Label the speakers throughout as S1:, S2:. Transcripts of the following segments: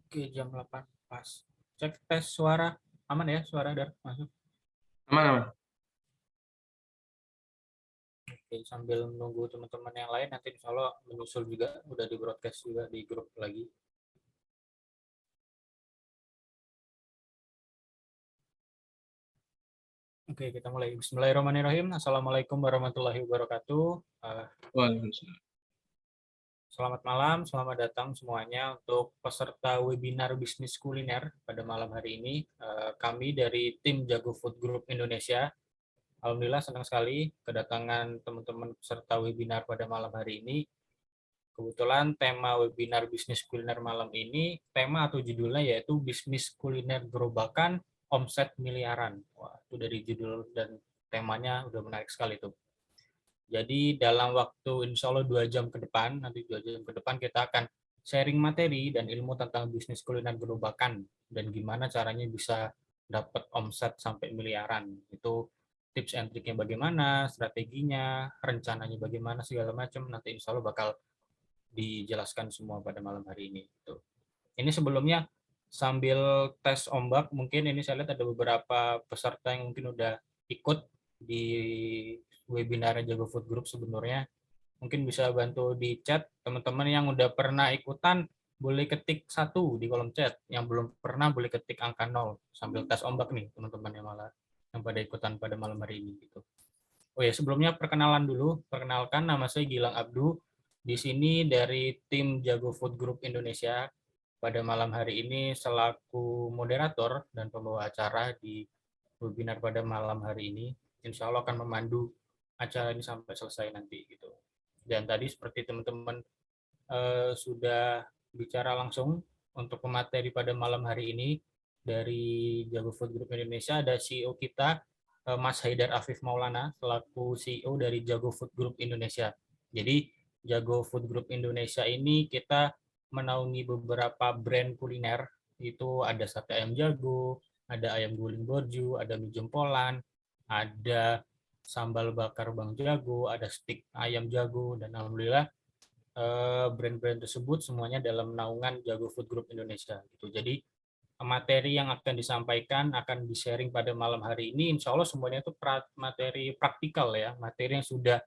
S1: Oke, jam 8 pas. Cek tes suara. Aman ya, suara Dar masuk.
S2: Aman.
S1: Oke, sambil menunggu teman-teman yang lain, nanti insya Allah menyusul juga, udah di broadcast juga di grup lagi. Oke, kita mulai. Bismillahirrahmanirrahim. Assalamualaikum warahmatullahi wabarakatuh.
S2: Waalaikumsalam.
S1: Selamat malam, selamat datang semuanya untuk peserta webinar bisnis kuliner pada malam hari ini. Kami dari tim Jago Food Group Indonesia. Alhamdulillah senang sekali kedatangan teman-teman peserta webinar pada malam hari ini. Kebetulan tema webinar bisnis kuliner malam ini, tema atau judulnya yaitu bisnis kuliner gerobakan omset miliaran. Wah, itu dari judul dan temanya udah menarik sekali tuh. Jadi dalam waktu insya Allah 2 jam ke depan, nanti 2 jam ke depan kita akan sharing materi dan ilmu tentang bisnis kuliner gerobakan dan gimana caranya bisa dapat omset sampai miliaran. Itu tips and triknya bagaimana, strateginya, rencananya bagaimana, segala macam. Nanti insya Allah bakal dijelaskan semua pada malam hari ini. Ini sebelumnya sambil tes ombak, mungkin ini saya lihat ada beberapa peserta yang mungkin udah ikut di webinar Jago Food Group sebenarnya. Mungkin bisa bantu di chat teman-teman yang udah pernah ikutan boleh ketik 1 di kolom chat, yang belum pernah boleh ketik angka 0 sambil tes ombak nih teman-teman yang malah yang pada ikutan pada malam hari ini gitu. Oh ya, sebelumnya perkenalan dulu. Perkenalkan, nama saya Gilang Abdu. Di sini dari tim Jago Food Group Indonesia. Pada malam hari ini selaku moderator dan pembawa acara di webinar pada malam hari ini. Insya Allah akan memandu acara ini sampai selesai nanti gitu. Dan tadi seperti teman-teman sudah bicara langsung untuk pemateri pada malam hari ini dari Jago Food Group Indonesia, ada CEO kita Mas Haidar Afif Maulana selaku CEO dari Jago Food Group Indonesia. Jadi Jago Food Group Indonesia ini kita menaungi beberapa brand kuliner, itu ada sate ayam jago, ada ayam guling borju, ada mie jempolan, ada sambal bakar Bang Jago, ada stik ayam jago, dan alhamdulillah brand-brand tersebut semuanya dalam naungan Jago Food Group Indonesia gitu. Jadi materi yang akan disampaikan akan di-sharing pada malam hari ini, insya Allah semuanya itu materi praktikal ya, materi yang sudah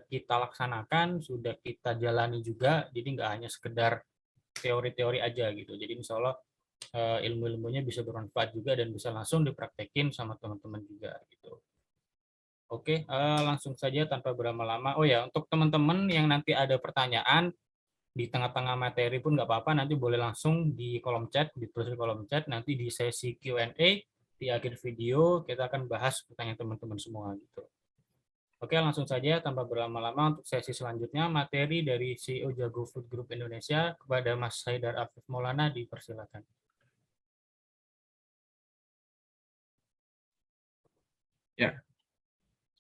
S1: kita laksanakan, sudah kita jalani juga, jadi nggak hanya sekedar teori-teori aja gitu. Jadi insya Allah ilmu-ilmunya bisa bermanfaat juga dan bisa langsung dipraktekin sama teman-teman juga gitu. Oke, langsung saja tanpa berlama-lama. Oh ya, untuk teman-teman yang nanti ada pertanyaan, di tengah-tengah materi pun nggak apa-apa, nanti boleh langsung di kolom chat, ditulis di kolom chat, nanti di sesi Q&A, di akhir video, kita akan bahas pertanyaan teman-teman semua gitu. Oke, langsung saja tanpa berlama-lama untuk sesi selanjutnya, materi dari CEO Jago Food Group Indonesia kepada Mas Haidar Afif Maulana, dipersilakan.
S2: Ya,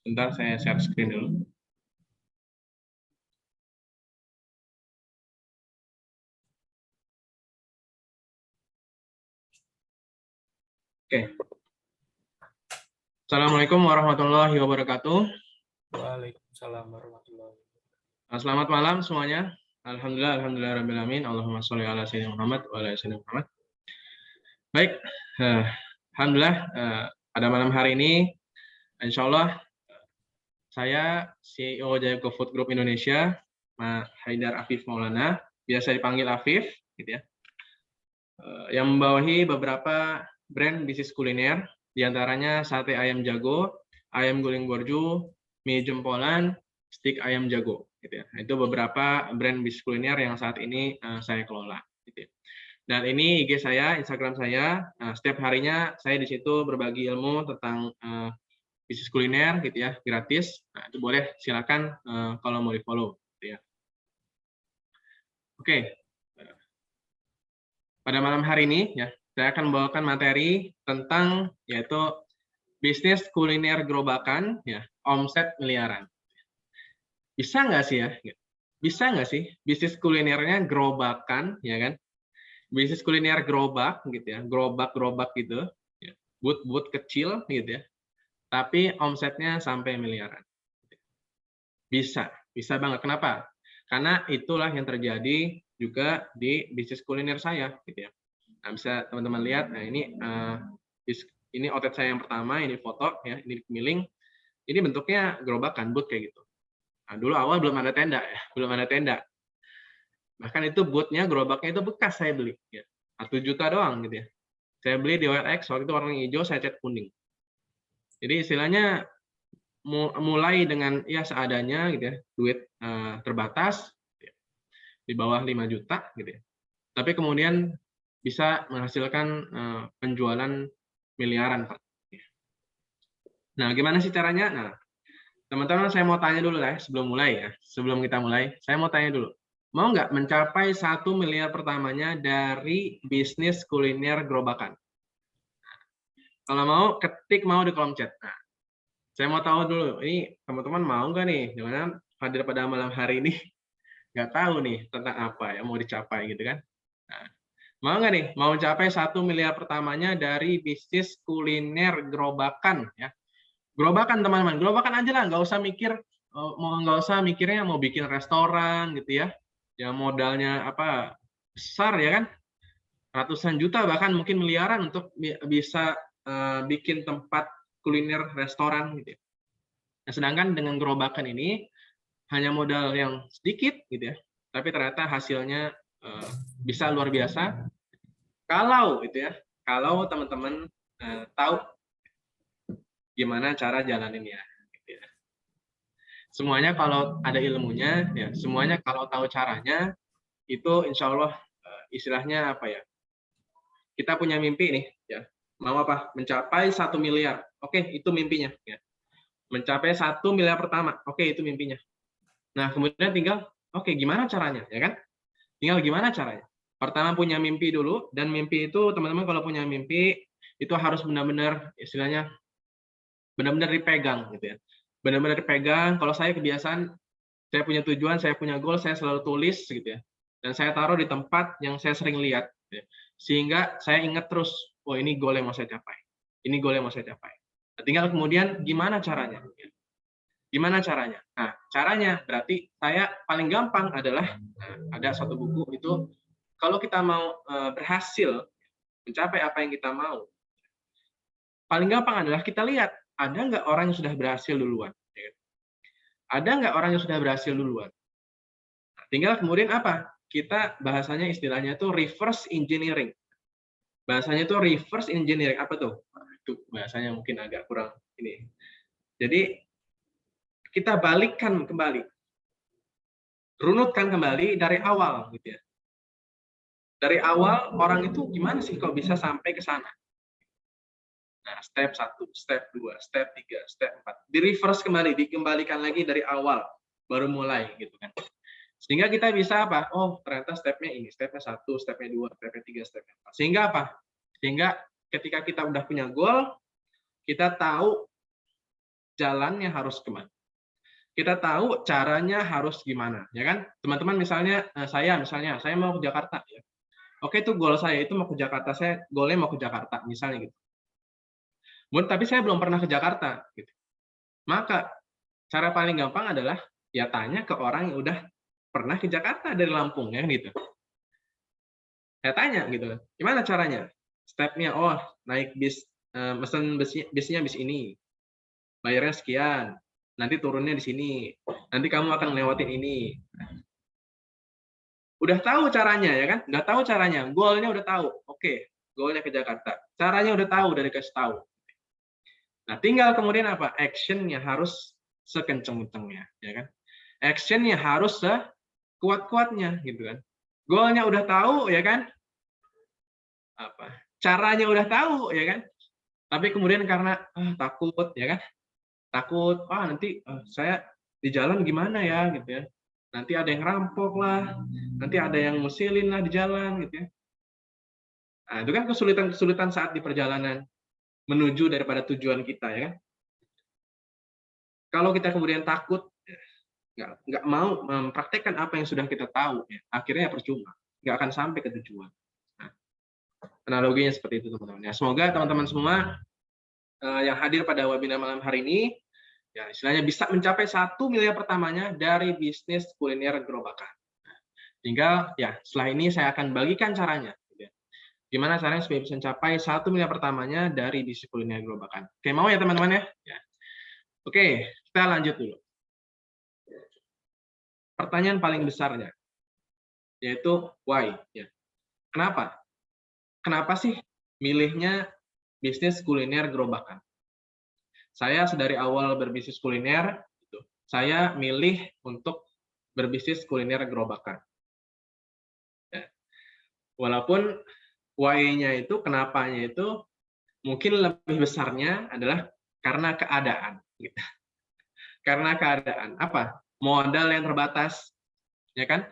S2: sebentar saya share screen dulu. Oke. Assalamualaikum warahmatullahi wabarakatuh.
S1: Waalaikumsalam warahmatullahi wabarakatuh.
S2: Selamat malam semuanya. Alhamdulillah, Allahumma sholli ala sayyidina Muhammad wa ala sayyidina Muhammad. Baik, alhamdulillah pada malam hari ini, insya Allah saya CEO Jago Food Group Indonesia, Mas Haidar Afif Maulana, biasa dipanggil Afif, gitu ya, yang membawahi beberapa brand bisnis kuliner, diantaranya sate ayam jago, ayam guling borju, mie jempolan, stik ayam jago, gitu ya. Itu beberapa brand bisnis kuliner yang saat ini saya kelola. Gitu ya. Dan ini IG saya, Instagram saya. Setiap harinya saya di situ berbagi ilmu tentang bisnis kuliner, gitu ya, gratis. Nah, itu boleh silakan kalau mau di follow. Gitu ya. Oke. Pada malam hari ini, ya, saya akan membawakan materi tentang yaitu bisnis kuliner gerobakan, ya, omset miliaran. Bisa nggak sih ya? Bisa nggak sih bisnis kulinernya gerobakan, ya kan? Bisnis kuliner gerobak gitu ya, gerobak-gerobak gitu, ya. But kecil gitu ya, tapi omsetnya sampai miliaran. Bisa banget. Kenapa? Karena itulah yang terjadi juga di bisnis kuliner saya, gitu ya. Nah, bisa teman-teman lihat, nah ini outlet saya yang pertama, ini foto, ya, ini kemiling, ini bentuknya gerobakan, booth kayak gitu. Nah, dulu awal belum ada tenda, ya, belum ada tenda. Bahkan itu booth-nya, gerobaknya itu bekas saya beli, ya. 1 juta doang, gitu ya. Saya beli di OLX, waktu itu warna hijau, saya cat kuning. Jadi istilahnya mulai dengan ya seadanya, gitu ya, duit terbatas, di bawah 5 juta, gitu ya. Tapi kemudian bisa menghasilkan penjualan miliaran, Pak. Nah, gimana sih caranya? Nah, teman-teman saya mau tanya dulu ya, sebelum mulai ya. Sebelum kita mulai, saya mau tanya dulu. Mau nggak mencapai 1 miliar pertamanya dari bisnis kuliner gerobakan? Kalau mau, ketik mau di kolom chat. Nah, saya mau tahu dulu, ini teman-teman mau nggak nih? Jangan hadir pada malam hari ini nggak tahu nih tentang apa yang mau dicapai gitu kan? Nah, mau nggak nih? Mau capai 1 miliar pertamanya dari bisnis kuliner gerobakan ya? Gerobakan teman-teman, gerobakan aja lah, nggak usah mikir, nggak usah mikirnya mau bikin restoran gitu ya, yang modalnya apa besar ya kan, ratusan juta bahkan mungkin miliaran untuk bisa bikin tempat kuliner restoran gitu ya. Nah, sedangkan dengan gerobakan ini hanya modal yang sedikit gitu ya, tapi ternyata hasilnya bisa luar biasa kalau itu ya, kalau teman-teman tahu gimana cara jalaninnya. Gitu ya. Semuanya kalau ada ilmunya, ya semuanya kalau tahu caranya, itu insya Allah istilahnya apa ya? Kita punya mimpi nih, ya mau apa? Mencapai 1 miliar, oke itu mimpinya. Ya. Mencapai 1 miliar pertama, oke itu mimpinya. Nah kemudian tinggal, oke gimana caranya, ya kan? Tinggal gimana caranya? Pertama punya mimpi dulu, dan mimpi itu teman-teman kalau punya mimpi itu harus benar-benar istilahnya benar-benar dipegang gitu ya. Benar-benar dipegang. Kalau saya kebiasaan, saya punya tujuan, saya punya goal, saya selalu tulis gitu ya. Dan saya taruh di tempat yang saya sering lihat. Gitu ya. Sehingga saya ingat terus, oh ini goal yang mau saya capai. Ini goal yang mau saya capai. Nah, tinggal kemudian gimana caranya? Gimana caranya? Nah, caranya berarti saya paling gampang adalah ada satu buku itu kalau kita mau berhasil mencapai apa yang kita mau, paling gampang adalah kita lihat ada nggak orang yang sudah berhasil duluan. Ada nggak orang yang sudah berhasil duluan? Nah, tinggal kemudian apa? Kita bahasanya istilahnya itu reverse engineering. Bahasanya itu reverse engineering. Apa tuh? Itu bahasanya mungkin agak kurang ini. Jadi kita balikkan kembali. Runutkan kembali dari awal gitu ya. Dari awal orang itu gimana sih kok bisa sampai ke sana? Nah, step 1, step 2, step 3, step 4. Di reverse kembali, dikembalikan lagi dari awal, baru mulai gitu kan. Sehingga kita bisa apa? Oh, ternyata stepnya ini, stepnya 1, stepnya 2, stepnya 3, stepnya 4. Sehingga apa? Sehingga ketika kita udah punya goal, kita tahu jalannya harus kemana. Kita tahu caranya harus gimana, ya kan? Teman-teman misalnya, saya mau ke Jakarta ya. Oke, itu goal saya itu mau ke Jakarta, saya goalnya mau ke Jakarta misalnya gitu. Tapi saya belum pernah ke Jakarta gitu. Maka cara paling gampang adalah ya tanya ke orang yang udah pernah ke Jakarta dari Lampung ya gitu. Saya tanya gitu, gimana caranya? Stepnya, oh naik bis, mesen bisnya bis ini, bayarnya sekian, nanti turunnya di sini, nanti kamu akan ngelewatin ini. Udah tahu caranya ya kan? Udah tahu caranya, goalnya udah tahu. Oke, goalnya ke Jakarta. Caranya udah tahu, udah dikasih tahu. Nah, tinggal kemudian apa? Action-nya harus sekenceng-kencengnya, ya kan? Action-nya harus sekuat-kuatnya, gitu kan? Goalnya udah tahu, ya kan? Apa? Caranya udah tahu, ya kan? Tapi kemudian karena takut, ya kan? Takut, nanti saya di jalan gimana ya, gitu ya? Nanti ada yang rampok lah, nanti ada yang musilin lah di jalan, gitu ya. Nah, itu kan kesulitan-kesulitan saat di perjalanan menuju daripada tujuan kita, ya kan? Kalau kita kemudian takut, nggak mau mempraktekkan apa yang sudah kita tahu, ya, akhirnya percuma, nggak akan sampai ke tujuan. Nah, analoginya seperti itu teman-teman. Ya, semoga teman-teman semua yang hadir pada webinar malam hari ini, ya istilahnya bisa mencapai 1 miliar pertamanya dari bisnis kuliner gerobakan. Tinggal ya setelah ini saya akan bagikan caranya. Gitu ya. Gimana caranya supaya bisa mencapai 1 miliar pertamanya dari bisnis kuliner gerobakan. Oke, mau ya teman-teman ya? Ya. Oke, kita lanjut dulu. Pertanyaan paling besarnya, yaitu why. Ya. Kenapa? Kenapa sih milihnya bisnis kuliner gerobakan? Saya sedari awal berbisnis kuliner, gitu, saya milih untuk berbisnis kuliner gerobakan. Ya. Walaupun why-nya itu, kenapanya itu mungkin lebih besarnya adalah karena keadaan. Gitu. Karena keadaan. Apa? Modal yang terbatas, ya kan?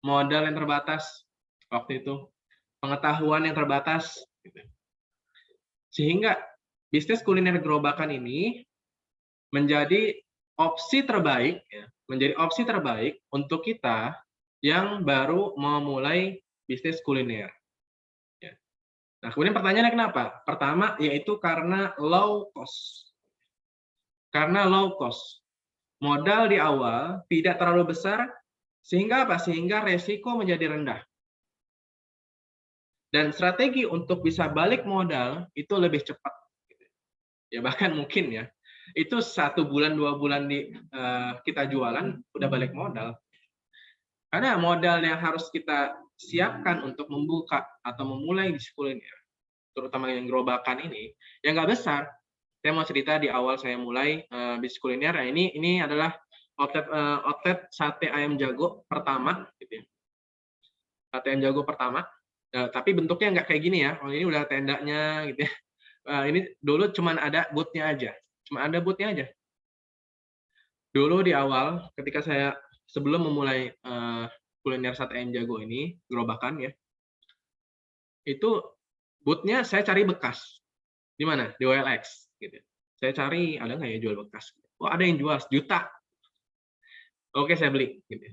S2: Modal yang terbatas waktu itu, pengetahuan yang terbatas. Gitu. Sehingga bisnis kuliner gerobakan ini menjadi opsi terbaik, ya, menjadi opsi terbaik untuk kita yang baru memulai bisnis kuliner. Ya. Nah, kemudian pertanyaannya kenapa? Pertama, yaitu karena low cost. Karena low cost. Modal di awal tidak terlalu besar, sehingga apa? Sehingga resiko menjadi rendah. Dan strategi untuk bisa balik modal itu lebih cepat. Ya bahkan mungkin ya, itu 1 bulan 2 bulan kita jualan udah balik modal. Karena modal yang harus kita siapkan untuk membuka atau memulai bisnis kuliner, terutama yang gerobakan ini, yang nggak besar. Saya mau cerita di awal saya mulai bisnis kuliner. Nah, ini adalah outlet sate ayam jago pertama, gitu ya. Sate ayam jago pertama. Tapi bentuknya nggak kayak gini ya. Oh, ini udah tendanya, gitu ya. Ini dulu cuma ada booth-nya aja. Cuma ada booth-nya aja. Dulu di awal, ketika saya sebelum memulai kuliner sate ayam jago ini, gerobakan ya, itu booth-nya saya cari bekas. Di mana? Di OLX. Gitu. Saya cari, ada nggak ya jual bekas? Oh, ada yang jual sejuta. Oke, saya beli. Gitu.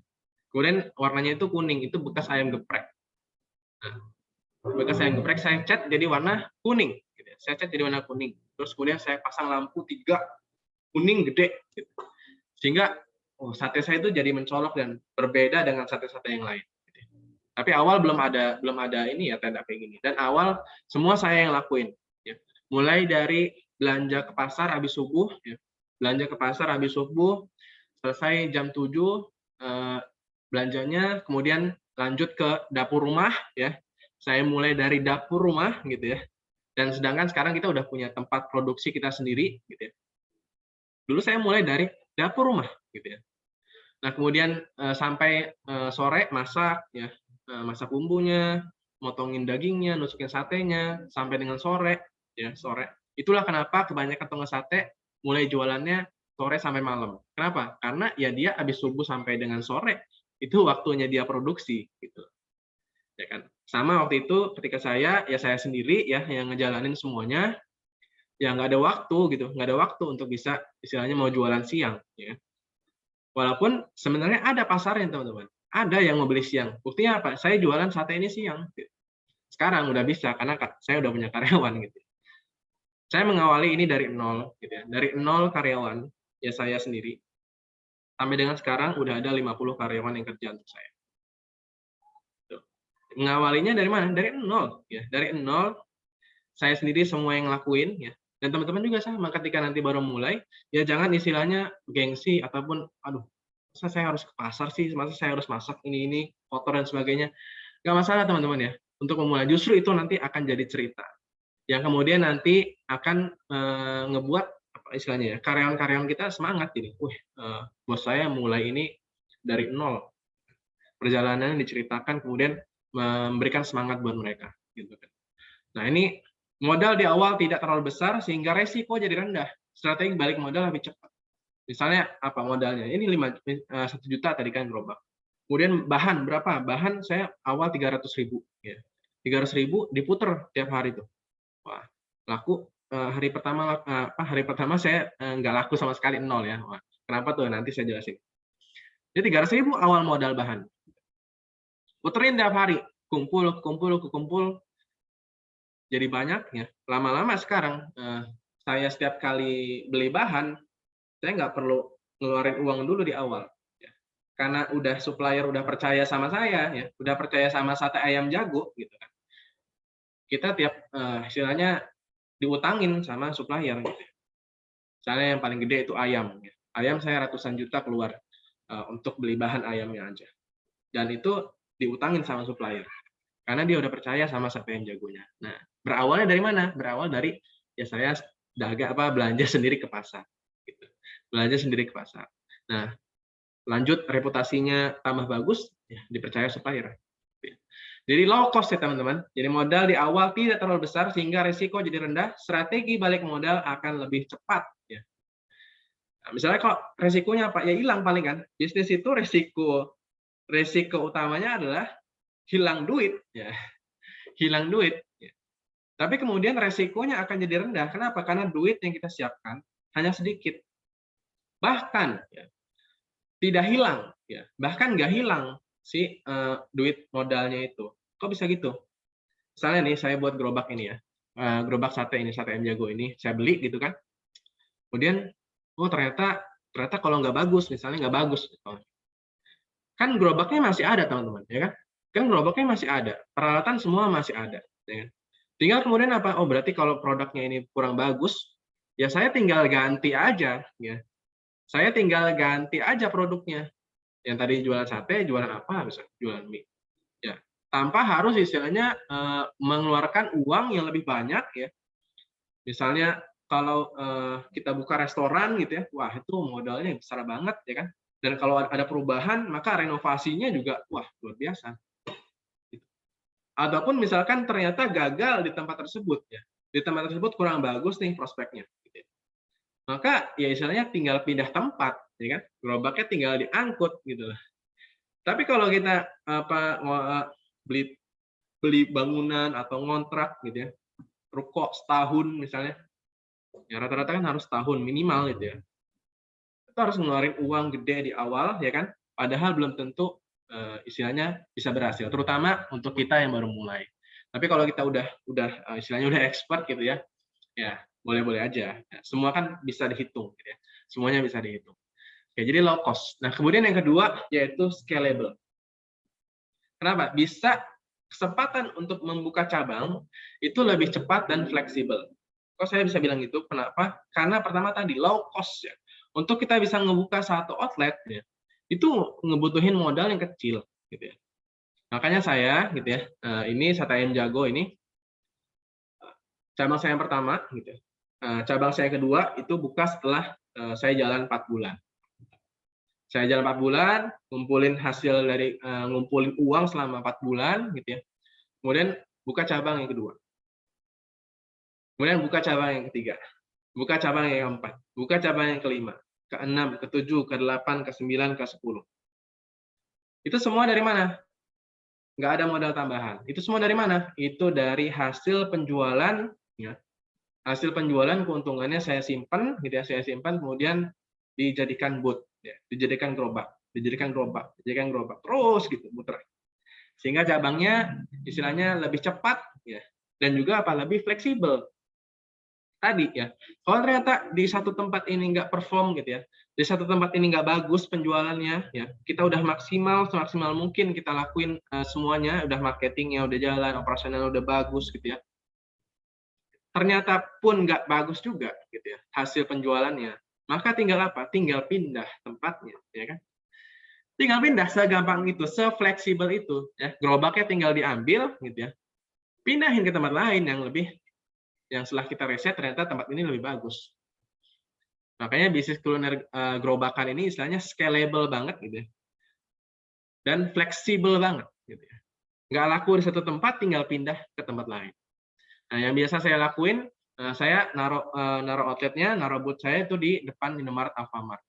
S2: Kemudian warnanya itu kuning, itu bekas ayam geprek. Nah, bekas ayam geprek saya cat jadi warna kuning. Gitu. Saya cat jadi warna kuning. Terus kemudian saya pasang lampu 3 kuning gede. Gitu. Sehingga sate saya itu jadi mencolok dan berbeda dengan sate-sate yang lain. Tapi awal belum ada ini ya tenda kayak gini. Dan awal semua saya yang lakuin. Ya. Mulai dari belanja ke pasar habis subuh, ya. Belanja ke pasar habis subuh, selesai jam 7 belanjanya, kemudian lanjut ke dapur rumah, ya. Saya mulai dari dapur rumah, gitu ya. Dan sedangkan sekarang kita udah punya tempat produksi kita sendiri, gitu ya. Dulu saya mulai dari dapur rumah, gitu ya. Nah, kemudian sampai sore masak, ya, masak bumbunya, motongin dagingnya, nusukin satenya, sampai dengan sore, ya sore. Itulah kenapa kebanyakan tukang sate mulai jualannya sore sampai malam. Kenapa? Karena ya dia habis subuh sampai dengan sore itu waktunya dia produksi, gitu. Ya kan. Sama waktu itu ketika saya sendiri ya yang ngejalanin semuanya, ya nggak ada waktu gitu, nggak ada waktu untuk bisa istilahnya mau jualan siang, ya. Walaupun sebenarnya ada pasarnya teman-teman, ada yang mau beli siang. Buktinya apa? Saya jualan sate ini siang. Sekarang udah bisa karena saya udah punya karyawan gitu. Saya mengawali ini dari nol, gitu ya. Dari nol karyawan, ya saya sendiri. Sampai dengan sekarang udah ada 50 karyawan yang kerja untuk saya. Tuh. Mengawalinya dari mana? Dari nol, ya. Dari nol, saya sendiri semua yang ngelakuin, ya. Dan teman-teman juga sama ketika nanti baru mulai, ya jangan istilahnya gengsi ataupun aduh, masa saya harus ke pasar sih, masa saya harus masak ini kotor dan sebagainya. Nggak masalah teman-teman ya, untuk memulai. Justru itu nanti akan jadi cerita yang kemudian nanti akan ngebuat apa istilahnya ya, karyawan-karyawan kita semangat jadi, bos saya mulai ini dari nol. Perjalanan diceritakan kemudian memberikan semangat buat mereka gitu kan. Nah, ini modal di awal tidak terlalu besar sehingga resiko jadi rendah. Strategi balik modal lebih cepat. Misalnya apa modalnya? Ini 1 juta tadi kan gerobak. Kemudian bahan berapa? Bahan saya awal 300.000 ya. 300.000 diputer tiap hari tuh. Wah, laku hari pertama saya nggak laku sama sekali, nol ya. Wah, kenapa tuh? Nanti saya jelasin. Jadi 300.000 awal modal bahan. Puterin tiap hari, kumpul, jadi banyak ya. Lama-lama sekarang saya setiap kali beli bahan, saya nggak perlu ngeluarin uang dulu di awal. Ya. karena udah supplier udah percaya sama saya ya, udah percaya sama sate ayam jago gitu kan. Kita tiap istilahnya diutangin sama supplier gitu. Misalnya yang paling gede itu ayam. Ya. Ayam saya ratusan juta keluar untuk beli bahan ayamnya aja. Dan itu diutangin sama supplier. Karena dia udah percaya sama sate ayam jagonya. Nah, berawalnya dari mana? Berawal dari ya saya belanja sendiri ke pasar. Gitu. Belanja sendiri ke pasar. Nah, lanjut reputasinya tambah bagus, ya dipercaya supplier. Jadi low cost ya teman-teman. Jadi modal di awal tidak terlalu besar sehingga risiko jadi rendah. Strategi balik modal akan lebih cepat. Ya. Nah, misalnya kok resikonya apa? Ya hilang paling kan. Bisnis itu resiko utamanya adalah hilang duit. Ya. Hilang duit. Ya. Tapi kemudian resikonya akan jadi rendah. Kenapa? Karena duit yang kita siapkan hanya sedikit. Bahkan ya, tidak hilang. Ya. Bahkan nggak hilang si duit modalnya itu. Kok bisa gitu? Misalnya nih saya buat gerobak ini ya, gerobak sate ini, sate ayam jago ini, saya beli gitu kan. Kemudian, oh ternyata kalau nggak bagus, misalnya nggak bagus. Kan gerobaknya masih ada teman-teman, ya kan? Kan gerobaknya masih ada, peralatan semua masih ada. Ya kan? Tinggal kemudian apa? Oh berarti kalau produknya ini kurang bagus, ya saya tinggal ganti aja. Ya. Saya tinggal ganti aja produknya. Yang tadi jualan sate, jualan apa? Bisa jualan mie. Ya, tanpa harus istilahnya mengeluarkan uang yang lebih banyak ya. Misalnya kalau kita buka restoran gitu ya, wah itu modalnya besar banget ya kan. Dan kalau ada perubahan maka renovasinya juga wah luar biasa. Ataupun misalkan ternyata gagal di tempat tersebut ya, di tempat tersebut kurang bagus nih prospeknya. Gitu ya. Maka ya istilahnya tinggal pindah tempat, ya kan? Gerobaknya tinggal diangkut gitu lah. Tapi kalau kita beli bangunan atau ngontrak gitu ya, ruko setahun misalnya, ya rata-rata kan harus setahun minimal gitu ya. Itu harus ngeluarin uang gede di awal ya kan, padahal belum tentu istilahnya bisa berhasil, terutama untuk kita yang baru mulai. Tapi kalau kita udah istilahnya udah expert gitu ya, ya boleh-boleh aja. Ya, semua kan bisa dihitung gitu ya. Semuanya bisa dihitung. Oke, jadi low cost. Nah, kemudian yang kedua yaitu scalable. Kenapa? Bisa kesempatan untuk membuka cabang itu lebih cepat dan fleksibel. Kok saya bisa bilang gitu? Kenapa? Karena pertama tadi low cost ya. Untuk kita bisa ngebuka satu outlet ya, itu ngebutuhin modal yang kecil gitu ya. Makanya saya gitu ya, ini sate ayam jago ini cabang saya yang pertama gitu ya. Cabang saya kedua itu buka setelah saya jalan 4 bulan. Saya jalan 4 bulan, ngumpulin hasil dari ngumpulin uang selama 4 bulan gitu ya. Kemudian buka cabang yang kedua. Kemudian buka cabang yang ketiga. Buka cabang yang keempat. Buka cabang yang kelima, keenam, ketujuh, kedelapan, kesembilan, ke-10. Itu semua dari mana? Nggak ada modal tambahan. Itu semua dari mana? Itu dari hasil penjualan ya. Hasil penjualan keuntungannya saya simpan gitu ya, saya simpan kemudian dijadikan booth ya, dijadikan gerobak terus gitu muter. Sehingga cabangnya istilahnya lebih cepat ya dan juga lebih fleksibel. Tadi ya, kalau ternyata di satu tempat ini nggak perform gitu ya, di satu tempat ini nggak bagus penjualannya ya, kita udah semaksimal mungkin kita lakuin semuanya, udah marketingnya udah jalan, operasional udah bagus gitu ya. Ternyata pun nggak bagus juga gitu ya hasil penjualannya, maka tinggal apa? Tinggal pindah tempatnya, ya kan? Tinggal pindah segampang itu, sefleksibel itu, ya. Gerobaknya tinggal diambil, gitu ya. Pindahin ke tempat lain yang setelah kita riset ternyata tempat ini lebih bagus. Makanya bisnis kuliner gerobakan ini istilahnya scalable banget, gitu ya. Dan fleksibel banget, gitu ya. Nggak laku di satu tempat, tinggal pindah ke tempat lain. Nah, yang biasa saya lakuin, saya naruh outletnya, naruh booth saya itu di depan Indomaret, Alfamart,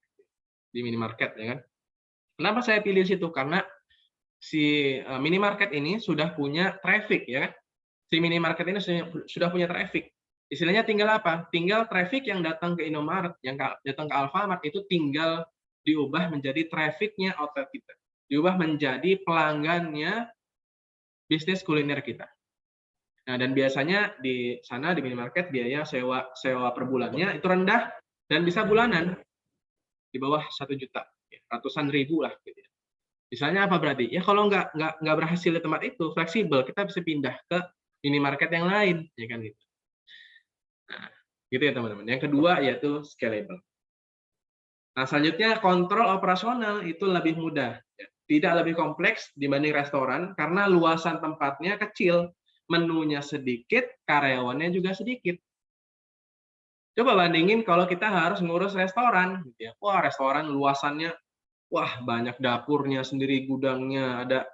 S2: di minimarket, ya kan. Kenapa saya pilih situ? Karena si minimarket ini sudah punya traffic, ya kan. Si minimarket ini sudah punya traffic. Istilahnya tinggal apa? Tinggal traffic yang datang ke Indomaret, yang datang ke Alfamart itu tinggal diubah menjadi trafficnya outlet kita. Diubah menjadi pelanggannya bisnis kuliner kita. Nah, dan biasanya di sana di minimarket biaya sewa per bulannya itu rendah dan bisa bulanan di bawah 1 juta, ratusan ribu lah. Gitu ya. Misalnya apa berarti? Ya kalau nggak berhasil di tempat itu, fleksibel, kita bisa pindah ke minimarket yang lain, ya kan gitu. Nah, gitu ya teman-teman. Yang kedua yaitu scalable. Nah, selanjutnya kontrol operasional itu lebih mudah, ya. Tidak lebih kompleks dibanding restoran karena luasan tempatnya kecil, menunya sedikit, karyawannya juga sedikit. Coba bandingin kalau kita harus ngurus restoran, gitu ya. Wah, restoran luasannya, wah banyak dapurnya sendiri, gudangnya, ada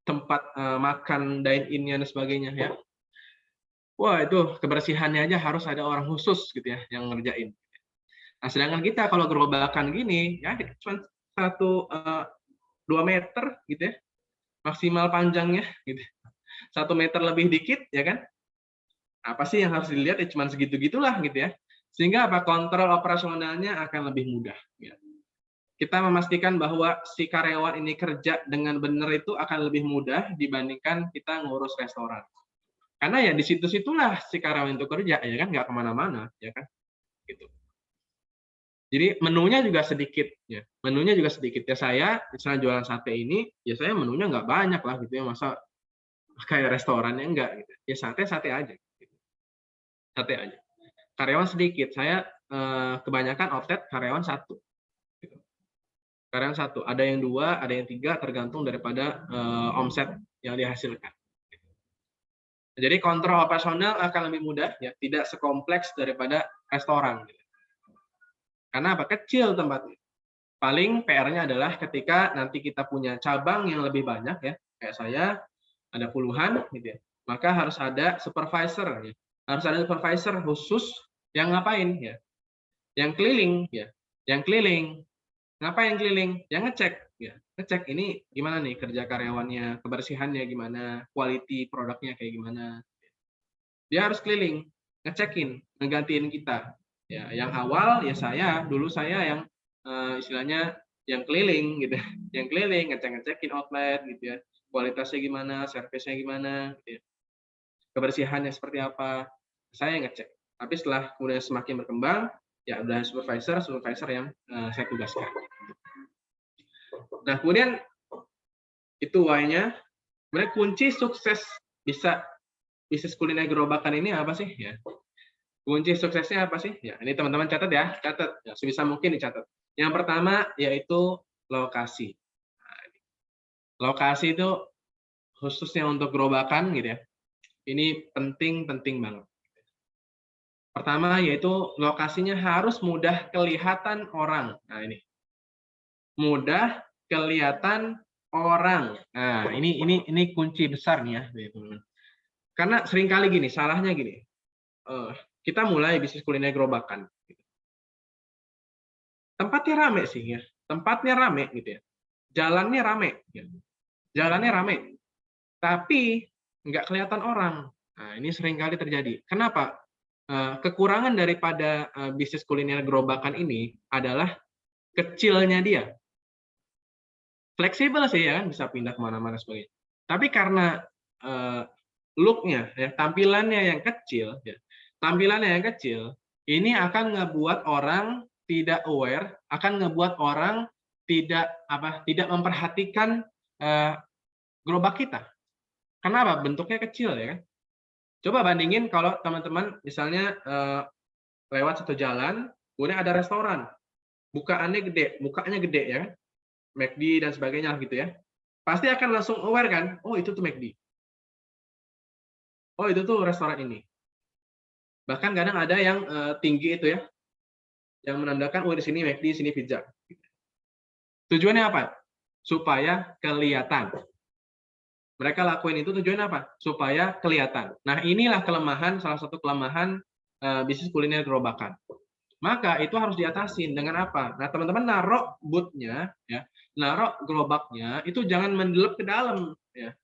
S2: tempat makan dine-in-nya dan sebagainya ya. Wah, itu kebersihannya aja harus ada orang khusus gitu ya yang ngerjain. Nah, sedangkan kita kalau gerobakan gini, ya cuma 2 meter gitu ya, maksimal panjangnya gitu. 1 meter lebih dikit ya kan. Apa sih yang harus dilihat ya cuma segitu-gitulah gitu ya. Sehingga apa kontrol operasionalnya akan lebih mudah. Ya. Kita memastikan bahwa si karyawan ini kerja dengan benar itu akan lebih mudah dibandingkan kita ngurus restoran. Karena ya di situ-situlah si karyawan itu kerja ya kan, nggak kemana-mana ya kan, gitu. Jadi menunya juga sedikit ya, menunya juga sedikit ya. Saya misalnya jualan sate ini, ya saya menunya nggak banyak lah gitu ya, masa kayak restorannya enggak gitu. Ya sate aja, gitu. Sate aja. Karyawan sedikit, saya kebanyakan outlet karyawan satu. Gitu. Karyawan satu, ada yang 2, ada yang 3, tergantung daripada omset yang dihasilkan. Jadi kontrol operasional akan lebih mudah, ya, tidak sekompleks daripada restoran. Gitu. Karena apa? Kecil tempatnya. Paling PR-nya adalah ketika nanti kita punya cabang yang lebih banyak, ya, kayak saya ada puluhan, gitu ya. Maka harus ada supervisor, ya. Harus ada supervisor khusus yang ngapain, ya? Yang keliling, ya. Yang keliling. Ngapain keliling? Yang ngecek, ya. Ngecek ini gimana nih kerja karyawannya, kebersihannya gimana, quality produknya kayak gimana. Dia harus keliling, ngecekin, ngegantiin kita. Ya, yang awal ya dulu saya yang istilahnya yang keliling gitu, yang keliling ngecekin outlet gitu ya, kualitasnya gimana, servisnya gimana, gitu ya. Kebersihannya seperti apa, saya yang ngecek. Tapi setelah kemudian semakin berkembang, ya udah supervisor yang saya tugaskan. Nah kemudian itu why-nya. Sebenarnya kunci sukses bisa bisnis kuliner gerobakan ini apa sih? Ya, kunci suksesnya apa sih? Ya, ini teman-teman catat ya, catat. Ya, sebisa mungkin dicatat. Yang pertama yaitu lokasi. Nah, lokasi itu khususnya untuk gerobakan gitu ya. Ini penting banget. Pertama yaitu lokasinya harus mudah kelihatan orang. Nah, ini. Mudah kelihatan orang. Nah, ini kunci besar nih ya, teman-teman. Karena seringkali gini, salahnya gini. Kita mulai bisnis kuliner gerobakan. Tempatnya rame sih ya, tempatnya rame gitu ya, jalannya rame, jalannya rame, tapi nggak kelihatan orang. Nah ini seringkali terjadi. Kenapa? Kekurangan daripada bisnis kuliner gerobakan ini adalah kecilnya dia. Fleksibel sih ya, bisa pindah kemana-mana sebagainya. Tapi karena look-nya, ya, tampilannya yang kecil, ya, ini akan ngebuat orang tidak aware, akan ngebuat orang tidak memperhatikan gerobak kita. Kenapa? Bentuknya kecil ya kan. Coba bandingin kalau teman-teman misalnya lewat satu jalan, kemudian ada restoran, mukanya gede ya kan, McD dan sebagainya gitu ya. Pasti akan langsung aware kan, oh itu tuh McD. Oh itu tuh restoran ini. Bahkan kadang ada yang tinggi itu ya, yang menandakan oh di sini McD, di sini pizza. Tujuannya apa? Supaya kelihatan. Mereka lakuin itu tujuannya apa? Supaya kelihatan. Nah inilah salah satu kelemahan bisnis kuliner gerobakan. Maka itu harus diatasin dengan apa? Nah teman-teman naruh booth-nya, ya, naruh gerobaknya itu jangan mendelep ke dalam, ya,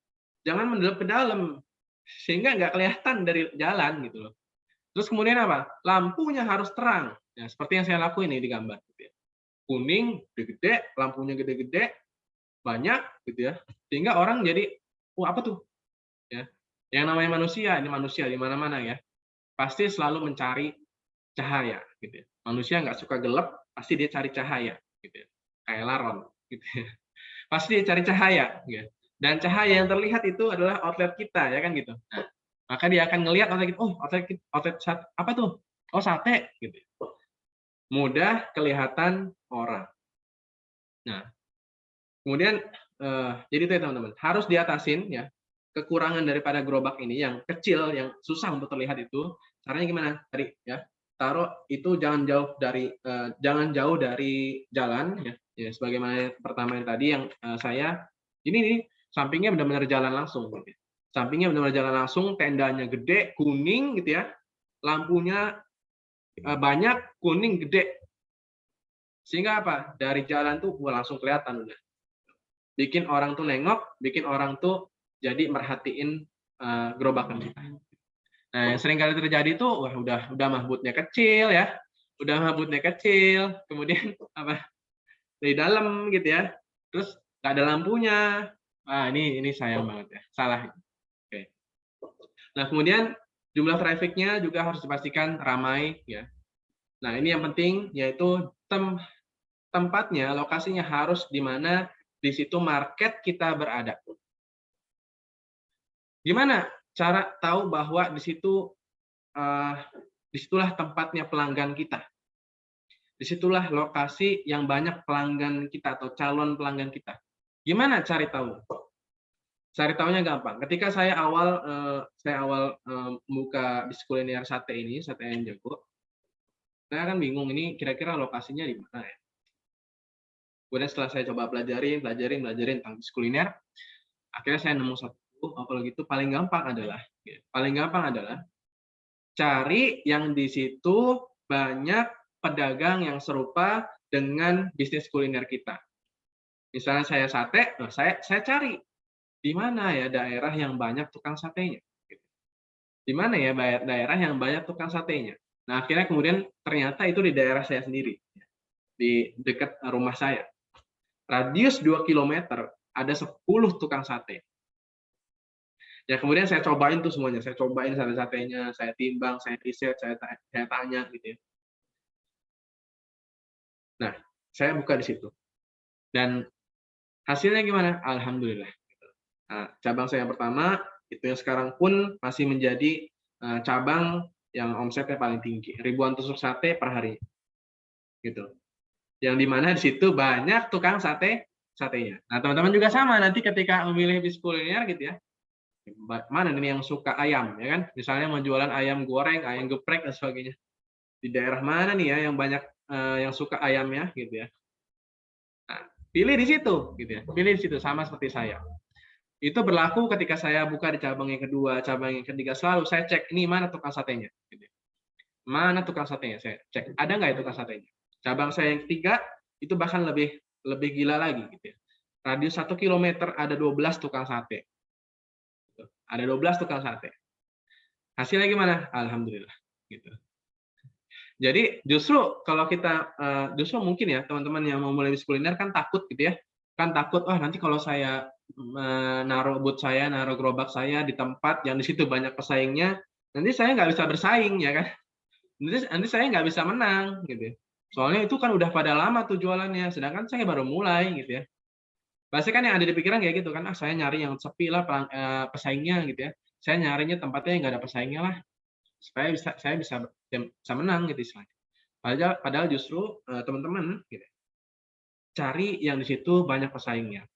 S2: jangan mendelep ke dalam sehingga nggak kelihatan dari jalan gitu loh. Terus kemudian apa? Lampunya harus terang. Ya, seperti yang saya lakuin nih di gambar. Gitu ya. Kuning, gede-gede, lampunya gede-gede, banyak, gitu ya. Sehingga orang jadi, apa tuh? Ya, yang namanya manusia, ini manusia di mana-mana ya, pasti selalu mencari cahaya, gitu ya. Manusia nggak suka gelap, pasti dia cari cahaya, gitu ya. Kayak laron, gitu ya. pasti dia cari cahaya, gitu. Dan cahaya yang terlihat itu adalah outlet kita, ya kan gitu. Nah, maka dia akan ngelihat outlet kita, oh outlet apa tuh? Oh sate, gitu. Mudah kelihatan orang. Nah, kemudian jadi itu ya teman-teman, harus diatasin ya kekurangan daripada gerobak ini yang kecil, yang susah untuk terlihat itu. Caranya gimana? Tadi ya, taruh itu jangan jauh dari jalan ya. Ya sebagaimana pertama yang tadi yang saya ini nih sampingnya benar-benar jalan langsung gitu. Sampingnya benar-benar jalan langsung, tendanya gede, kuning gitu ya. Lampunya banyak, kuning, gede. Sehingga apa? Dari jalan tuh langsung kelihatan udah. Bikin orang tuh nengok, bikin orang tuh jadi merhatiin gerobakan kita. Nah, yang sering kali terjadi tuh wah udah mahbutnya kecil ya. Udah mahbutnya kecil, kemudian apa? Dari dalam gitu ya. Terus nggak ada lampunya. Ah, ini sayang banget ya. Salah. Oke. Nah, kemudian jumlah trafficnya juga harus dipastikan ramai ya. Nah, ini yang penting yaitu tempatnya, lokasinya harus di mana di situ market kita berada. Gimana cara tahu bahwa disitulah tempatnya pelanggan kita? Disitulah lokasi yang banyak pelanggan kita atau calon pelanggan kita. Gimana cari tahu? Cari tahunya gampang. Ketika saya awal buka bisnis kuliner sate ini, sate ayam jago, saya kan bingung ini kira-kira lokasinya di mana ya. Kemudian setelah saya coba pelajarin tentang bisnis kuliner, akhirnya saya nemu satu. Kalau gitu paling gampang adalah cari yang di situ banyak pedagang yang serupa dengan bisnis kuliner kita. Misalnya saya sate, saya cari di mana ya daerah yang banyak tukang satenya. Di mana ya daerah yang banyak tukang satenya. Nah, akhirnya kemudian ternyata itu di daerah saya sendiri, di dekat rumah saya. Radius 2 km ada 10 tukang sate. Ya kemudian saya cobain tuh semuanya, saya cobain sate-satenya, saya timbang, saya riset, saya tanya gitu ya. Nah, saya buka di situ. Dan hasilnya gimana? Alhamdulillah. Nah, cabang saya yang pertama, itu yang sekarang pun masih menjadi cabang yang omsetnya paling tinggi. Ribuan tusuk sate per hari. Gitu. Yang dimana di situ banyak tukang satenya. Nah, teman-teman juga sama, nanti ketika memilih bisnis kuliner gitu ya, mana nih yang suka ayam ya kan, misalnya mau jualan ayam goreng, ayam geprek dan sebagainya, di daerah mana nih ya yang banyak yang suka ayamnya gitu ya. Nah, pilih di situ gitu ya, pilih di situ sama seperti saya. Itu berlaku ketika saya buka di cabang yang kedua, cabang yang ketiga, selalu saya cek ini mana tukang satenya gitu ya. Mana tukang satenya, saya cek ada nggak ya tukang satenya. Cabang saya yang ketiga itu bahkan lebih gila lagi gitu ya. Radius 1 km ada 12 tukang sate. Ada 12 tukang sate. Hasilnya gimana? Alhamdulillah. Gitu. Jadi justru kalau kita, justru mungkin ya teman-teman yang mau mulai bisnis kuliner kan takut gitu ya. Kan takut, wah nanti kalau saya naruh booth saya, naruh gerobak saya di tempat yang di situ banyak pesaingnya, nanti saya nggak bisa bersaing ya kan. Nanti saya nggak bisa menang gitu ya. Soalnya itu kan udah pada lama tuh jualannya, sedangkan saya baru mulai gitu ya. Pasti kan yang ada di pikiran kayak gitu kan, saya nyari yang sepi lah pesaingnya gitu ya. Saya nyarinya tempatnya yang nggak ada pesaingnya lah, supaya saya bisa menang gitu istilahnya. Padahal justru teman-teman gitu, cari yang di situ banyak pesaingnya.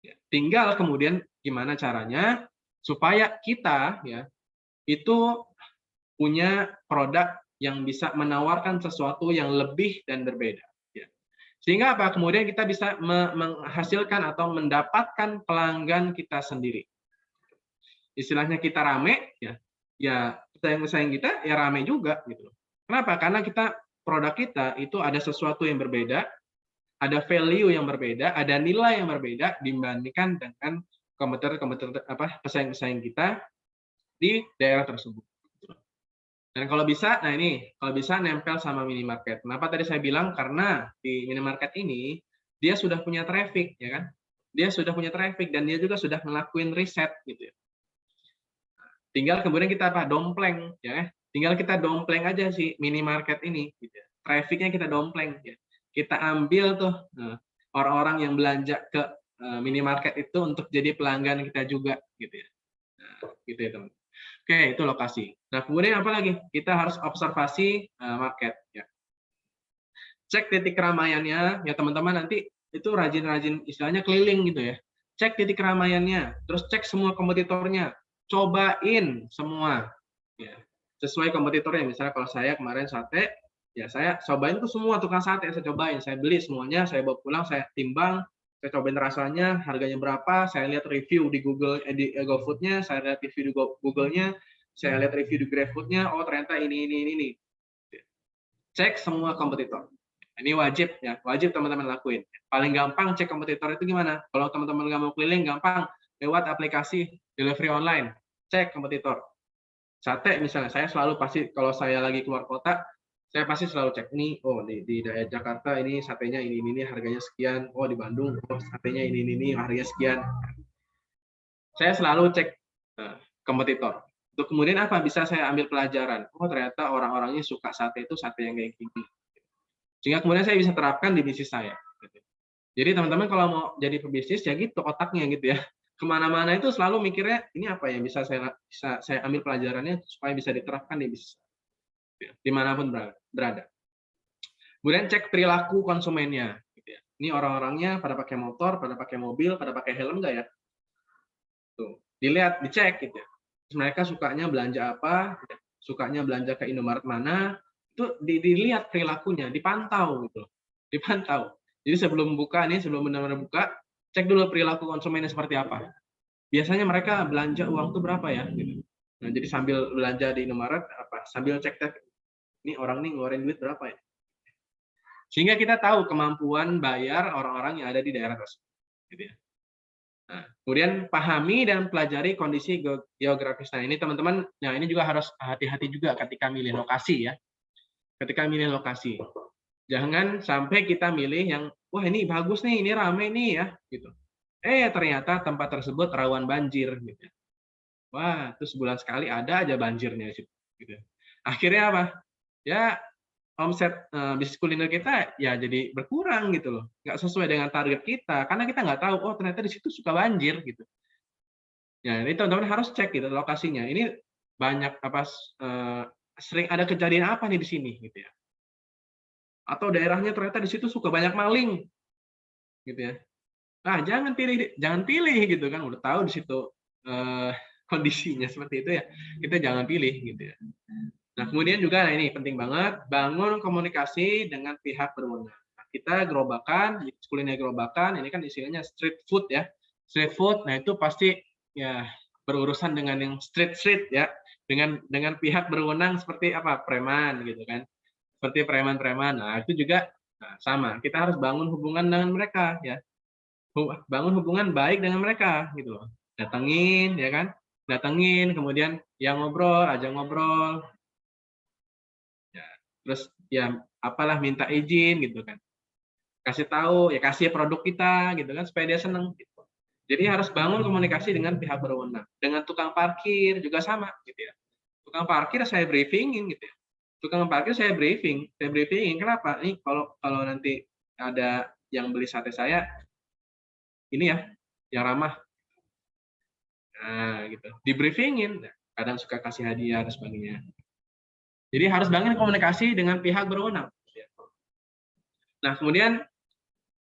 S2: Ya, tinggal kemudian gimana caranya supaya kita ya itu punya produk yang bisa menawarkan sesuatu yang lebih dan berbeda. Sehingga apa? Kemudian kita bisa menghasilkan atau mendapatkan pelanggan kita sendiri. Istilahnya kita rame, ya pesaing-pesaing kita ya rame juga gitu. Kenapa? Karena produk kita itu ada sesuatu yang berbeda, ada value yang berbeda, ada nilai yang berbeda dibandingkan dengan pesaing-pesaing kita di daerah tersebut. Dan kalau bisa nempel sama minimarket. Kenapa tadi saya bilang? Karena di minimarket ini dia sudah punya traffic, ya kan? Dia sudah punya traffic dan dia juga sudah ngelakuin riset gitu ya. Tinggal kemudian kita dompleng, ya. Tinggal kita dompleng aja si minimarket ini, gitu ya. Trafficnya kita dompleng, ya. Kita ambil tuh orang-orang yang belanja ke minimarket itu untuk jadi pelanggan kita juga gitu ya. Nah, gitu ya teman. Oke, itu lokasi. Nah, kemudian apa lagi? Kita harus observasi market ya. Cek titik keramaiannya ya teman-teman, nanti itu rajin-rajin istilahnya keliling gitu ya. Cek titik keramaiannya, terus cek semua kompetitornya, cobain semua ya. Sesuai kompetitornya. Misalnya kalau saya kemarin sate, ya saya cobain tuh semua tukang sate, saya cobain, saya beli semuanya, saya bawa pulang, saya timbang, saya cobain rasanya, harganya berapa, saya lihat review di Google, di GoFood-nya, saya lihat review di Google-nya, saya lihat review di GrabFood-nya, oh ternyata ini. Cek semua kompetitor. Ini wajib ya, wajib teman-teman lakuin. Paling gampang cek kompetitor itu gimana? Kalau teman-teman nggak mau keliling, gampang lewat aplikasi delivery online. Cek kompetitor. Sate misalnya, saya selalu pasti kalau saya lagi keluar kota, saya pasti selalu cek nih, oh di daerah Jakarta ini satenya ini harganya sekian, oh di Bandung oh satenya ini harganya sekian. Saya selalu cek kompetitor. Untuk kemudian apa? Bisa saya ambil pelajaran. Oh ternyata orang-orangnya suka sate itu sate yang kayak gini. Sehingga kemudian saya bisa terapkan di bisnis saya. Jadi teman-teman kalau mau jadi pebisnis ya gitu otaknya gitu ya. Kemana-mana itu selalu mikirnya ini apa ya bisa saya ambil pelajarannya supaya bisa diterapkan di bisnis dimanapun berada. Kemudian cek perilaku konsumennya. Gitu ya. Ini orang-orangnya pada pakai motor, pada pakai mobil, pada pakai helm nggak ya? Tuh, dilihat, dicek gitu ya. Mereka sukanya belanja apa, sukanya belanja ke Indomaret mana, itu dilihat perilakunya, dipantau gitu. Dipantau. Jadi sebelum buka nih, sebelum benar-benar buka, cek dulu perilaku konsumennya seperti apa. Biasanya mereka belanja uang tuh berapa ya gitu. Nah, jadi sambil belanja di Indomaret apa, sambil cek ini orang nih ngeluarin duit berapa ya. Sehingga kita tahu kemampuan bayar orang-orang yang ada di daerah tersebut. Gitu ya. Nah, kemudian pahami dan pelajari kondisi geografis. Nah, ini teman-teman, nah ini juga harus hati-hati juga ketika milih lokasi ya. Ketika milih lokasi. Jangan sampai kita milih yang, wah ini bagus nih, ini rame nih ya, gitu. Ternyata tempat tersebut rawan banjir, gitu. Wah, itu sebulan sekali ada aja banjirnya, gitu. Akhirnya apa? Ya omset bisnis kuliner kita ya jadi berkurang gitu loh, nggak sesuai dengan target kita karena kita nggak tahu oh ternyata di situ suka banjir gitu. Ya ini teman-teman harus cek gitu lokasinya. Ini banyak apa sering ada kejadian apa nih di sini gitu ya. Atau daerahnya ternyata di situ suka banyak maling gitu ya. Nah jangan pilih gitu kan udah tahu di situ kondisinya seperti itu ya kita jangan pilih gitu ya. Nah, kemudian juga nah ini penting banget, bangun komunikasi dengan pihak berwenang. Nah, kita gerobakan, kuliner gerobakan, ini kan istilahnya street food ya. Street food, nah itu pasti ya berurusan dengan yang street ya, dengan pihak berwenang seperti apa? Preman gitu kan. Seperti preman-preman. Nah, itu juga sama. Kita harus bangun hubungan dengan mereka ya. Bangun hubungan baik dengan mereka gitu loh. Datengin ya kan? Datengin, kemudian yang ngobrol, ajak ngobrol, terus ya apalah minta izin gitu kan, kasih tahu ya kasih produk kita gitu kan supaya dia seneng gitu. Jadi harus bangun komunikasi dengan pihak berwenang. Dengan tukang parkir juga sama gitu ya. Tukang parkir saya briefingin gitu ya. Tukang parkir saya briefingin kenapa nih kalau nanti ada yang beli sate saya ini ya yang ramah, nah gitu di briefingin, kadang suka kasih hadiah dan sebagainya. Jadi harus bangun komunikasi dengan pihak berwenang. Nah, kemudian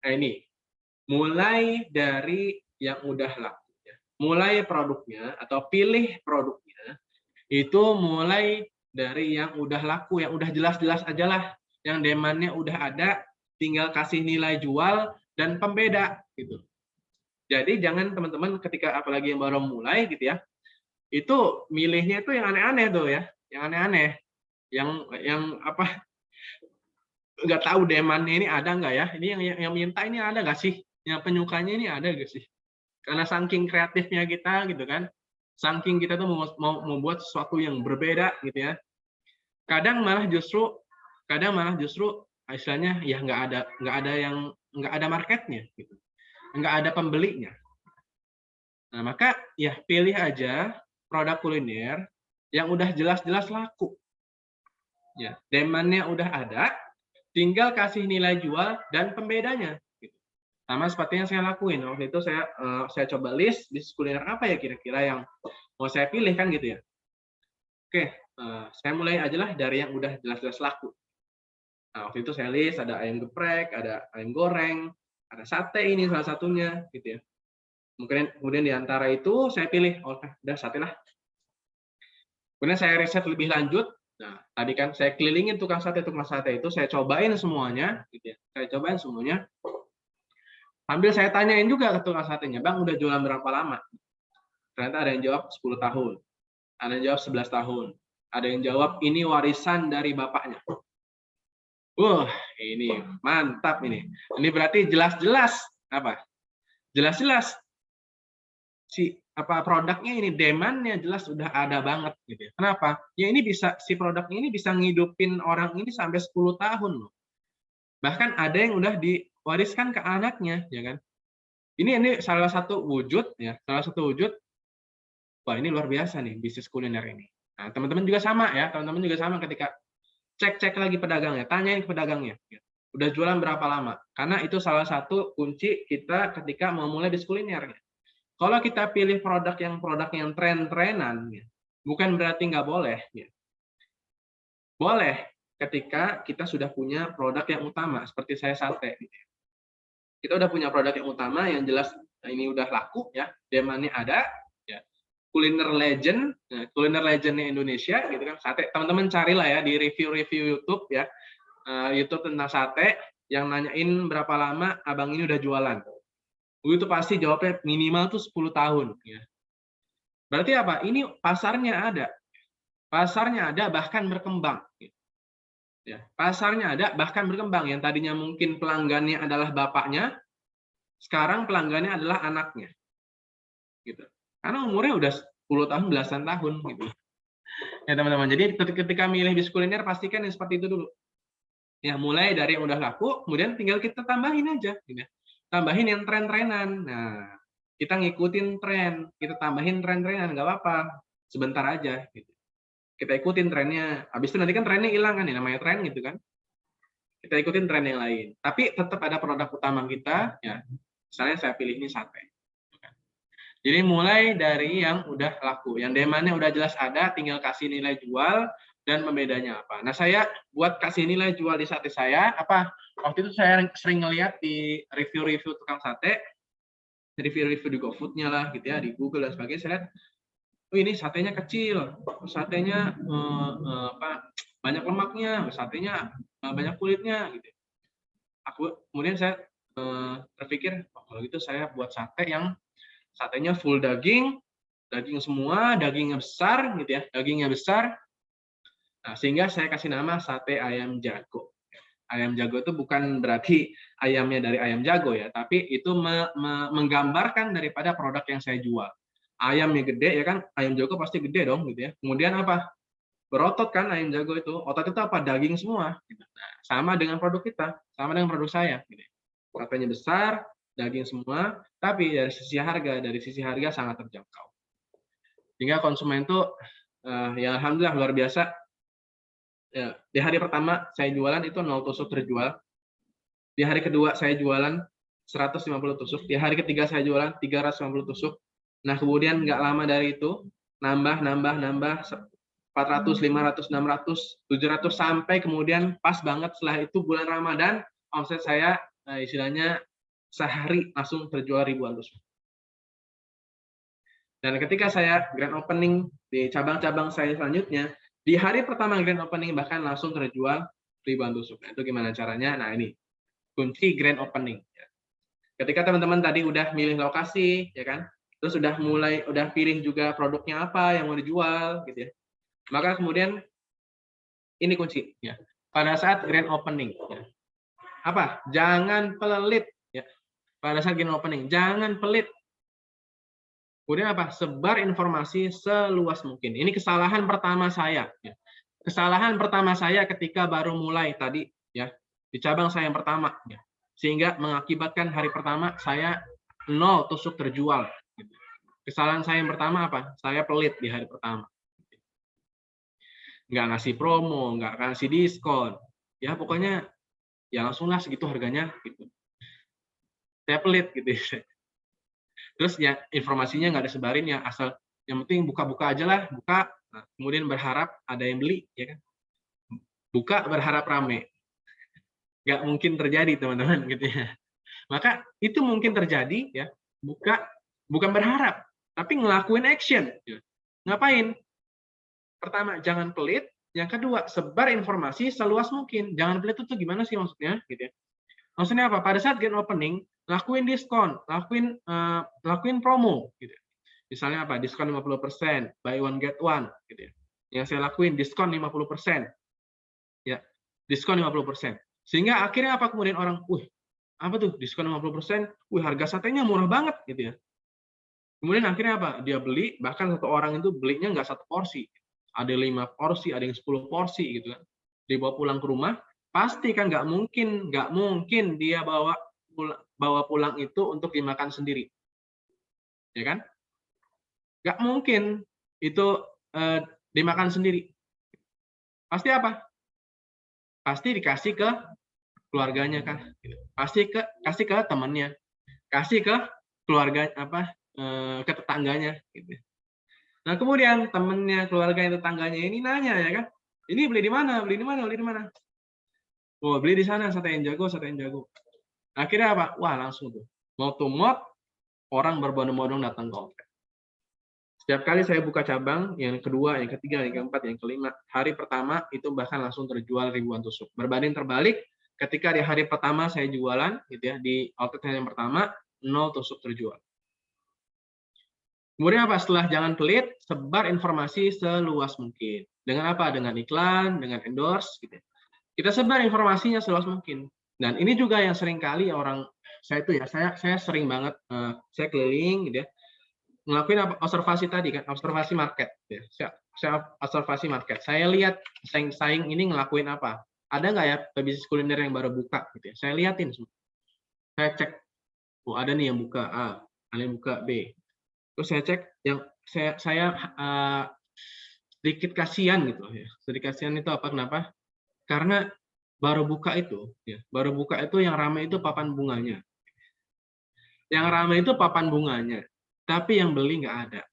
S2: ini mulai dari yang udah laku. Mulai produknya atau pilih produknya itu mulai dari yang udah laku, yang udah jelas-jelas aja lah, yang demand-nya udah ada, tinggal kasih nilai jual dan pembeda gitu. Jadi jangan teman-teman ketika apalagi yang baru mulai gitu ya, itu milihnya itu yang aneh-aneh tuh ya, yang aneh-aneh. Yang apa nggak tahu demand-nya ini ada nggak ya, ini yang minta ini ada nggak sih, yang penyukanya ini ada nggak sih, karena saking kreatifnya kita gitu kan, saking kita tuh mau membuat sesuatu yang berbeda gitu ya, kadang malah justru istilahnya ya nggak ada marketnya gitu, nggak ada pembelinya. Nah maka ya pilih aja produk kuliner yang udah jelas-jelas laku. Ya, demand-nya udah ada, tinggal kasih nilai jual dan pembedanya. Gitu. Sama seperti yang saya lakuin. Waktu itu saya coba list bisnis kuliner apa ya kira-kira yang mau saya pilih kan gitu ya. Oke, saya mulai aja lah dari yang udah jelas-jelas laku. Nah, waktu itu saya list ada ayam geprek, ada ayam goreng, ada sate ini salah satunya gitu ya. Kemudian di antara itu saya pilih, oh udah sate lah. Kemudian saya riset lebih lanjut. Nah, tadi kan saya kelilingin tukang sate itu, saya cobain semuanya gitu ya. Saya cobain semuanya. Sambil saya tanyain juga ke tukang satenya, "Bang, udah jualan berapa lama?" Ternyata ada yang jawab 10 tahun, ada yang jawab 11 tahun, ada yang jawab ini warisan dari bapaknya. Wah, ini mantap ini. Ini berarti jelas-jelas apa? Jelas-jelas si produknya ini demand-nya jelas udah ada banget gitu ya. Kenapa? Ya ini si produknya ini bisa ngidupin orang ini sampai 10 tahun loh. Bahkan ada yang udah diwariskan ke anaknya, ya kan? Ini salah satu wujud ya, salah satu wujud wah ini luar biasa nih bisnis kuliner ini. Nah, teman-teman juga sama ya, teman-teman juga sama ketika cek lagi pedagangnya, tanyain ke pedagangnya. Ya. Udah jualan berapa lama? Karena itu salah satu kunci kita ketika mau mulai bisnis kuliner. Ya. Kalau kita pilih produk yang tren-trenan, ya, bukan berarti nggak boleh. Ya. Boleh ketika kita sudah punya produk yang utama, seperti saya sate. Gitu. Kita udah punya produk yang utama yang jelas ini udah laku, ya, demand-nya ada, ya. Kuliner legend, nah, kuliner legendnya Indonesia, gitu kan, sate. Teman-teman carilah ya di review-review YouTube ya, YouTube tentang sate, yang nanyain berapa lama abang ini udah jualan. Itu pasti jawabnya minimal tuh 10 tahun. Ya. Berarti apa? Ini pasarnya ada bahkan berkembang. Ya, pasarnya ada bahkan berkembang. Yang tadinya mungkin pelanggannya adalah bapaknya, sekarang pelanggannya adalah anaknya. Gitu. Karena umurnya udah 10 tahun, belasan tahun gitu. Ya teman-teman, jadi ketika milih bisnis kuliner pastikan yang seperti itu dulu. Ya mulai dari yang udah laku, kemudian tinggal kita tambahin aja. Gitu. Tambahin yang tren-trenan. Nah, kita ngikutin tren, kita tambahin tren-trenan, nggak apa-apa. Sebentar aja. Gitu. Kita ikutin trennya. Habis itu nanti kan trennya hilang kan, ya, namanya tren gitu kan. Kita ikutin tren yang lain. Tapi tetap ada produk utama kita, ya. Misalnya saya pilih ini sate. Jadi mulai dari yang udah laku, yang demand-nya udah jelas ada, tinggal kasih nilai jual dan pembedanya apa. Nah, saya buat kasih nilai jual di sate saya apa? Waktu itu saya sering ngeliat di review-review tukang sate, review-review di GoFood-nya lah gitu ya, di Google dan sebagainya. Saya lihat, oh ini satenya kecil, satenya banyak lemaknya, satenya banyak kulitnya gitu. Kemudian saya terpikir, oh, kalau gitu saya buat sate yang satenya full daging semua, dagingnya besar gitu ya, dagingnya besar. Nah, sehingga saya kasih nama sate ayam jago. Ayam jago itu bukan berarti ayamnya dari ayam jago ya, tapi itu menggambarkan daripada produk yang saya jual. Ayamnya gede ya kan, ayam jago pasti gede dong gitu ya. Kemudian apa? Berotot kan ayam jago itu. Otot itu apa? Daging semua. Nah, sama dengan produk kita, sama dengan produk saya. Gitu. Satenya besar, daging semua, tapi dari sisi harga sangat terjangkau. Sehingga konsumen itu ya alhamdulillah luar biasa. Ya, di hari pertama saya jualan itu 0 tusuk terjual. Di hari kedua saya jualan 150 tusuk. Di hari ketiga saya jualan 350 tusuk. Nah, kemudian nggak lama dari itu nambah 400, 500, 600, 700 sampai kemudian pas banget setelah itu bulan Ramadan omset saya istilahnya sehari langsung terjual ribuan tusuk. Dan ketika saya grand opening di cabang-cabang saya selanjutnya, di hari pertama grand opening bahkan langsung terjual ribuan tusuk. Nah, itu gimana caranya? Nah, ini kunci grand opening. Ketika teman-teman tadi udah milih lokasi, ya kan, terus udah pilih juga produknya apa yang mau dijual, gitu ya. Maka kemudian ini kunci, ya. Pada saat grand opening, ya. Apa? Jangan pelit, ya. Pada saat grand opening, jangan pelit. Kemudian apa? Sebar informasi seluas mungkin. Ini kesalahan pertama saya. Ya. Kesalahan pertama saya ketika baru mulai tadi, ya, di cabang saya yang pertama, ya. Sehingga mengakibatkan hari pertama saya 0 tusuk terjual. Kesalahan saya yang pertama apa? Saya pelit di hari pertama. Nggak ngasih promo, nggak ngasih diskon. Ya pokoknya ya langsunglah segitu harganya. Gitu. saya pelit gitu ya. Terus ya informasinya nggak disebarin ya, asal yang penting buka-buka aja lah, buka, nah, kemudian berharap ada yang beli, ya kan? Buka berharap rame, nggak mungkin terjadi teman-teman gitu ya. Maka itu mungkin terjadi ya, buka bukan berharap, tapi ngelakuin action. Ya. Ngapain? Pertama, jangan pelit. Yang kedua, sebar informasi seluas mungkin. Jangan pelit itu gimana sih maksudnya? Gitu ya. Maksudnya apa? Pada saat grand opening, lakuin diskon, lakuin promo. Gitu. Misalnya apa? Diskon 50%, buy one get one. Gitu ya. Yang saya lakuin, diskon 50%. Ya, diskon 50%. Sehingga akhirnya apa kemudian orang, apa tuh diskon 50%? Harga satenya murah banget gitu ya. Kemudian akhirnya apa? Dia beli, bahkan satu orang itu belinya nggak satu porsi. Ada 5 porsi, ada yang 10 porsi gitu kan. Dibawa pulang ke rumah, pasti kan nggak mungkin dia bawa pulang itu untuk dimakan sendiri. Ya kan? Nggak mungkin itu dimakan sendiri. Pasti apa? Pasti dikasih ke keluarganya kan. Pasti kasih ke temannya. Kasih ke keluarga ke tetangganya gitu. Nah, kemudian temennya, keluarga, tetangganya ini nanya ya kan, ini beli di mana? Beli di mana? Beli di mana? Oh, beli di sana, sate yang jago, sate yang jago. Akhirnya apa? Wah, langsung tuh. Mau tumot, orang berbondong-bondong datang ke outlet. Setiap kali saya buka cabang, yang kedua, yang ketiga, yang keempat, yang kelima, hari pertama itu bahkan langsung terjual ribuan tusuk. Berbanding terbalik, ketika di hari pertama saya jualan, gitu ya, di outlet yang pertama, 0 tusuk terjual. Kemudian apa? Setelah jangan pelit, sebar informasi seluas mungkin. Dengan apa? Dengan iklan, dengan endorse, gitu. Kita sebar informasinya seluas mungkin. Dan ini juga yang sering kali orang saya itu ya, saya sering banget saya keliling, gitu ya, ngelakuin observasi tadi kan, observasi market. Ya. Saya observasi market. Saya lihat saing-saing ini ngelakuin apa. Ada nggak ya bisnis kuliner yang baru buka? Gitu ya. Saya liatin semua. Saya cek, ada nih yang buka A, ada yang buka B. Terus saya cek yang saya sedikit kasihan gitu ya. Sedikit kasihan itu apa? Kenapa? Karena baru buka itu yang ramai itu papan bunganya. Yang ramai itu papan bunganya, tapi yang beli nggak ada.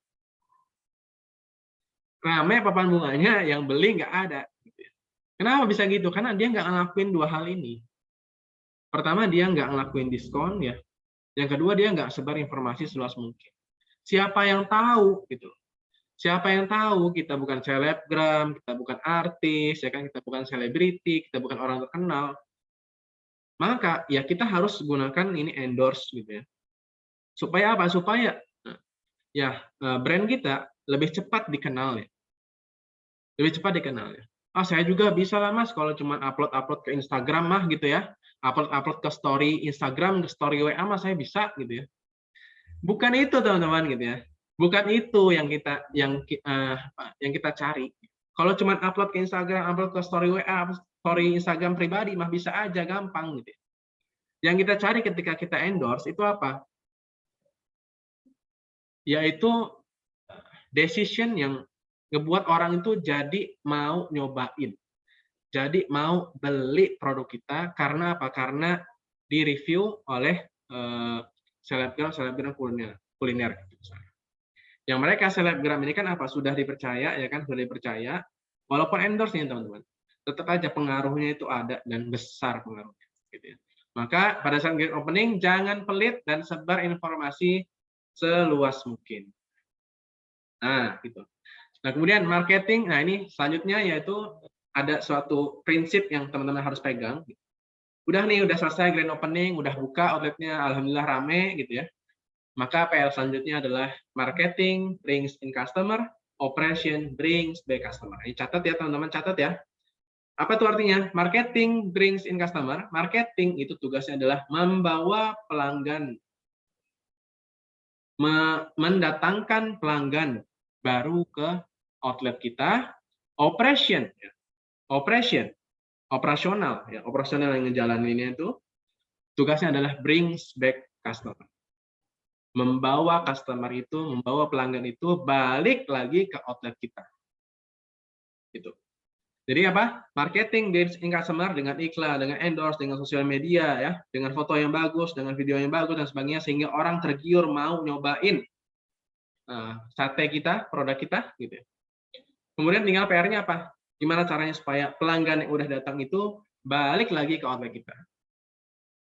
S2: Ramai papan bunganya, yang beli nggak ada. Kenapa bisa gitu? Karena dia nggak ngelakuin 2 hal ini. Pertama, dia nggak ngelakuin diskon ya. Yang kedua, dia nggak sebar informasi seluas mungkin. Siapa yang tahu gitu? Siapa yang tahu kita bukan selebgram, kita bukan artis, ya kan, kita bukan selebriti, kita bukan orang terkenal. Maka ya kita harus gunakan ini endorse gitu ya. Supaya apa? Supaya ya brand kita lebih cepat dikenal ya. Lebih cepat dikenal ya. Saya juga bisa lah Mas kalau cuma upload ke Instagram mah gitu ya. Upload ke story Instagram, ke story WA mah saya bisa gitu ya. Bukan itu teman-teman gitu ya. Bukan itu yang kita cari. Kalau cuma upload ke Instagram, upload ke story WA, story Instagram pribadi mah bisa aja gampang gitu. Yang kita cari ketika kita endorse itu apa? Yaitu decision yang ngebuat orang itu jadi mau nyobain. Jadi mau beli produk kita karena apa? Karena di-review oleh selebgram kuliner. Yang mereka selebgram ini kan apa? Sudah dipercaya ya kan? Sudah dipercaya. Walaupun endorse nih teman-teman, tetap aja pengaruhnya itu ada dan besar pengaruhnya. Gitu ya. Maka pada saat grand opening jangan pelit dan sebar informasi seluas mungkin. Nah, gitu. Nah, kemudian marketing. Nah, ini selanjutnya yaitu ada suatu prinsip yang teman-teman harus pegang. Udah nih, udah selesai grand opening, udah buka outletnya, alhamdulillah rame gitu ya. Maka PR selanjutnya adalah marketing brings in customer, operation brings back customer. Ini catat ya teman-teman, catat ya. Apa tuh artinya? Marketing brings in customer. Marketing itu tugasnya adalah membawa pelanggan, mendatangkan pelanggan baru ke outlet kita. Operasional yang ngejalaninnya itu tugasnya adalah brings back customer. Membawa pelanggan itu balik lagi ke outlet kita. Gitu. Jadi apa? Marketing gain customer dengan iklan, dengan endorse, dengan sosial media ya, dengan foto yang bagus, dengan video yang bagus dan sebagainya sehingga orang tergiur mau nyobain sate kita, produk kita gitu ya. Kemudian tinggal PR-nya apa? Gimana caranya supaya pelanggan yang udah datang itu balik lagi ke outlet kita.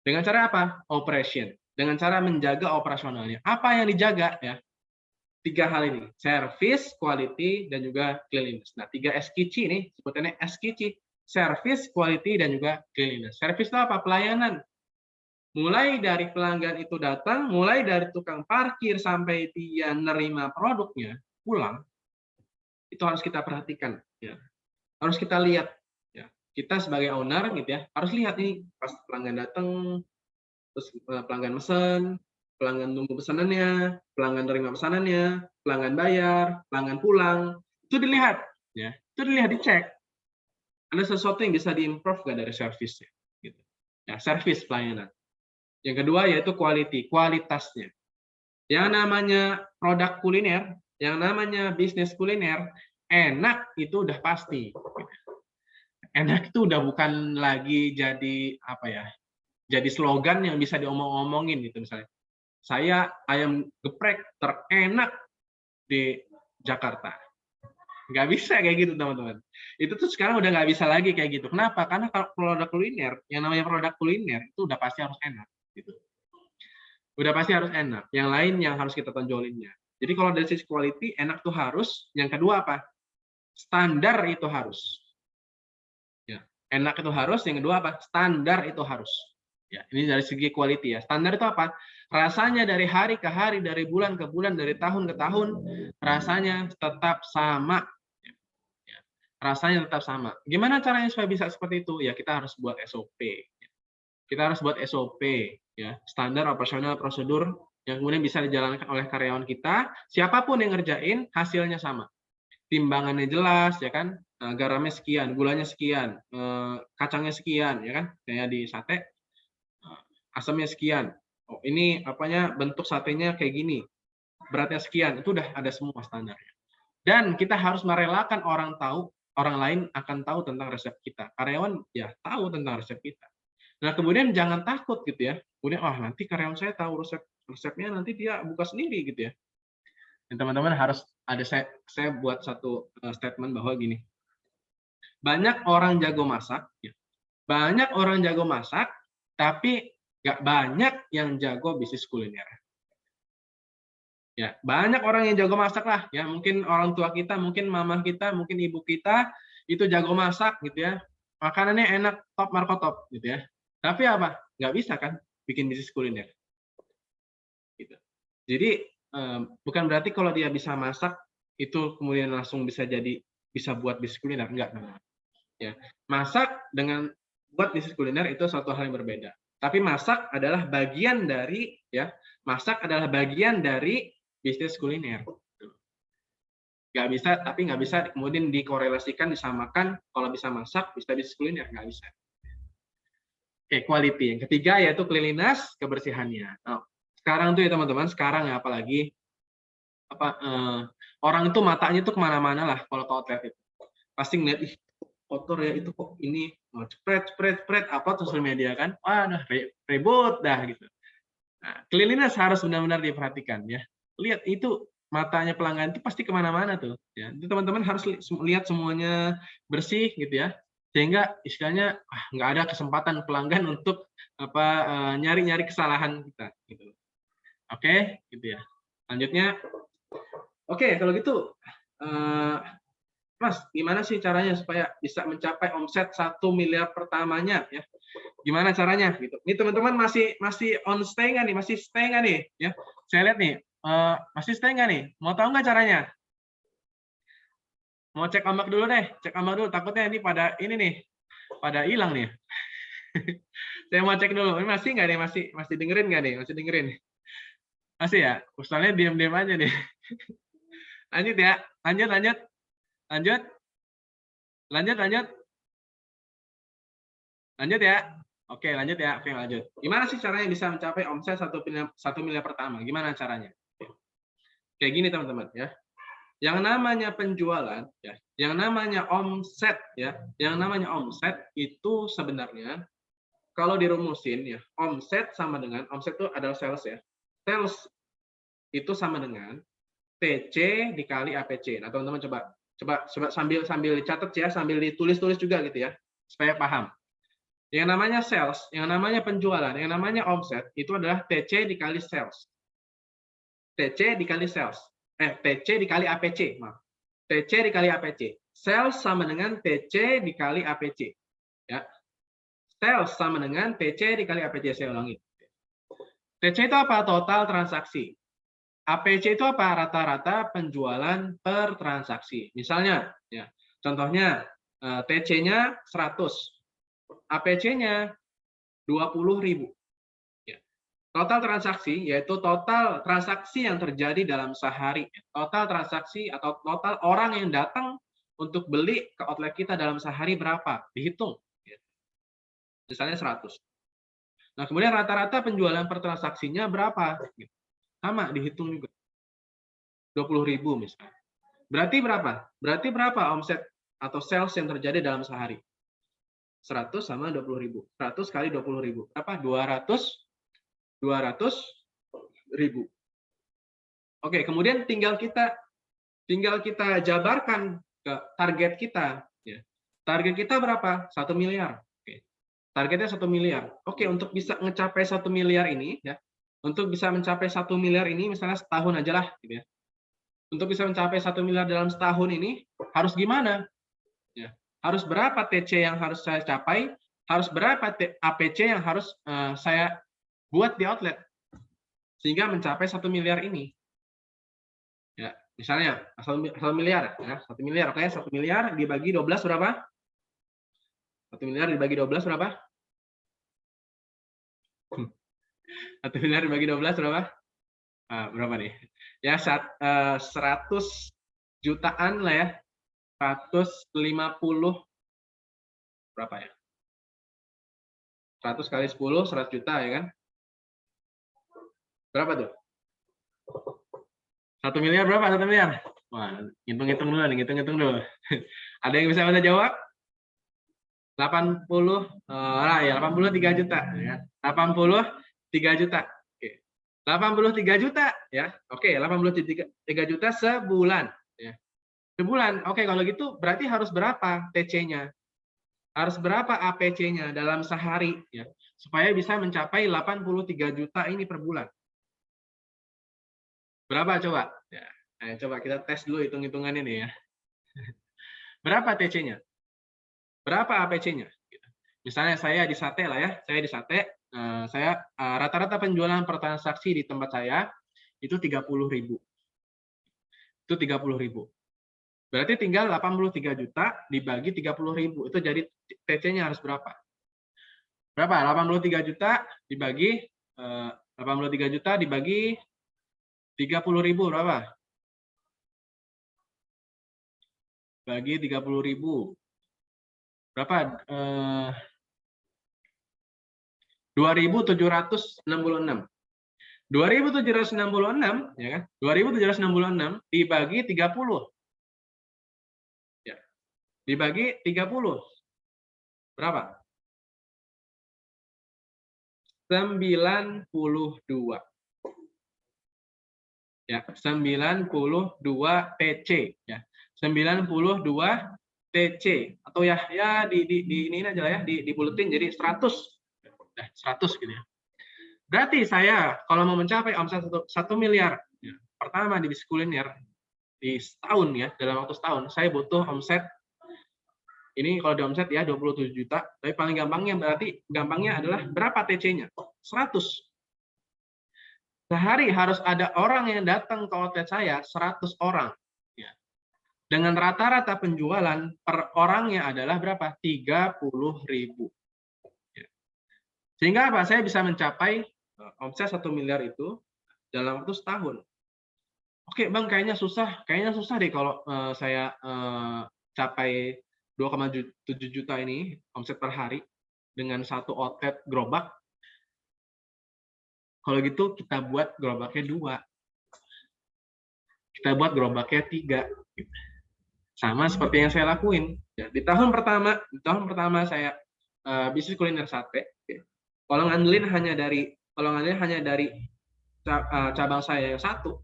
S2: Dengan cara apa? Operation. Dengan cara menjaga operasionalnya. Apa yang dijaga ya? 3 hal ini, service, quality, dan juga cleanliness. Nah, 3 SQC ini, sebutannya SQC, service, quality, dan juga cleanliness. Service itu apa? Pelayanan. Mulai dari pelanggan itu datang, mulai dari tukang parkir sampai dia nerima produknya, pulang, itu harus kita perhatikan. Ya. Harus kita lihat. Ya. Kita sebagai owner, gitu ya, harus lihat nih, pas pelanggan datang, terus pelanggan mesen, pelanggan nunggu pesanannya, pelanggan terima pesanannya, pelanggan bayar, pelanggan pulang, itu dilihat, ya, itu dilihat, dicek. Ada sesuatu yang bisa diimprove nggak dari service, gitu. Ya, service pelayanan. Yang kedua yaitu quality, kualitasnya. Yang namanya produk kuliner, yang namanya bisnis kuliner, enak itu udah pasti. Enak itu udah bukan lagi jadi apa ya? Jadi slogan yang bisa diomong-omongin gitu misalnya. Saya ayam geprek terenak di Jakarta. Nggak bisa kayak gitu, teman-teman. Itu tuh sekarang udah nggak bisa lagi kayak gitu. Kenapa? Karena kalau produk kuliner, yang namanya produk kuliner itu udah pasti harus enak. Gitu. Udah pasti harus enak. Yang lain yang harus kita tonjolinnya. Jadi kalau dari sisi quality, enak tuh harus. Yang kedua apa? Standar itu harus. Ya. Enak itu harus. Yang kedua apa? Standar itu harus. Ya, ini dari segi quality ya. Standar itu apa? Rasanya dari hari ke hari, dari bulan ke bulan, dari tahun ke tahun, rasanya tetap sama. Ya, rasanya tetap sama. Gimana caranya supaya bisa seperti itu? Ya kita harus buat SOP. Kita harus buat SOP, ya, standar operasional prosedur yang kemudian bisa dijalankan oleh karyawan kita. Siapapun yang ngerjain, hasilnya sama. Timbangannya jelas, ya kan? Garamnya sekian, gulanya sekian, kacangnya sekian, ya kan? Kayak di sate. Asamnya sekian. Oh, ini apanya bentuk satenya kayak gini. Beratnya sekian. Itu udah ada semua standarnya. Dan kita harus merelakan orang lain akan tahu tentang resep kita. Karyawan ya tahu tentang resep kita. Nah, kemudian jangan takut gitu ya. Kemudian nanti karyawan saya tahu resepnya nanti dia buka sendiri gitu ya. Dan teman-teman harus ada saya buat satu statement bahwa gini. Banyak orang jago masak, ya. Banyak orang jago masak, tapi nggak banyak yang jago bisnis kuliner. Ya, banyak orang yang jago masak lah. Ya, mungkin orang tua kita, mungkin mama kita, mungkin ibu kita itu jago masak gitu ya. Makanannya enak, top markotop gitu ya. Tapi apa? Nggak bisa kan bikin bisnis kuliner. Gitu. Jadi bukan berarti kalau dia bisa masak itu kemudian langsung bisa buat bisnis kuliner. Enggak. Ya, masak dengan buat bisnis kuliner itu suatu hal yang berbeda. Tapi masak adalah bagian dari bisnis kuliner. Nggak bisa kemudian dikorelasikan, disamakan kalau bisa masak bisa bisnis kuliner, nggak bisa. Oke, quality. Yang ketiga yaitu cleanliness, kebersihannya. Nah, sekarang tuh ya teman-teman, sekarang ya apalagi orang itu matanya tuh kemana-mana lah kalau ke outlet itu. Pasti ngeliat, ih kotor ya itu kok ini spread apa sosial media kan, udah ribut dah gitu. Nah, cleanliness harus benar-benar diperhatikan ya. Lihat itu matanya pelanggan itu pasti kemana-mana tuh ya. Itu teman-teman harus lihat semuanya bersih gitu ya. Sehingga istilahnya nggak ada kesempatan pelanggan untuk nyari-nyari kesalahan kita gitu. Oke, gitu ya. Lanjutnya. Oke, kalau gitu Mas, gimana sih caranya supaya bisa mencapai omset 1 miliar pertamanya ya? Gimana caranya gitu? Ini teman-teman masih on stay nggak nih? Masih stay nggak nih? Ya, saya lihat nih masih stay nggak nih? Mau tahu nggak caranya? Mau cek ombak dulu deh, cek ombak dulu. Takutnya ini pada hilang nih. Saya mau cek dulu. Ini masih nggak nih? Masih dengerin nggak nih? Masih dengerin? Masih ya? Ustaznya diam-diam aja nih. Lanjut ya, lanjut. Lanjut ya. Oke, lanjut ya. Oke, lanjut. Gimana sih caranya bisa mencapai omset 1 miliar pertama? Gimana caranya? Kayak gini teman-teman ya. Yang namanya penjualan, ya, yang namanya omset, ya, yang namanya omset itu sebenarnya kalau dirumusin ya, omset sama dengan omset itu adalah sales ya. Sales itu sama dengan TC dikali APC. Nah, teman-teman coba sambil dicatat ya, sambil ditulis-tulis juga gitu ya, supaya paham. Yang namanya sales, yang namanya penjualan, yang namanya omset itu adalah TC dikali sales. TC dikali sales. TC dikali APC, maaf. TC dikali APC. Sales sama dengan TC dikali APC. Ya. Sales sama dengan TC dikali APC. Saya ulangi. TC itu apa? Total transaksi. APC itu apa? Rata-rata penjualan per transaksi. Misalnya, ya, contohnya TC-nya 100. APC-nya 20.000. Ya. Total transaksi yaitu total transaksi yang terjadi dalam sehari. Total transaksi atau total orang yang datang untuk beli ke outlet kita dalam sehari berapa? Dihitung. Ya. Misalnya 100. Nah, kemudian rata-rata penjualan per transaksinya berapa? Sama, dihitung juga. 20.000 misalnya. Berarti berapa? Berarti berapa omset atau sales yang terjadi dalam sehari? 100 sama 20.000. 100 kali 20.000. Apa? 200.000. Oke, kemudian tinggal kita jabarkan ke target kita. Ya. Target kita berapa? 1 miliar. Oke. Targetnya 1 miliar. Oke, untuk bisa mencapai 1 miliar ini, ya, untuk bisa mencapai 1 miliar ini, misalnya setahun aja lah, gitu ya. Untuk bisa mencapai 1 miliar dalam setahun ini, harus gimana? Ya. Harus berapa TC yang harus saya capai? Harus berapa APC yang harus saya buat di outlet? Sehingga mencapai 1 miliar ini. Ya, misalnya 1 miliar, ya, 1 miliar, oke, 1 miliar dibagi 12 berapa? 1 miliar dibagi 12 berapa? 1 miliar dibagi 12 berapa? Berapa nih? Ya, 100 jutaan lah ya. 150 berapa ya? 100 kali 10, 100 juta ya kan? Berapa tuh? 1 miliar berapa? 1 miliar? Wah, hitung-hitung dulu nih, hitung-hitung dulu. Ada yang bisa Anda jawab? 80, ya 83 juta. Ya. 83 juta. Oke. 83 juta, ya. Oke, 83 juta sebulan. Ya. Sebulan. Oke, kalau gitu berarti harus berapa TC-nya? Harus berapa APC-nya dalam sehari, ya, supaya bisa mencapai 83 juta ini per bulan. Berapa coba? Ya. Coba kita tes dulu hitung-hitungan ini ya. Berapa TC-nya? Berapa APC-nya? Misalnya saya di sate lah ya, saya di sate, saya rata-rata penjualan per transaksi di tempat saya itu 30.000. Itu 30.000. Berarti tinggal 83 juta dibagi 30.000. Itu jadi TC-nya harus berapa? Berapa? 83 juta dibagi 83 juta dibagi 30.000 berapa? Bagi 30.000. Berapa? 2.766. 2.766, ya kan? 2.766 dibagi 30. Ya. Dibagi 30. Berapa? 92. Ya, 92 TC, ya. 92 TC atau ya di ini aja lah ya, dibuletin jadi 100. Nah, 100 gitu ya. Berarti saya kalau mau mencapai omset 1 miliar, ya, pertama di bisnis kuliner di setahun ya, dalam waktu setahun saya butuh omset ini kalau di omset ya 27 juta, tapi paling gampangnya adalah berapa TC-nya? 100. Sehari harus ada orang yang datang ke outlet saya 100 orang. Ya. Dengan rata-rata penjualan per orangnya adalah berapa? 30.000. Ya. Sehingga apa? Saya bisa mencapai omset 1 miliar itu dalam waktu setahun. Oke, Bang, kayaknya susah deh kalau saya capai 2,7 juta ini omset per hari dengan satu outlet gerobak. Kalau gitu kita buat gerobaknya 2. kita buat gerobaknya 3. Sama seperti yang saya lakuin. Ya, di tahun pertama saya bisnis kuliner sate, kalau ngandelin hanya dari cabang saya yang satu,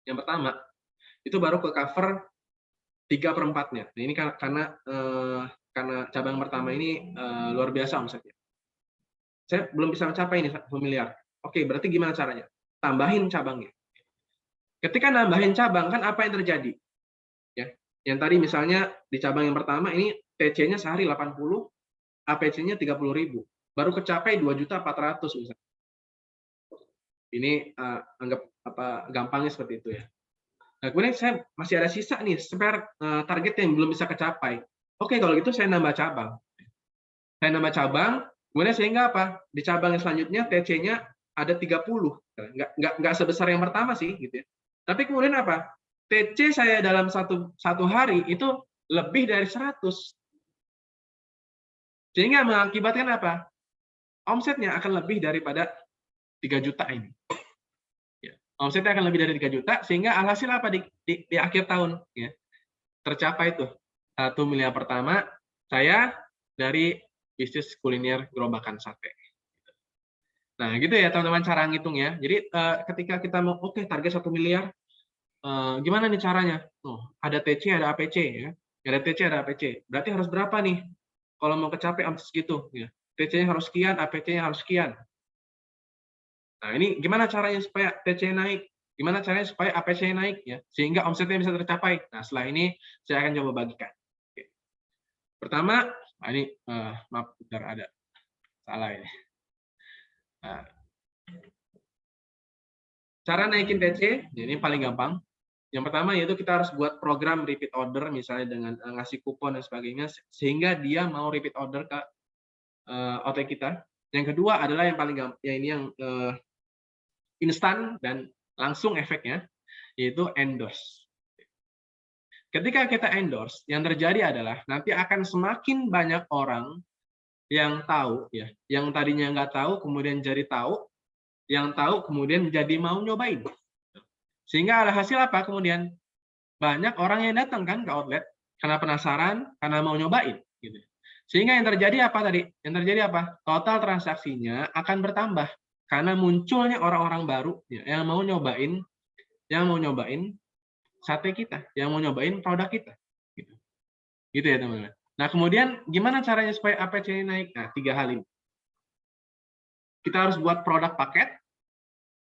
S2: yang pertama, itu baru ke cover 3/4-nya. Nah, ini karena cabang pertama ini luar biasa omsetnya. Saya belum bisa mencapai ini 1 miliar. Oke, berarti gimana caranya? Tambahin cabangnya. Ketika nambahin cabang, kan apa yang terjadi? Ya, yang tadi misalnya di cabang yang pertama ini TC-nya sehari 80, APC-nya 30.000. Baru kecapai 2.400.000 misalnya. Ini anggap gampangnya seperti itu ya. Nah, kemudian saya masih ada sisa nih spare target yang belum bisa kecapai. Oke, kalau gitu saya nambah cabang. Kemudian sehingga apa? Di cabang yang selanjutnya TC-nya ada 30. Nggak sebesar yang pertama sih gitu ya. Tapi kemudian apa? TC saya dalam satu hari itu lebih dari 100. Sehingga mengakibatkan apa? Omsetnya akan lebih daripada 3 juta ini. Ya, omsetnya akan lebih dari 3 juta, sehingga alhasil apa di akhir tahun? Ya, tercapai tuh 1 miliar pertama saya dari bisnis kuliner gerobakan sate. Nah, gitu ya teman-teman cara ngitung ya. Jadi ketika kita mau target 1 miliar, gimana nih caranya? Ada TC, ada APC ya. Ada TC, ada APC. Berarti harus berapa nih? Kalau mau kecapai omset segitu ya. TC-nya harus sekian, APC-nya harus sekian. Nah, ini gimana caranya supaya TC naik? Gimana caranya supaya APC naik ya? Sehingga omsetnya bisa tercapai. Nah, setelah ini saya akan coba bagikan. Oke. Pertama, ini maaf, bentar ada salah ini. Nah, cara naikin TC, ini paling gampang. Yang pertama yaitu kita harus buat program repeat order, misalnya dengan ngasih kupon dan sebagainya, sehingga dia mau repeat order ke outlet kita. Yang kedua adalah yang paling gampang, ini yang instan dan langsung efeknya, yaitu endorse. Ketika kita endorse, yang terjadi adalah nanti akan semakin banyak orang yang tahu, ya, yang tadinya nggak tahu kemudian jadi tahu, yang tahu kemudian jadi mau nyobain. Sehingga alhasil apa kemudian? Banyak orang yang datang kan ke outlet karena penasaran, karena mau nyobain. Gitu. Sehingga yang terjadi apa tadi? Yang terjadi apa? Total transaksinya akan bertambah karena munculnya orang-orang baru ya, yang mau nyobain sate kita, yang mau nyobain produk kita. Gitu ya teman-teman. Nah kemudian gimana caranya supaya APC naik? Nah 3 hal ini. Kita harus buat produk paket,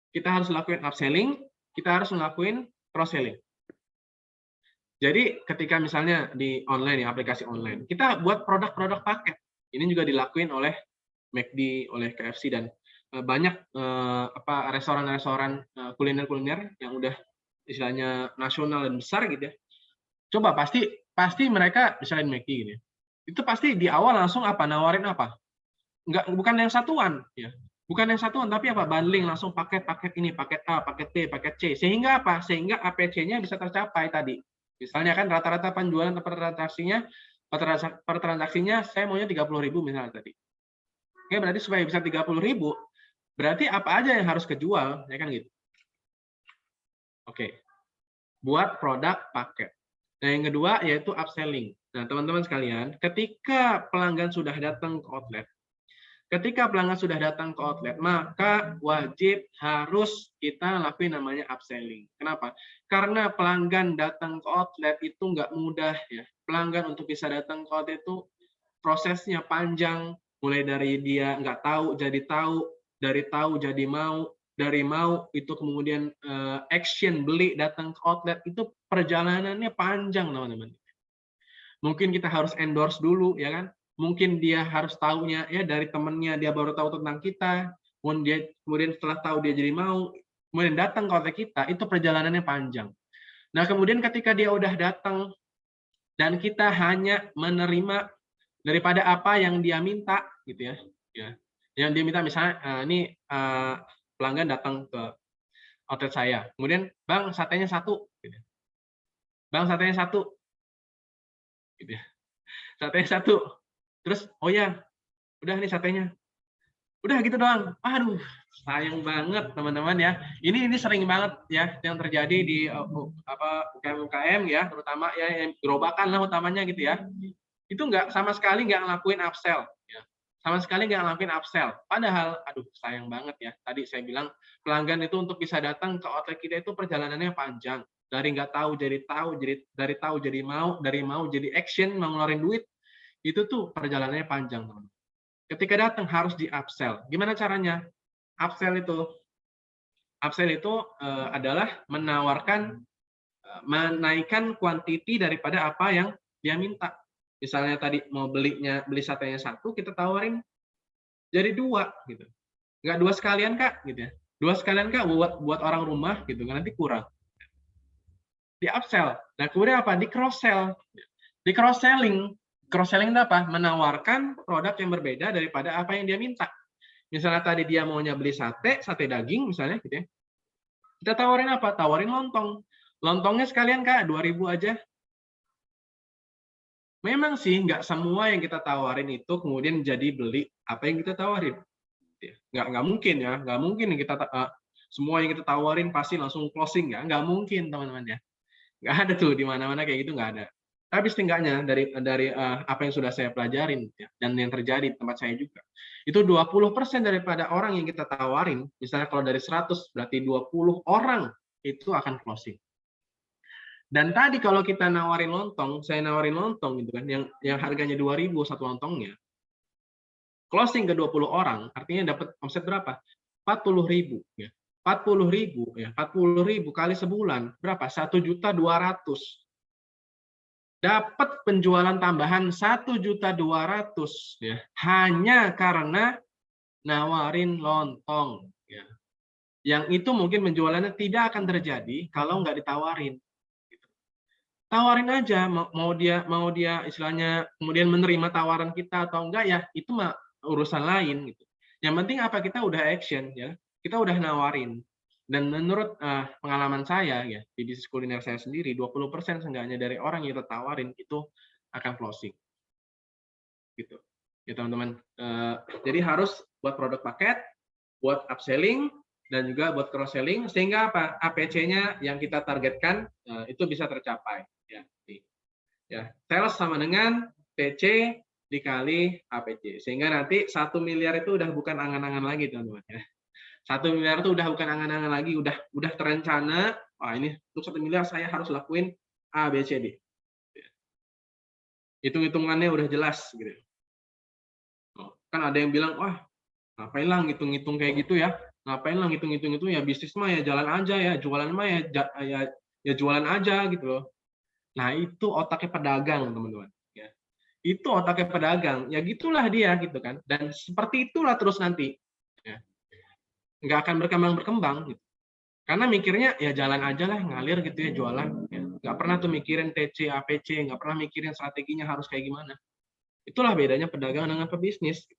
S2: kita harus lakuin upselling, kita harus ngelakuin cross-selling. Jadi ketika misalnya di online, ya, aplikasi online, kita buat produk-produk paket. Ini juga dilakuin oleh McD, oleh KFC, dan banyak restoran-restoran kuliner-kuliner yang udah istilahnya nasional dan besar gitu ya. Coba pasti mereka misalnya McD gitu ya. Itu pasti di awal langsung nawarin apa? Bukan yang satuan ya. Bukan yang satuan, tapi apa? Bundling langsung paket ini, paket A, paket B, paket C. Sehingga apa? Sehingga APC-nya bisa tercapai tadi. Misalnya kan rata-rata penjualan per transaksinya saya maunya 30.000 misalnya tadi. Oke, berarti supaya bisa 30.000, berarti apa aja yang harus kejual, ya kan gitu. Oke. Buat produk paket. Nah, yang kedua yaitu upselling. Nah, teman-teman sekalian, ketika pelanggan sudah datang ke outlet, maka wajib harus kita lakuin namanya upselling. Kenapa? Karena pelanggan datang ke outlet itu nggak mudah ya. Pelanggan untuk bisa datang ke outlet itu prosesnya panjang, mulai dari dia nggak tahu jadi tahu, dari tahu jadi mau, dari mau itu kemudian action beli datang ke outlet, itu perjalanannya panjang teman-teman. Mungkin kita harus endorse dulu ya kan. Mungkin dia harus tahunya ya dari temennya, dia baru tahu tentang kita, kemudian setelah tahu dia jadi mau, kemudian datang ke outlet kita, itu perjalanannya panjang. Nah kemudian ketika dia udah datang dan kita hanya menerima daripada apa yang dia minta gitu ya, yang dia minta misalnya ini pelanggan datang ke outlet saya, kemudian bang satenya 1, gitu. Bang satenya 1, gitu ya. Satenya 1. Terus, oh ya, udah nih satenya. Udah gitu doang. Aduh, sayang banget teman-teman ya. Ini sering banget ya yang terjadi di UKM-UKM ya, terutama ya yang gerobakan lah utamanya gitu ya. Itu nggak sama sekali nggak ngelakuin upsell ya. Sama sekali nggak ngelakuin upsell. Padahal aduh sayang banget ya. Tadi saya bilang pelanggan itu untuk bisa datang ke outlet kita itu perjalanannya panjang. Dari nggak tahu jadi tahu, dari tahu jadi mau, dari mau jadi action, mau ngeluarin duit. Itu tuh perjalanannya panjang, teman. Ketika datang harus di upsell. Gimana caranya? Upsell itu adalah menaikkan kuantiti daripada apa yang dia minta. Misalnya tadi mau beli satenya 1, kita tawarin jadi 2 gitu. Nggak 2 sekalian Kak gitu ya. 2 sekalian Kak buat orang rumah gitu kan, nanti kurang. Di upsell. Nah, kemudian apa? Di cross sell. Di cross selling. Cross selling itu apa? Menawarkan produk yang berbeda daripada apa yang dia minta. Misalnya tadi dia maunya beli sate daging misalnya gitu ya. Kita tawarin apa? Tawarin lontong. Lontongnya sekalian Kak, 2.000 aja. Memang sih nggak semua yang kita tawarin itu kemudian jadi beli apa yang kita tawarin. Nggak mungkin ya, nggak mungkin kita semua yang kita tawarin pasti langsung closing ya, nggak mungkin teman-teman ya. Nggak ada tuh di mana-mana kayak gitu, nggak ada. Tapi setidaknya dari apa yang sudah saya pelajarin ya, dan yang terjadi di tempat saya juga, itu 20% daripada orang yang kita tawarin, misalnya kalau dari 100 berarti 20 orang itu akan closing. Dan tadi kalau kita nawarin lontong, saya nawarin lontong gitu kan, yang harganya 2.000 satu lontongnya, closing ke 20 orang, artinya dapat omset berapa? 40.000 ya. 40.000 ya, 40.000 kali sebulan berapa? 1.200.000. Dapat penjualan tambahan 1.200.000 ya, hanya karena nawarin lontong ya. Yang itu mungkin penjualannya tidak akan terjadi kalau nggak ditawarin. Tawarin aja, mau dia istilahnya kemudian menerima tawaran kita atau enggak ya, itu mah urusan lain gitu. Yang penting apa, kita udah action ya, kita udah nawarin. Dan menurut pengalaman saya ya di bisnis kuliner saya sendiri, 20% seenggaknya dari orang yang kita tawarin itu akan closing. Gitu. Ya teman-teman. Jadi harus buat produk paket, buat upselling, dan juga buat cross selling sehingga apa, APC-nya yang kita targetkan itu bisa tercapai ya. Sales sama dengan TC dikali APC sehingga nanti 1 miliar itu udah bukan angan-angan lagi teman-teman ya. 1 miliar itu udah bukan angan-angan lagi, udah terencana. Wah, ini untuk 1 miliar saya harus lakuin A B C D. Hitung-hitungannya udah jelas gitu. Kan ada yang bilang, wah ngapain lah ngitung-ngitung kayak gitu ya, ngapain lah ngitung-ngitung itu, ya bisnis mah ya jalan aja ya, jualan mah ya jualan aja gitu loh. Nah itu otaknya pedagang teman-teman ya. Itu otaknya pedagang, ya gitulah dia gitu kan, dan seperti itulah terus nanti ya. Nggak akan berkembang gitu. Karena mikirnya ya jalan aja lah, ngalir gitu ya jualan ya. Nggak pernah tuh mikirin TC APC, nggak pernah mikirin strateginya harus kayak gimana. Itulah bedanya pedagang dengan pebisnis.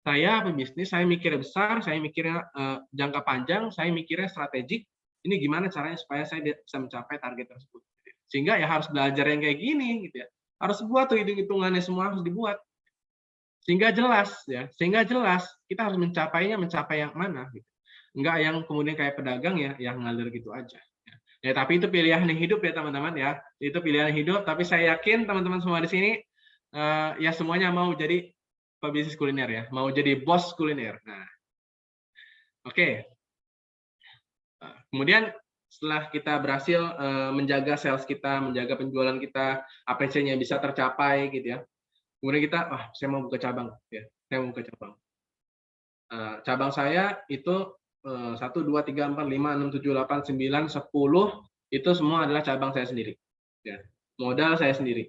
S2: Saya pebisnis, saya mikirnya besar, saya mikirnya jangka panjang, saya mikirnya strategik. Ini gimana caranya supaya saya bisa mencapai target tersebut. Sehingga ya harus belajar yang kayak gini gitu ya. Harus buat tuh hitung-hitungannya, semua harus dibuat. Sehingga jelas ya, kita harus mencapai yang mana gitu. Enggak yang kemudian kayak pedagang ya yang ngalir gitu aja. Ya, tapi itu pilihan hidup ya teman-teman ya. Itu pilihan hidup, tapi saya yakin teman-teman semua di sini ya semuanya mau jadi pebisnis kuliner ya, mau jadi bos kuliner. Nah, oke. Kemudian setelah kita berhasil menjaga sales kita, menjaga penjualan kita, APC-nya bisa tercapai gitu ya. Kemudian kita, saya mau buka cabang ya, saya mau buka cabang. Cabang saya itu 1, 2, 3, 4, 5, 6, 7, 8, 9, 10 itu semua adalah cabang saya sendiri. Ya. Modal saya sendiri.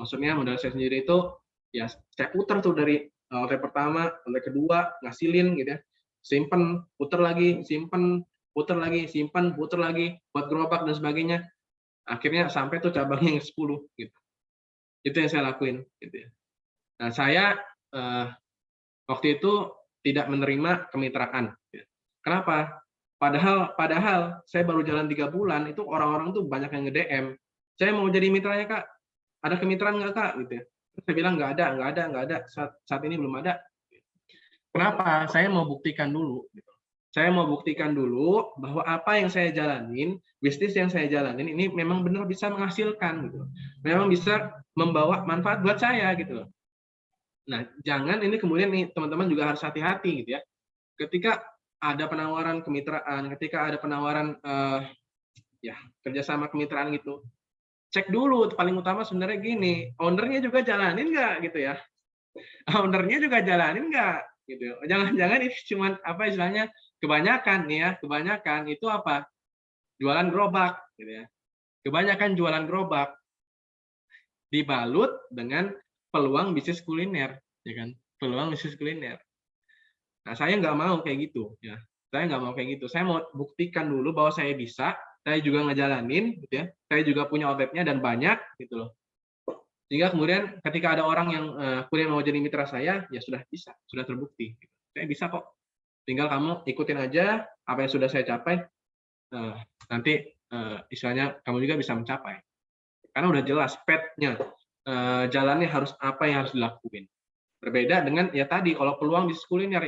S2: Maksudnya modal saya sendiri itu ya saya putar tuh dari outlet pertama, outlet kedua, ngasilin gitu ya. Simpen, putar lagi, simpen, putar lagi, simpan, putar lagi, buat gerobak dan sebagainya. Akhirnya sampai tuh cabangnya yang 10 gitu. Itu yang saya lakuin gitu ya. Nah, saya waktu itu tidak menerima kemitraan. Kenapa? Padahal saya baru jalan 3 bulan, itu orang-orang tuh banyak yang nge-DM. Saya mau jadi mitranya Kak, ada kemitraan nggak Kak? Gitu ya. Saya bilang nggak ada. Saat ini belum ada. Kenapa? Saya mau buktikan dulu. Gitu. Saya mau buktikan dulu bahwa apa yang saya jalanin, bisnis yang saya jalanin ini memang benar bisa menghasilkan, gitu. Memang bisa membawa manfaat buat saya, gitu. Nah, jangan ini kemudian nih teman-teman juga harus hati-hati, gitu ya. Ketika ada penawaran kemitraan, ketika ada penawaran ya kerjasama kemitraan gitu, cek dulu. Paling utama sebenarnya gini, ownernya juga jalanin nggak, gitu ya. Ownernya juga jalanin nggak, gitu. Jangan-jangan ini cuma apa istilahnya kebanyakan nih ya, kebanyakan itu apa? Jualan gerobak, gitu ya. Kebanyakan jualan gerobak dibalut dengan peluang bisnis kuliner, ya kan? Peluang bisnis kuliner. Nah, saya nggak mau kayak gitu, ya. Saya nggak mau kayak gitu. Saya mau buktikan dulu bahwa saya bisa, saya juga ngejalanin, gitu ya. Saya juga punya outletnya dan banyak, gitu loh. Sehingga kemudian ketika ada orang yang kemudian mau jadi mitra saya, ya sudah bisa, sudah terbukti. Saya bisa kok. Tinggal kamu ikutin aja apa yang sudah saya capai. Nanti istilahnya kamu juga bisa mencapai. Karena udah jelas path-nya, jalannya harus apa yang harus dilakuin. Berbeda dengan ya tadi kalau peluang bisnis kuliner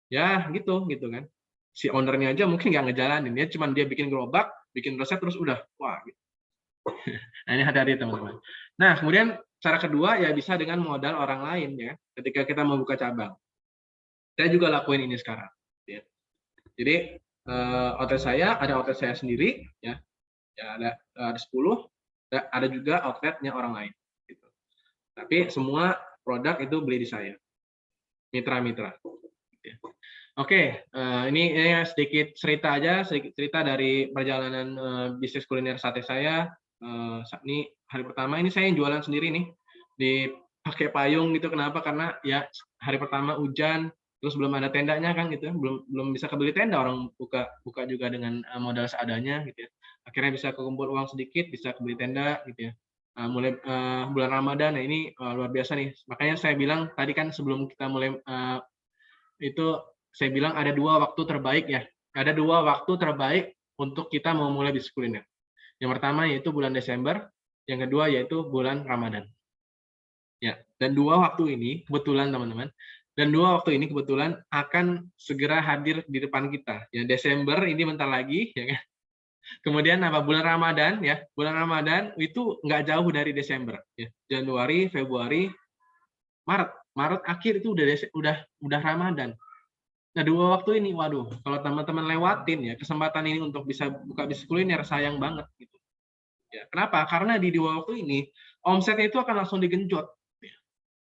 S2: ya gitu kan. Si ownernya aja mungkin nggak ngejalanin, ya cuman dia bikin gerobak, bikin resep terus udah, wah. Gitu. Nah ini hati-hati teman-teman. Nah kemudian cara kedua ya bisa dengan modal orang lain ya. Ketika kita mau buka cabang, saya juga lakuin ini sekarang. Ya. Jadi outlet saya ada outlet saya sendiri ya ada 10, ada juga outletnya orang lain. Gitu. Tapi semua produk itu beli di saya, mitra-mitra. Gitu. Oke, ini sedikit cerita aja, sedikit cerita dari perjalanan bisnis kuliner sate saya. Ini hari pertama ini saya yang jualan sendiri nih, dipakai payung gitu. Kenapa? Karena ya hari pertama hujan, terus belum ada tendanya kan gitu, belum bisa kebeli tenda, orang buka juga dengan modal seadanya gitu ya. Akhirnya bisa kekumpul uang sedikit, bisa kebeli tenda gitu ya. Mulai bulan Ramadan, nah ini luar biasa nih. Makanya saya bilang tadi kan sebelum kita mulai itu saya bilang ada 2 waktu terbaik ya. Ada 2 waktu terbaik untuk kita mau mulai bisnis kuliner. Yang pertama yaitu bulan Desember, yang kedua yaitu bulan Ramadan. Ya, dan 2 waktu ini kebetulan teman-teman, dan 2 waktu ini kebetulan akan segera hadir di depan kita. Ya, Desember ini bentar lagi ya kan. Kemudian apa bulan Ramadan ya. Bulan Ramadan itu nggak jauh dari Desember ya. Januari, Februari, Maret akhir itu udah Ramadan. Nah, 2 waktu ini, waduh, kalau teman-teman lewatin ya kesempatan ini untuk bisa buka bisnis kuliner, sayang banget gitu. Ya, kenapa? Karena di 2 waktu ini omsetnya itu akan langsung digenjot. Ya.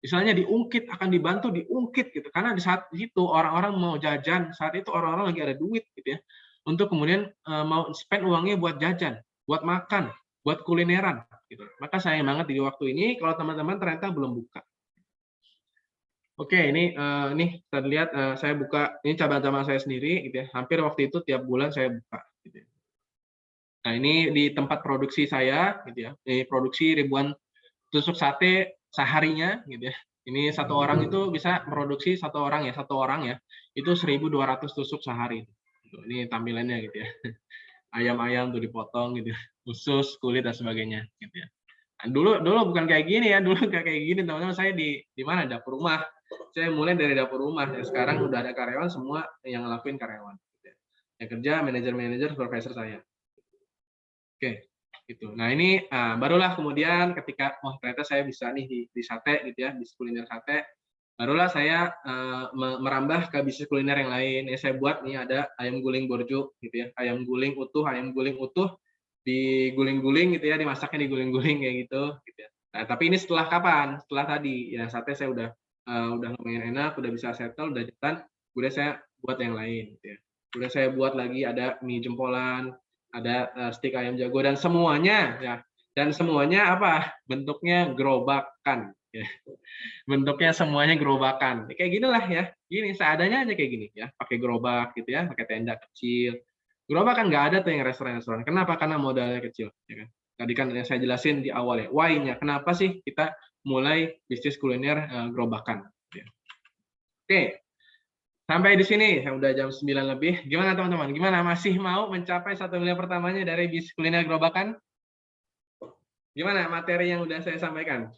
S2: Misalnya diungkit, akan dibantu diungkit gitu. Karena di saat itu orang-orang mau jajan, saat itu orang-orang lagi ada duit gitu ya. Untuk kemudian mau spend uangnya buat jajan, buat makan, buat kulineran gitu. Maka sayang banget di waktu ini kalau teman-teman ternyata belum buka. Oke, ini kita lihat saya buka ini cabang-cabang saya sendiri, gitu ya. Hampir waktu itu tiap bulan saya buka. Gitu ya. Nah, ini di tempat produksi saya, gitu ya. Ini produksi ribuan tusuk sate seharinya, gitu ya. Ini satu orang itu bisa produksi satu orang ya, itu 1.200 tusuk sehari. Gitu. Ini tampilannya, gitu ya. Ayam-ayam tuh dipotong, gitu, usus, kulit dan sebagainya, gitu ya. Nah, dulu bukan kayak gini ya, dulu kayak gini teman-teman. Saya di mana dapur rumah. Saya mulai dari dapur rumah. Ya, sekarang udah ada karyawan, semua yang ngelakuin karyawan. Yang kerja manajer-manajer, supervisor saya. Oke, gitu. Nah ini barulah kemudian ketika ternyata saya bisa nih di sate gitu ya, bisnis kuliner sate. Barulah saya merambah ke bisnis kuliner yang lain. Ya, saya buat nih ada ayam guling borjo gitu ya, ayam guling utuh diguling-guling gitu ya, dimasaknya diguling-guling kayak gitu ya. Nah, tapi ini setelah kapan? Setelah tadi ya sate saya udah lumayan enak, udah bisa settle, udah jalan, udah saya buat yang lain gitu ya. Udah saya buat lagi ada mie jempolan, ada stik ayam jago dan semuanya ya. Dan semuanya apa? Bentuknya gerobakan ya. Bentuknya semuanya gerobakan. Kayak gini lah ya. Gini seadanya aja kayak gini ya. Pakai gerobak gitu ya, pakai tenda kecil. Gerobak kan nggak ada tuh yang restoran-restoran. Kenapa? Karena modalnya kecil. Ya kan? Tadi kan yang saya jelasin di awal ya. Why-nya. Kenapa sih kita mulai bisnis kuliner gerobakan. Ya. Oke. Sampai di sini. Udah jam 9 lebih. Gimana teman-teman? Gimana? Masih mau mencapai 1 miliar pertamanya dari bisnis kuliner gerobakan? Gimana materi yang udah saya sampaikan?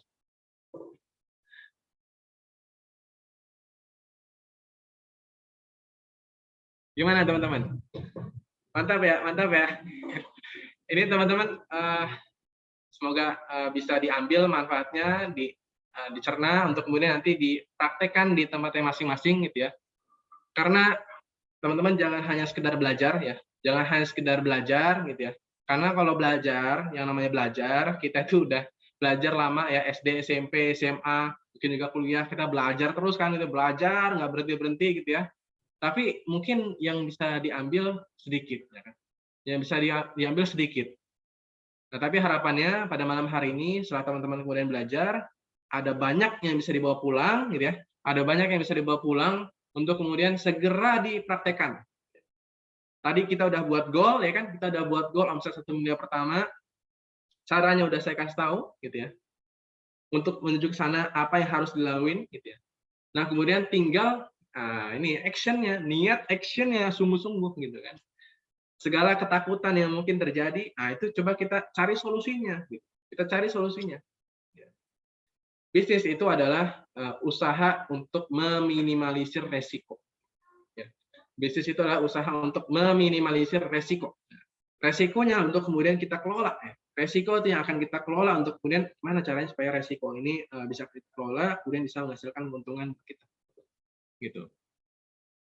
S2: Gimana teman-teman? Mantap ya, mantap ya. Ini teman-teman semoga bisa diambil manfaatnya, dicerna untuk kemudian nanti dipraktekkan di tempatnya masing-masing gitu ya. Karena teman-teman jangan hanya sekedar belajar ya, jangan hanya sekedar belajar gitu ya. Karena kalau belajar, yang namanya belajar, kita itu udah belajar lama ya, SD, SMP, SMA, mungkin juga kuliah, kita belajar terus kan, itu belajar nggak berhenti-berhenti gitu ya. Tapi mungkin yang bisa diambil sedikit, ya kan? Yang bisa diambil sedikit. Nah, tapi harapannya pada malam hari ini, setelah teman-teman kemudian belajar, ada banyak yang bisa dibawa pulang, gitu ya. Ada banyak yang bisa dibawa pulang untuk kemudian segera dipraktekkan. Tadi kita udah buat goal, ya kan? Kita udah buat goal omset 1 miliar pertama. Caranya udah saya kasih tahu, gitu ya. Untuk menuju ke sana apa yang harus dilakuin, gitu ya. Nah, kemudian tinggal ini actionnya, niat actionnya sungguh-sungguh, gitu kan. Segala ketakutan yang mungkin terjadi, itu coba kita cari solusinya. Gitu. Kita cari solusinya. Bisnis itu adalah usaha untuk meminimalisir resiko. Ya. Bisnis itu adalah usaha untuk meminimalisir resiko. Resikonya untuk kemudian kita kelola. Resiko itu yang akan kita kelola untuk kemudian mana caranya supaya resiko ini bisa kita kelola, kemudian bisa menghasilkan keuntungan kita. Gitu.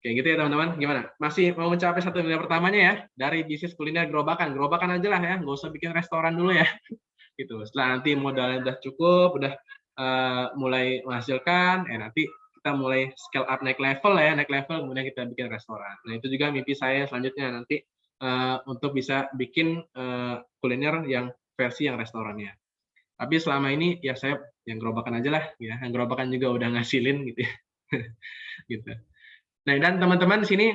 S2: Kayak gitu ya teman-teman. Gimana? Masih mau mencapai 1 miliar pertamanya ya dari bisnis kuliner gerobakan. Gerobakan aja lah ya, nggak usah bikin restoran dulu ya. Gitu. Setelah nanti modalnya udah cukup, udah mulai menghasilkan, nanti kita mulai scale up naik level ya, naik level kemudian kita bikin restoran. Nah itu juga mimpi saya selanjutnya nanti untuk bisa bikin kuliner yang versi yang restorannya. Tapi selama ini ya saya yang gerobakan aja lah, ya yang gerobakan juga udah ngasilin gitu ya. Gitu. Nah dan teman-teman di sini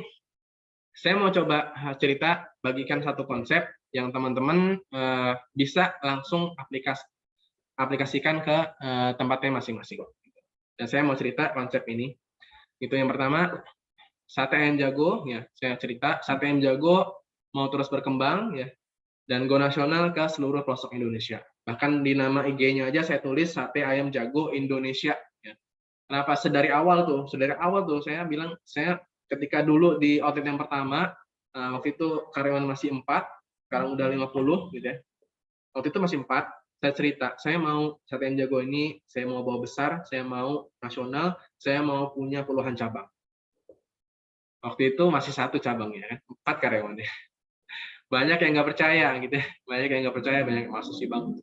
S2: saya mau coba cerita, bagikan satu konsep yang teman-teman bisa langsung aplikasikan ke tempatnya masing-masing. Dan saya mau cerita konsep ini. Itu yang pertama, sate ayam jago, ya saya cerita sate ayam jago mau terus berkembang ya dan go nasional ke seluruh pelosok Indonesia. Bahkan di nama IG-nya aja saya tulis sate ayam jago Indonesia. Ya. Kenapa? Sedari awal tuh saya bilang, saya ketika dulu di outlet yang pertama, waktu itu karyawan masih 4, sekarang udah 50 gitu ya. Waktu itu masih 4, saya cerita, saya mau sate ayam jago ini, saya mau bawa besar, saya mau nasional, saya mau punya puluhan cabang. Waktu itu masih 1 cabangnya, 4 karyawannya. Banyak yang nggak percaya gitu ya, banyak yang nggak percaya, banyak yang masuk sih bang,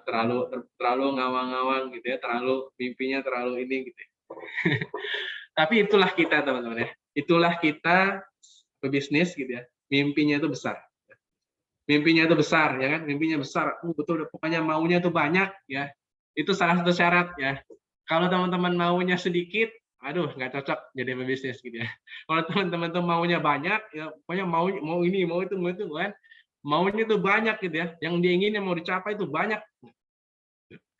S2: terlalu ngawang-ngawang gitu ya, terlalu mimpinya terlalu ini gitu. Tapi itulah kita teman-teman ya, itulah kita pebisnis gitu ya, mimpinya itu besar. Mimpinya itu besar ya kan, mimpinya besar, betul, pokoknya maunya itu banyak ya, itu salah satu syarat ya. Kalau teman-teman maunya sedikit, aduh nggak cocok jadi pebisnis gitu ya. Kalau teman-teman tuh maunya banyak ya, pokoknya mau ini mau itu kan, maunya tuh banyak gitu ya, yang diinginin mau dicapai itu banyak.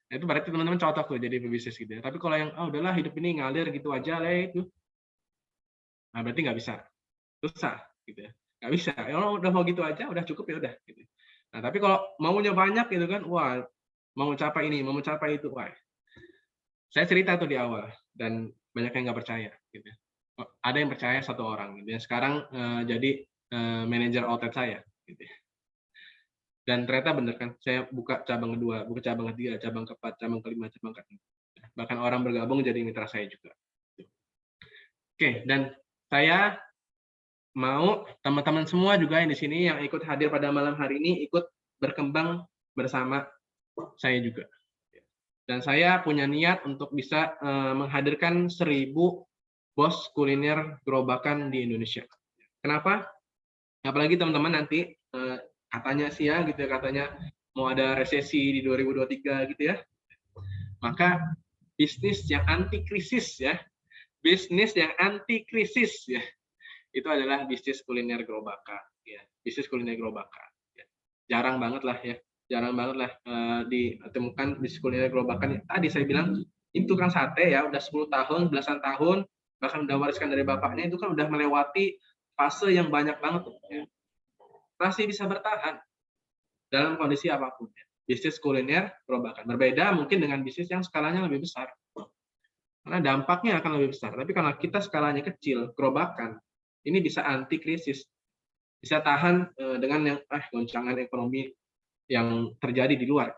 S2: Nah, itu berarti teman-teman cocok tuh jadi pebisnis gitu ya. Tapi kalau yang udahlah hidup ini ngalir gitu aja lah itu, nah berarti nggak bisa, susah gitu ya. Nggak bisa, ya udah mau gitu aja, udah cukup ya udah. Gitu. Nah tapi kalau maunya banyak gitu kan, wah mau capai ini, mau mencapai itu, wah. Saya cerita tuh di awal dan banyak yang nggak percaya. Gitu. Ada yang percaya 1 orang. Gitu ya. Sekarang jadi manajer outlet saya. Gitu. Dan ternyata bener kan, saya buka cabang kedua, buka cabang ketiga, cabang keempat, cabang kelima, cabang keenam. Bahkan orang bergabung jadi mitra saya juga. Oke, dan saya mau teman-teman semua juga yang di sini yang ikut hadir pada malam hari ini ikut berkembang bersama saya juga. Dan saya punya niat untuk bisa menghadirkan 1000 bos kuliner gerobakan di Indonesia. Kenapa? Apalagi teman-teman nanti katanya sih ya gitu ya, katanya mau ada resesi di 2023 gitu ya. Maka bisnis yang anti krisis ya. Bisnis yang anti krisis ya. Itu adalah bisnis kuliner gerobakan ya. Bisnis kuliner gerobakan ya. Jarang banget lah ya. Jarang banget lah ditemukan bisnis kuliner gerobakan. Tadi saya bilang itu kan sate ya udah 10 tahun, belasan tahun, bahkan udah wariskan dari bapaknya, itu kan udah melewati fase yang banyak banget ya. Masih bisa bertahan dalam kondisi apapun ya. Bisnis kuliner gerobakan berbeda mungkin dengan bisnis yang skalanya lebih besar. Karena dampaknya akan lebih besar. Tapi karena kita skalanya kecil, gerobakan, ini bisa anti krisis, bisa tahan dengan yang goncangan ekonomi yang terjadi di luar.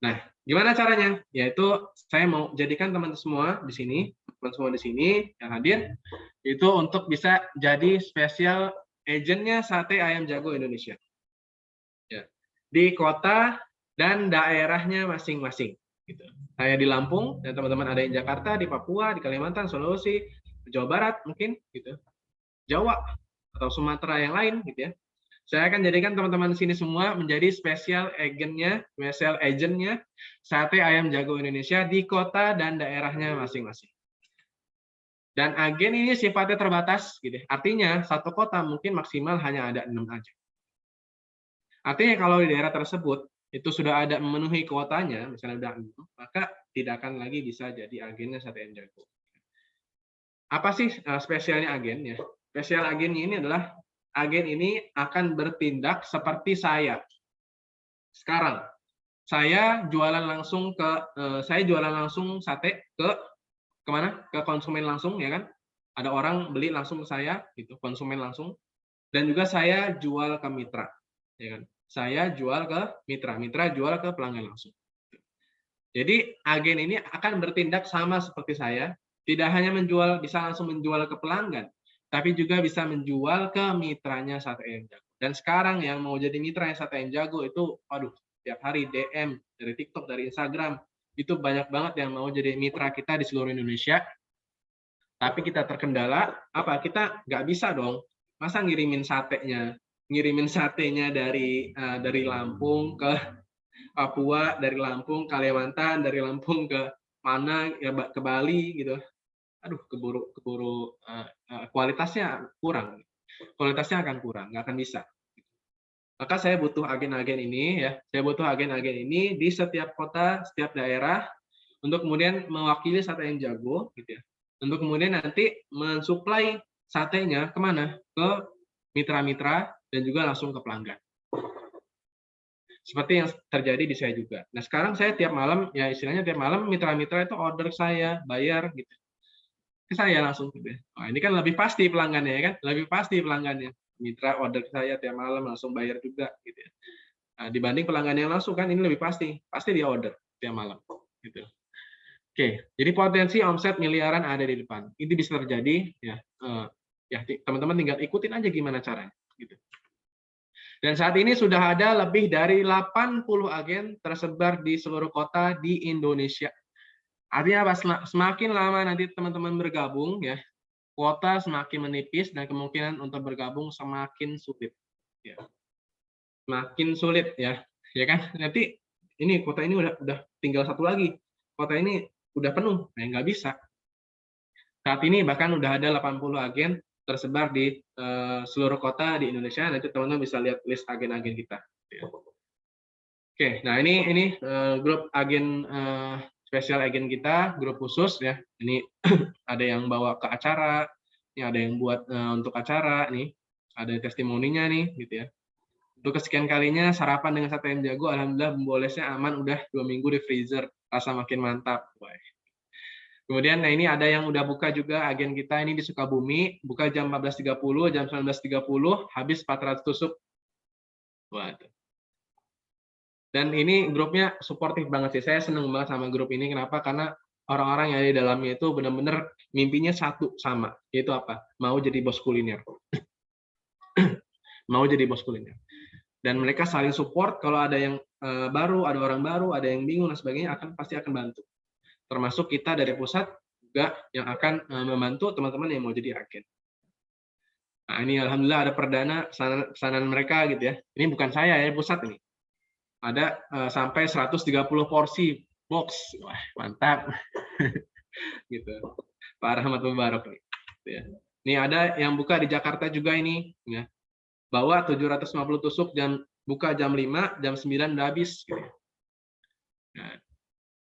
S2: Nah, gimana caranya? Yaitu saya mau jadikan teman semua di sini, yang hadir, itu untuk bisa jadi special agentnya sate ayam jago Indonesia. Ya. Di kota dan daerahnya masing-masing. Gitu. Saya di Lampung, dan teman-teman ada yang Jakarta, di Papua, di Kalimantan, Sulawesi, Jawa Barat mungkin, gitu. Jawa atau Sumatera yang lain, gitu ya. Saya akan jadikan teman-teman di sini semua menjadi special agentnya sate ayam jago Indonesia di kota dan daerahnya masing-masing. Dan agen ini sifatnya terbatas, gitu. Artinya satu kota mungkin maksimal hanya ada 6 aja. Artinya kalau di daerah tersebut itu sudah ada memenuhi kuotanya, misalnya udah 6, maka tidak akan lagi bisa jadi agennya sate ayam jago. Apa sih spesialnya agennya? Spesial agennya ini adalah agen ini akan bertindak seperti saya. Sekarang saya jualan langsung sate ke kemana? Ke konsumen langsung, ya kan? Ada orang beli langsung ke saya, gitu, konsumen langsung. Dan juga saya jual ke mitra, ya kan? Saya jual ke mitra, mitra jual ke pelanggan langsung. Jadi agen ini akan bertindak sama seperti saya, tidak hanya bisa langsung menjual ke pelanggan, tapi juga bisa menjual ke mitranya sate ayam jago. Dan sekarang yang mau jadi mitranya sate ayam jago itu, aduh, tiap hari DM dari TikTok, dari Instagram, itu banyak banget yang mau jadi mitra kita di seluruh Indonesia. Tapi kita terkendala, kita nggak bisa dong, masa ngirimin satenya dari Lampung ke Papua, dari Lampung, Kalimantan, dari Lampung ke mana, ya, ke Bali, gitu. Aduh, keburu kualitasnya kurang. Kualitasnya akan kurang, nggak akan bisa. Maka saya butuh agen-agen ini, ya. Saya butuh agen-agen ini di setiap kota, setiap daerah, untuk kemudian mewakili sate ayam jago, gitu ya. Untuk kemudian nanti mensuplai satenya kemana? Ke mitra-mitra dan juga langsung ke pelanggan. Seperti yang terjadi di saya juga. Nah, sekarang saya tiap malam, ya istilahnya tiap malam mitra-mitra itu order saya, bayar, gitu. Ke saya langsung, gitu. Nah, ini kan lebih pasti pelanggannya, ya kan? Lebih pasti pelanggannya. Mitra order ke saya tiap malam langsung bayar juga, gitu ya. Nah, dibanding pelanggan yang langsung kan ini lebih pasti dia order tiap malam, gitu. Oke, jadi potensi omset miliaran ada di depan. Ini bisa terjadi, ya. Ya, teman-teman tinggal ikutin aja gimana caranya, gitu. Dan saat ini sudah ada lebih dari 80 agen tersebar di seluruh kota di Indonesia. Artinya apa? Semakin lama nanti teman-teman bergabung, ya, kuota semakin menipis dan kemungkinan untuk bergabung semakin sulit. Ya. Semakin sulit, ya kan? Nanti ini kuota ini udah tinggal satu lagi. Kuota ini udah penuh, nggak bisa. Saat ini bahkan udah ada 80 agen tersebar di seluruh kota di Indonesia. Nanti teman-teman bisa lihat list agen-agen kita. Oke, nah ini grup agen spesial agen kita, grup khusus, ya. Ini ada yang bawa ke acara, ini ada yang buat untuk acara, nih ada testimoninya nih, gitu ya. Untuk kesekian kalinya sarapan dengan sate ayam jago, alhamdulillah bumbolesnya aman, udah 2 minggu di freezer, rasa makin mantap. Kemudian, nah ini ada yang udah buka juga agen kita ini di Sukabumi, buka jam 14.30, jam 19.30, habis 400 tusuk. Waduh. Dan ini grupnya suportif banget sih. Saya seneng banget sama grup ini. Kenapa? Karena orang-orang yang ada di dalamnya itu benar-benar mimpinya satu sama, yaitu apa? Mau jadi bos kuliner. Mau jadi bos kuliner. Dan mereka saling support. Kalau ada yang baru, ada orang baru, ada yang bingung dan sebagainya, pasti akan bantu. Termasuk kita dari pusat juga yang akan membantu teman-teman yang mau jadi agen. Nah, ini alhamdulillah ada perdana pesanan mereka, gitu ya. Ini bukan saya ya, pusat ini. Ada sampai 130 porsi box. Wah, mantap. Gitu. Pak Rahmat Mubarak nih. Ya. Ini ada yang buka di Jakarta juga ini, ya. Bawa 750 tusuk, buka jam 5, jam 9 udah habis, gitu. Nah,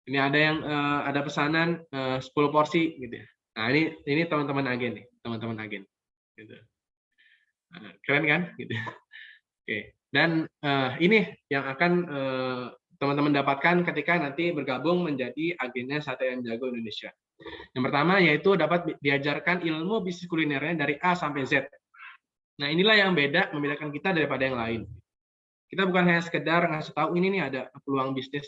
S2: ini ada yang ada pesanan 10 porsi, gitu ya. Nah, ini teman-teman agen nih, teman-teman agen. Gitu. Nah, keren kan? Gitu. Oke. Dan ini yang akan teman-teman dapatkan ketika nanti bergabung menjadi agennya Sate Ayam Jago Indonesia. Yang pertama yaitu dapat diajarkan ilmu bisnis kulinernya dari A sampai Z. Nah, inilah yang membedakan kita daripada yang lain. Kita bukan hanya sekedar ngasih tahu ini nih ada peluang bisnis,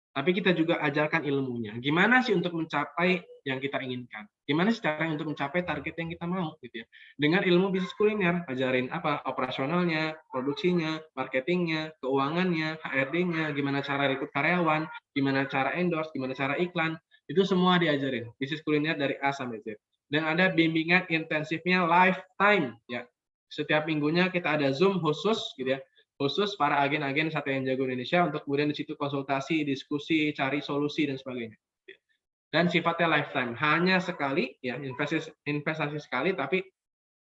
S2: tapi kita juga ajarkan ilmunya. Gimana sih untuk mencapai yang kita inginkan? Gimana sih caranya untuk mencapai target yang kita mau gitu ya? Dengan ilmu bisnis kuliner, ajarin apa? Operasionalnya, produksinya, marketingnya, keuangannya, HRD-nya, gimana cara rekrut karyawan, gimana cara endorse, gimana cara iklan, itu semua diajarin. Bisnis kuliner dari A sampai Z. Dan ada bimbingan intensifnya lifetime ya. Setiap minggunya kita ada Zoom khusus gitu ya, khusus para agen-agen Sate yang Jago Indonesia untuk kemudian di situ konsultasi, diskusi, cari solusi dan sebagainya. Dan sifatnya lifetime, hanya sekali ya, investasi sekali tapi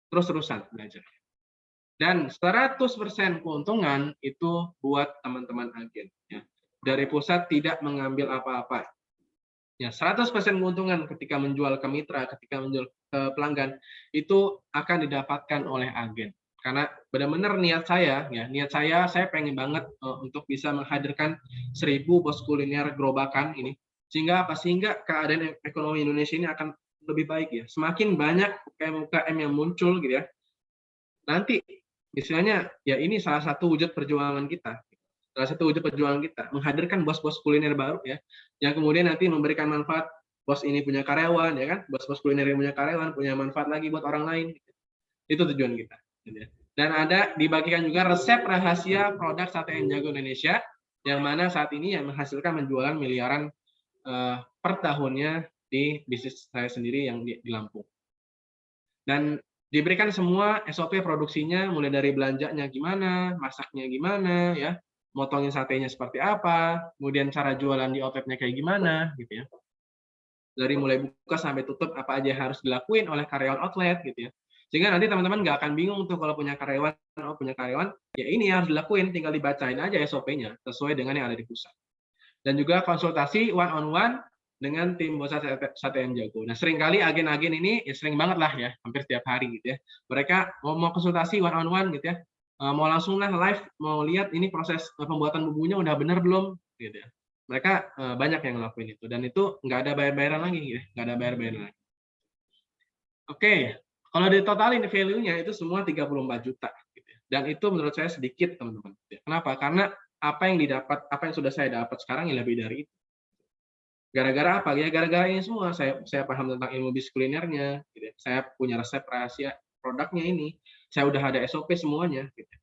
S2: terus-terusan belajar. Dan 100% keuntungan itu buat teman-teman agen ya. Dari pusat tidak mengambil apa-apa. Ya, 100% keuntungan ketika menjual ke mitra, ketika menjual ke pelanggan itu akan didapatkan oleh agen. Karena benar-benar niat saya pengen banget untuk bisa menghadirkan 1.000 pos kuliner gerobakan ini. Sehingga apa? Sehingga keadaan ekonomi Indonesia ini akan lebih baik ya. Semakin banyak UKM-UKM yang muncul gitu ya. Nanti istilahnya ya ini salah satu wujud perjuangan kita. Salah satu wujud perjuangan kita menghadirkan bos-bos kuliner baru ya, yang kemudian nanti memberikan manfaat. Bos ini punya karyawan ya kan, bos-bos kuliner yang punya karyawan punya manfaat lagi buat orang lain. Itu tujuan kita. Dan ada dibagikan juga resep rahasia produk Sate yang Jago Indonesia, yang mana saat ini yang menghasilkan penjualan miliaran per tahunnya di bisnis saya sendiri yang di Lampung. Dan diberikan semua SOP produksinya, mulai dari belanjanya gimana, masaknya gimana ya, motongin satenya seperti apa, kemudian cara jualan di outletnya kayak gimana, gitu ya. Dari mulai buka sampai tutup apa aja harus dilakuin oleh karyawan outlet, gitu ya. Sehingga nanti teman-teman nggak akan bingung tuh kalau punya karyawan, ya ini harus dilakuin, tinggal dibacain aja SOP-nya sesuai dengan yang ada di pusat. Dan juga konsultasi one on one dengan tim bos Sate yang Jago. Nah, seringkali agen-agen ini ya sering banget lah ya, hampir setiap hari gitu ya. Mereka mau konsultasi one on one gitu ya, mau langsung lah live, mau lihat ini proses pembuatan bumbunya udah bener belum gitu ya. Mereka banyak yang ngelakuin itu, dan itu nggak ada bayar-bayaran lagi gitu ya, nggak ada bayar-bayaran lagi. Oke, kalau ditotalin value-nya itu semua 34 juta gitu ya. Dan itu menurut saya sedikit, teman-teman. Kenapa? Karena apa yang sudah saya dapat sekarang yang lebih dari itu. Gara-gara apa? Ya gara-gara ini semua saya paham tentang ilmu bisnis kulinernya, gitu. Saya punya resep rahasia produknya ini, saya udah ada SOP semuanya, gitu.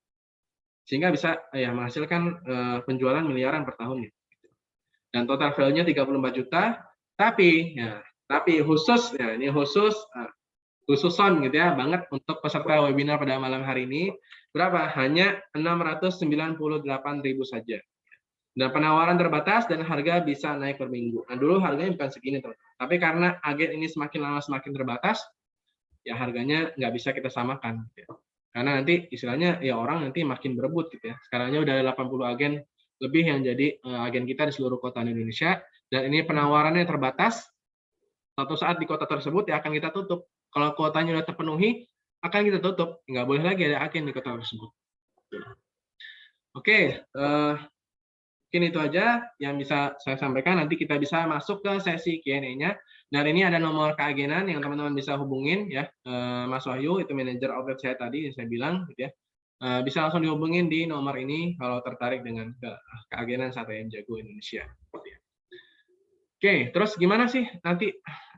S2: Sehingga bisa ya menghasilkan penjualan miliaran per tahunnya. Gitu. Dan total value-nya 34 juta, tapi khusus ya ini khususon gitu ya banget untuk peserta webinar pada malam hari ini berapa? Hanya 698.000 saja. Dan penawaran terbatas dan harga bisa naik per minggu. Nah, dulu harganya bukan segini, teman-teman. Tapi karena agen ini semakin lama semakin terbatas, ya harganya nggak bisa kita samakan. Gitu. Karena nanti istilahnya ya orang nanti makin berebut gitu ya. Sekarangnya udah 80 agen lebih yang jadi agen kita di seluruh kota di Indonesia. Dan ini penawarannya terbatas. Suatu saat di kota tersebut ya akan kita tutup. Kalau kuotanya udah terpenuhi, akan kita tutup. Nggak boleh lagi ada agen di kota tersebut. Oke, mungkin itu aja yang bisa saya sampaikan. Nanti kita bisa masuk ke sesi Q&A-nya. Dan ini ada nomor keagenan yang teman-teman bisa hubungin ya. Mas Wahyu itu manajer outlet saya tadi yang saya bilang gitu ya. Bisa langsung dihubungin di nomor ini kalau tertarik dengan keagenan Sate yang Jago Indonesia. Oke, terus gimana sih nanti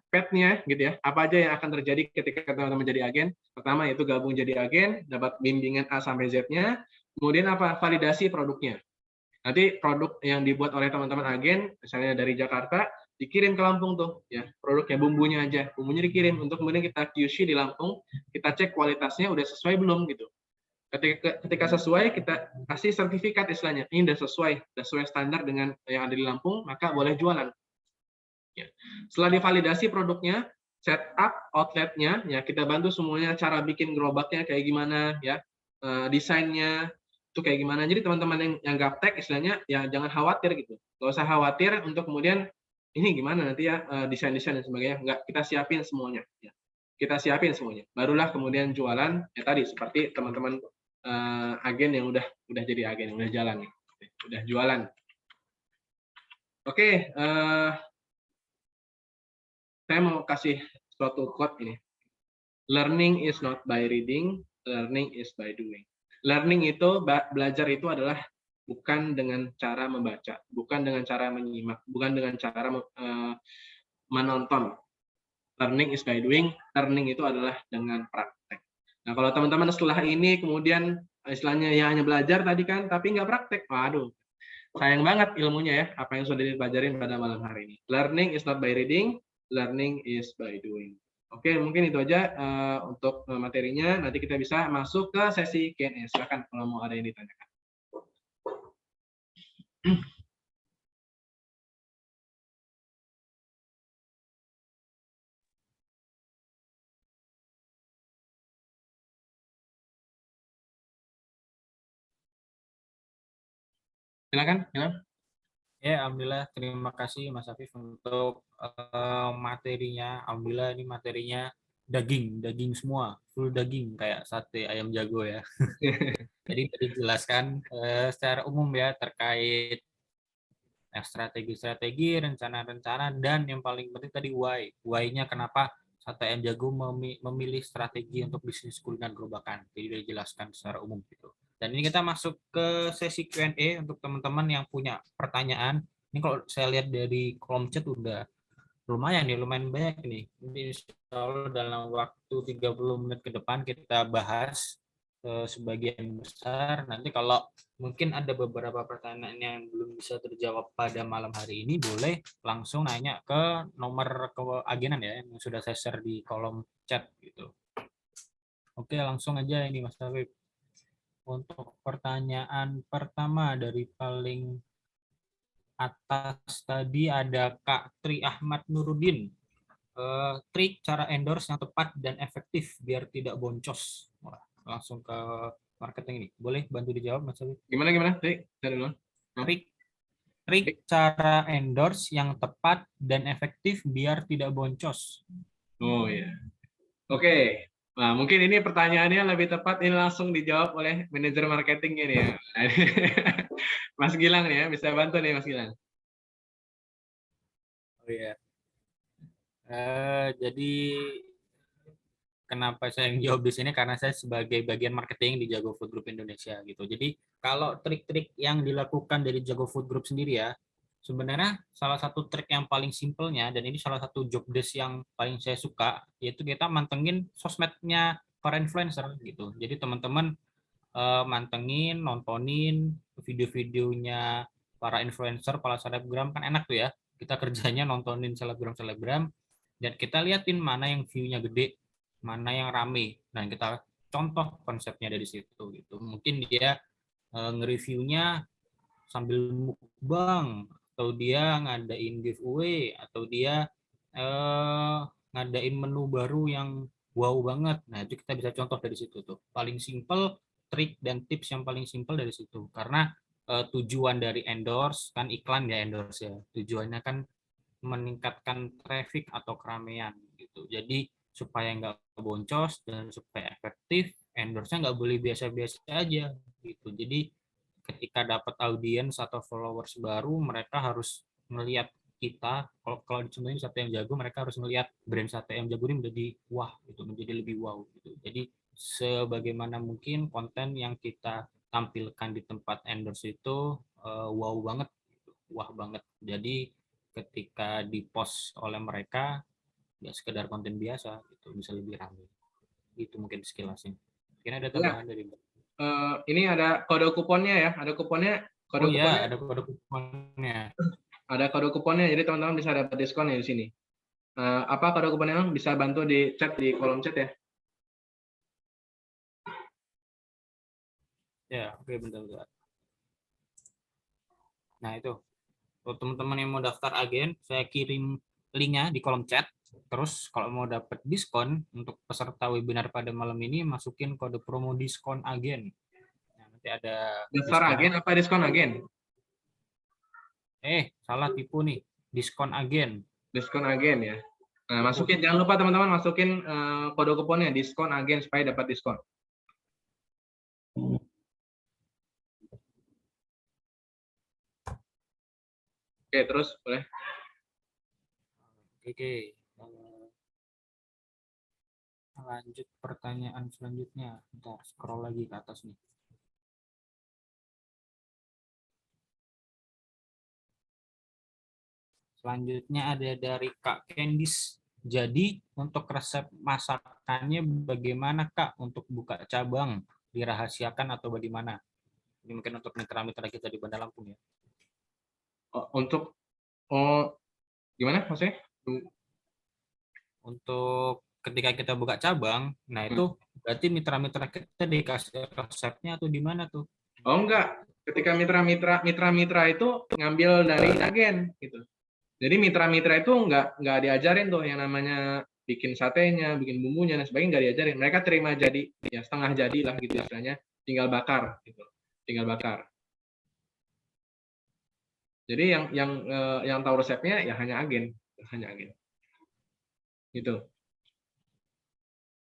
S2: path-nya gitu ya? Apa aja yang akan terjadi ketika teman-teman jadi agen? Pertama yaitu gabung jadi agen, dapat bimbingan A sampai Z-nya. Kemudian apa? Validasi produknya. Nanti produk yang dibuat oleh teman-teman agen, misalnya dari Jakarta, dikirim ke Lampung tuh, ya produknya bumbunya aja, bumbunya dikirim untuk kemudian kita QC di Lampung, kita cek kualitasnya udah sesuai belum gitu. Ketika sesuai, kita kasih sertifikat istilahnya, ini udah sesuai standar dengan yang ada di Lampung, maka boleh jualan. Ya. Setelah divalidasi produknya, setup outletnya, ya kita bantu semuanya cara bikin gerobaknya kayak gimana, ya desainnya itu kayak gimana. Jadi teman-teman yang gaptek istilahnya ya jangan khawatir gitu. Gak usah khawatir untuk kemudian ini gimana nanti ya desain-desain dan sebagainya. Enggak, kita siapin semuanya. Ya. Kita siapin semuanya. Barulah kemudian jualan ya tadi seperti teman-teman agen yang udah jadi agen, udah jalan, udah jualan. Oke, saya mau kasih suatu quote ini. Learning is not by reading, learning is by doing. Learning itu, belajar itu adalah bukan dengan cara membaca, bukan dengan cara menyimak, bukan dengan cara menonton. Learning is by doing, learning itu adalah dengan praktek. Nah, kalau teman-teman setelah ini kemudian istilahnya ya hanya belajar tadi kan, tapi nggak praktek, waduh, sayang banget ilmunya ya, apa yang sudah dipelajarin pada malam hari ini. Learning is not by reading, learning is by doing. Oke, mungkin itu aja untuk materinya. Nanti kita bisa masuk ke sesi Q&A. Silakan kalau mau ada yang ditanyakan. Silakan, silakan.
S1: Ya, alhamdulillah. Terima kasih Mas Afif untuk materinya. Alhamdulillah ini materinya daging semua, full daging kayak sate ayam jago ya. Jadi tadi jelaskan secara umum ya terkait strategi-strategi, rencana-rencana, dan yang paling penting tadi why. Why-nya kenapa sate ayam jago memilih strategi untuk bisnis kuliner gerobakan. Jadi dijelaskan secara umum gitu. Dan ini kita masuk ke sesi Q&A untuk teman-teman yang punya pertanyaan. Ini kalau saya lihat dari kolom chat udah lumayan nih, lumayan banyak nih. Jadi insya Allah dalam waktu 30 menit ke depan kita bahas sebagian besar. Nanti kalau mungkin ada beberapa pertanyaan yang belum bisa terjawab pada malam hari ini, boleh langsung nanya ke nomor keagenan ya, yang sudah saya share di kolom chat gitu. Oke, langsung aja ini Mas Tawib. Untuk pertanyaan pertama dari paling atas tadi ada Kak Tri Ahmad Nurudin. Trik cara endorse yang tepat dan efektif biar tidak boncos. Wah, langsung ke marketing ini. Boleh bantu dijawab Mas Abi?
S2: Gimana?
S1: Trik trik cara endorse yang tepat dan efektif biar tidak boncos.
S2: Oh ya. Oke. Nah, mungkin ini pertanyaannya lebih tepat ini langsung dijawab oleh manajer marketing ini ya. Mas Gilang nih ya, bisa bantu nih Mas Gilang.
S1: Oh iya. Jadi kenapa saya yang jawab di sini karena saya sebagai bagian marketing di Jago Food Group Indonesia gitu. Jadi kalau trik-trik yang dilakukan dari Jago Food Group sendiri ya, sebenarnya salah satu trik yang paling simpelnya dan ini salah satu job desk yang paling saya suka yaitu kita mantengin sosmednya para influencer gitu. Jadi teman-teman mantengin, nontonin video-videonya para influencer, para selebgram kan enak tuh ya. Kita kerjanya nontonin selebgram-selebgram dan kita liatin mana yang view-nya gede, mana yang rame. Nah, kita contoh konsepnya dari situ gitu. Mungkin dia nge-reviewnya sambil mukbang atau dia ngadain giveaway atau dia ngadain menu baru yang wow banget. Nah, itu kita bisa contoh dari situ tuh. Paling simple trik dan tips yang paling simple dari situ. Karena tujuan dari endorse kan iklan ya endorse ya. Tujuannya kan meningkatkan traffic atau keramaian gitu. Jadi supaya nggak boncos dan supaya efektif, endorse-nya nggak boleh biasa-biasa aja gitu. Jadi ketika dapat audiens atau followers baru, mereka harus melihat kita. Kalau contohnya sate yang jago, mereka harus melihat brand sate yang jago ini menjadi wah gitu, menjadi lebih wow gitu. Jadi sebagaimana mungkin konten yang kita tampilkan di tempat endorse itu wow banget, wah banget. Jadi ketika dipost oleh mereka nggak sekedar konten biasa gitu, bisa lebih ramai. Itu mungkin sekilasnya. Kira ada
S2: Ya,
S1: tambahan dari
S2: ini ada kode kuponnya ya, ada kuponnya,
S1: Oh ya, ada kode kuponnya.
S2: ada kode kuponnya, jadi teman-teman bisa dapat diskon ya di sini. Apa kode kuponnya? Bisa bantu di chat di kolom chat ya.
S1: Ya, oke bentar-bentar. Nah, itu. Untuk teman-teman yang mau daftar agen, saya kirim linknya di kolom chat. Terus kalau mau dapat diskon untuk peserta webinar pada malam ini, masukin kode promo diskon agen. Nah, nanti ada
S2: Daftar
S1: diskon.
S2: agen apa diskon agen?
S1: Salah tipu nih. Diskon agen.
S2: Diskon agen ya. Nah,
S1: Tipu,
S2: masukin,
S1: tipu.
S2: jangan lupa teman-teman masukin kode kuponnya diskon agen supaya dapat diskon. Oke, terus boleh.
S1: Oke. Lanjut pertanyaan selanjutnya. Bentar, scroll lagi ke atas nih. Selanjutnya ada dari Kak Kendis. Jadi untuk resep masakannya bagaimana Kak untuk buka cabang? Dirahasiakan atau bagaimana? Ini mungkin untuk mitra-mitra kita di Bandar Lampung ya.
S2: Untuk gimana maksudnya?
S1: Untuk ketika kita buka cabang, nah itu berarti mitra-mitra kita dikasih resepnya atau di mana tuh?
S2: Oh enggak, ketika mitra-mitra itu ngambil dari agen gitu. Jadi mitra-mitra itu nggak diajarin tuh yang namanya bikin satenya, bikin bumbunya dan sebagainya, nggak diajarin. Mereka terima jadi ya setengah jadi lah gitu istilahnya, tinggal bakar gitu, tinggal bakar. Jadi yang tahu resepnya ya hanya agen, gitu.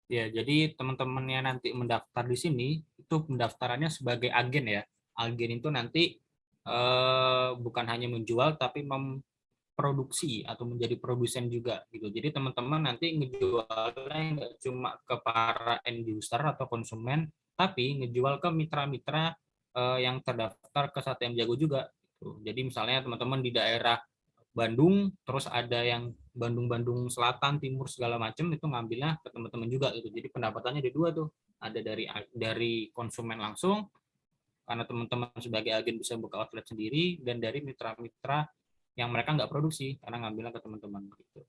S1: Ya, jadi teman-teman yang nanti mendaftar di sini itu pendaftarannya sebagai agen ya. Agen itu nanti bukan hanya menjual tapi memproduksi atau menjadi produsen juga gitu. Jadi teman-teman nanti ngejualnya nggak cuma ke para end user atau konsumen, tapi ngejual ke mitra-mitra yang terdaftar ke Sate Ayam Jago juga. Gitu. Jadi misalnya teman-teman di daerah Bandung, terus ada yang Bandung Selatan, Timur segala macam itu ngambilnya ke teman-teman juga gitu. Jadi pendapatannya ada dua tuh, ada dari konsumen langsung karena teman-teman sebagai agen bisa buka outlet sendiri dan dari mitra-mitra yang mereka nggak produksi karena ngambilnya ke teman-teman gitu.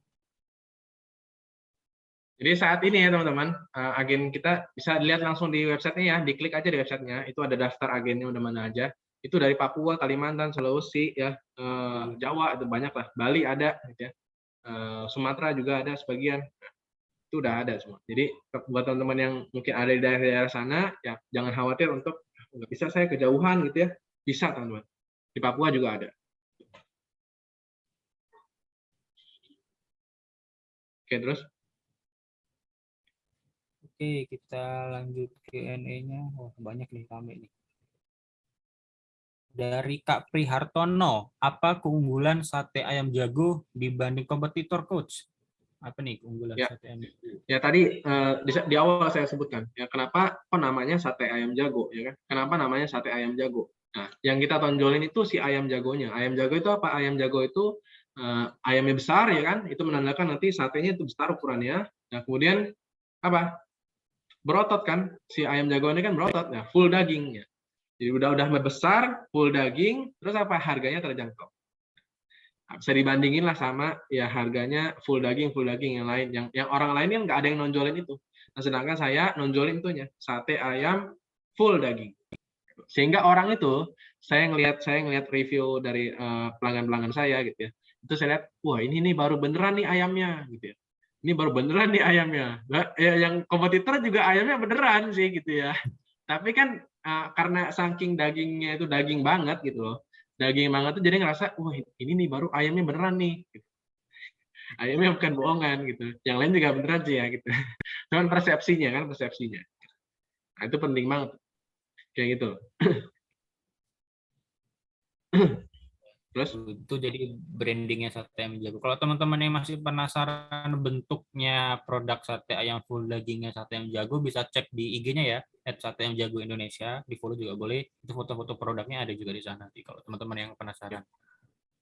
S2: Jadi saat ini ya teman-teman, agen kita bisa dilihat langsung di websitenya ya, diklik aja di websitenya, itu ada daftar agennya udah mana aja. Itu dari Papua, Kalimantan, Sulawesi, ya, Jawa itu banyak lah, Bali ada, gitu ya. Sumatera juga ada sebagian, itu udah ada semua. Jadi buat teman-teman yang mungkin ada di daerah-daerah sana, ya jangan khawatir untuk nggak bisa saya kejauhan gitu ya, bisa teman-teman. Di Papua juga ada. Oke, terus?
S1: Oke, kita lanjut Q&A-nya. Oh, banyak nih kami nih. Dari Kak Prihartono, apa keunggulan sate ayam jago dibanding kompetitor, Coach? Apa nih keunggulan
S2: Ya,
S1: sate ayam jago?
S2: ya tadi di awal saya sebutkan, ya kenapa namanya sate ayam jago, ya kan? Kenapa namanya sate ayam jago? Nah, yang kita tonjolin itu si ayam jagonya. Ayam jago itu apa? Ayam jago itu ayamnya besar, ya kan? Itu menandakan nanti satenya itu besar ukurannya. Nah, kemudian apa? Berotot kan? Si ayam jago ini kan berotot, nah full daging ya. Jadi udah besar, full daging, terus apa? Harganya terjangkau. Nah, bisa dibandingin lah sama ya harganya full daging yang lain, yang orang lain kan nggak ada yang nonjolin itu. Nah, sedangkan saya nonjolin itunya sate ayam full daging. Sehingga orang itu saya ngelihat review dari pelanggan-pelanggan saya gitu ya. Itu saya lihat, wah ini nih baru beneran nih ayamnya gitu ya. Ini baru beneran nih ayamnya. Nah, ya, yang kompetitor juga ayamnya beneran sih gitu ya. Tapi kan karena saking dagingnya itu daging banget gitu loh. Daging banget tuh jadi ngerasa, wah ini nih baru ayamnya beneran nih. Gitu. Ayamnya bukan bohongan gitu. Yang lain juga beneran sih ya gitu. Cuman persepsinya kan, persepsinya. Nah, itu penting banget. Kayak gitu. Terus?
S1: Itu jadi brandingnya sate ayam jago. Kalau teman-teman yang masih penasaran bentuknya produk sate ayam full dagingnya sate ayam jago, bisa cek di IG-nya ya, @sateayamjago_Indonesia, di follow juga boleh. Itu foto-foto produknya ada juga di sana sih, kalau teman-teman yang penasaran.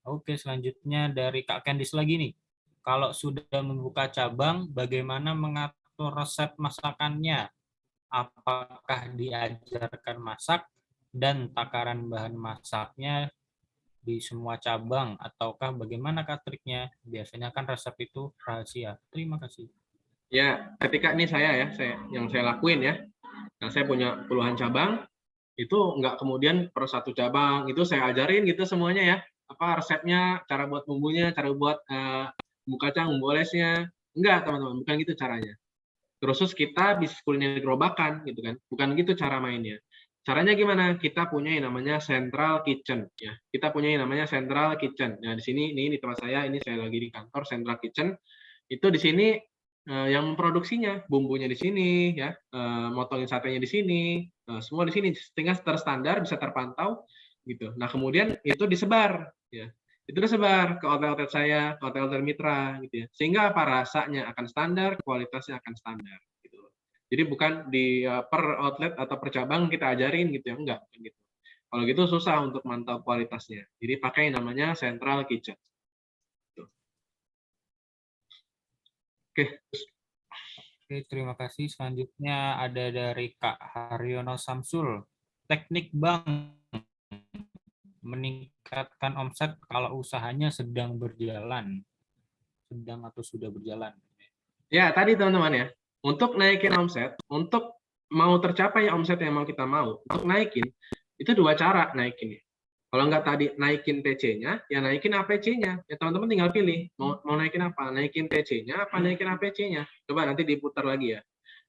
S1: Oke, selanjutnya dari Kak Kendis lagi nih. Kalau sudah membuka cabang, bagaimana mengatur resep masakannya? Apakah diajarkan masak dan takaran bahan masaknya di semua cabang ataukah bagaimana Kak triknya? Biasanya kan resep itu rahasia. Terima kasih.
S2: Ya, ketika ini yang saya lakuin ya. Nah, saya punya puluhan cabang, itu nggak kemudian per satu cabang itu saya ajarin gitu semuanya ya. Apa resepnya, cara buat bumbunya, cara buat bumbu kacang, bumbu olesnya. Enggak, teman-teman, bukan gitu caranya. Terus kita bisnis kuliner gerobakan gitu kan. Bukan gitu cara mainnya. Caranya gimana? Kita punya yang namanya central kitchen ya. Kita punya yang namanya central kitchen. Nah, di sini ini di tempat saya, ini saya lagi di kantor central kitchen. Itu di sini yang memproduksinya, bumbunya di sini ya, motongin satenya di sini, semua di sini sehingga terstandar bisa terpantau gitu. Nah, kemudian itu disebar ya. Itu tersebar ke outlet-outlet saya, ke hotel-hotel mitra gitu ya. Sehingga apa, rasanya akan standar, kualitasnya akan standar gitu. Jadi bukan di per outlet atau per cabang kita ajarin gitu ya, enggak gitu. Kalau gitu susah untuk mantau kualitasnya. Jadi pakai namanya central kitchen. Tuh. Oke,
S1: Oke, terima kasih. Selanjutnya ada dari Kak Haryono Samsul. Teknik bank meningkatkan omset kalau usahanya sedang berjalan, sedang atau sudah berjalan.
S2: ya tadi teman-teman ya, untuk naikin omset, untuk mau tercapai omset yang mau kita mau, untuk naikin, itu dua cara naikin. Kalau nggak tadi naikin TC-nya, ya naikin APC-nya. Ya teman-teman tinggal pilih, mau naikin apa? Naikin TC-nya apa naikin APC-nya? Coba nanti diputar lagi ya.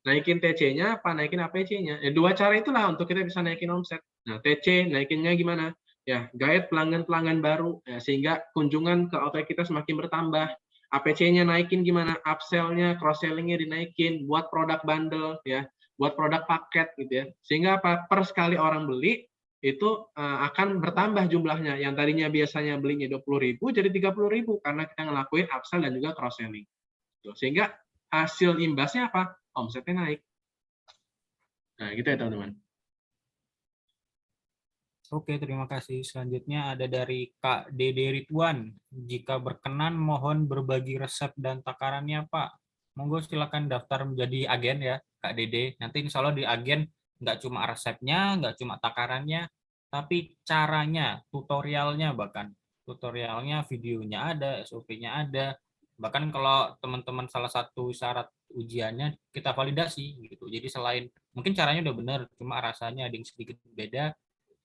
S2: Naikin TC-nya apa naikin APC-nya? Ya dua cara itulah untuk kita bisa naikin omset. Nah, TC naikinnya gimana? Ya, guide pelanggan-pelanggan baru ya, sehingga kunjungan ke outlet kita semakin bertambah. APC-nya naikin gimana? Upsell-nya, cross-selling-nya dinaikin, buat produk bundle ya, buat produk paket gitu ya. Sehingga apa? Per sekali orang beli itu akan bertambah jumlahnya. Yang tadinya biasanya belinya 20.000 jadi 30.000 karena kita ngelakuin upsell dan juga cross selling. Sehingga hasil imbasnya apa? Omsetnya naik. Nah, gitu ya teman-teman.
S1: Oke, terima kasih. Selanjutnya ada dari Kak Dede Ridwan. Jika berkenan, mohon berbagi resep dan takarannya, Pak. Monggo silakan daftar menjadi agen ya, Kak Dede. Nanti insya Allah di agen nggak cuma resepnya, nggak cuma takarannya, tapi caranya, tutorialnya bahkan. Tutorialnya, videonya ada, SOP-nya ada. Bahkan kalau teman-teman salah satu syarat ujiannya kita validasi gitu. Jadi selain mungkin caranya udah benar, cuma rasanya ada yang sedikit beda,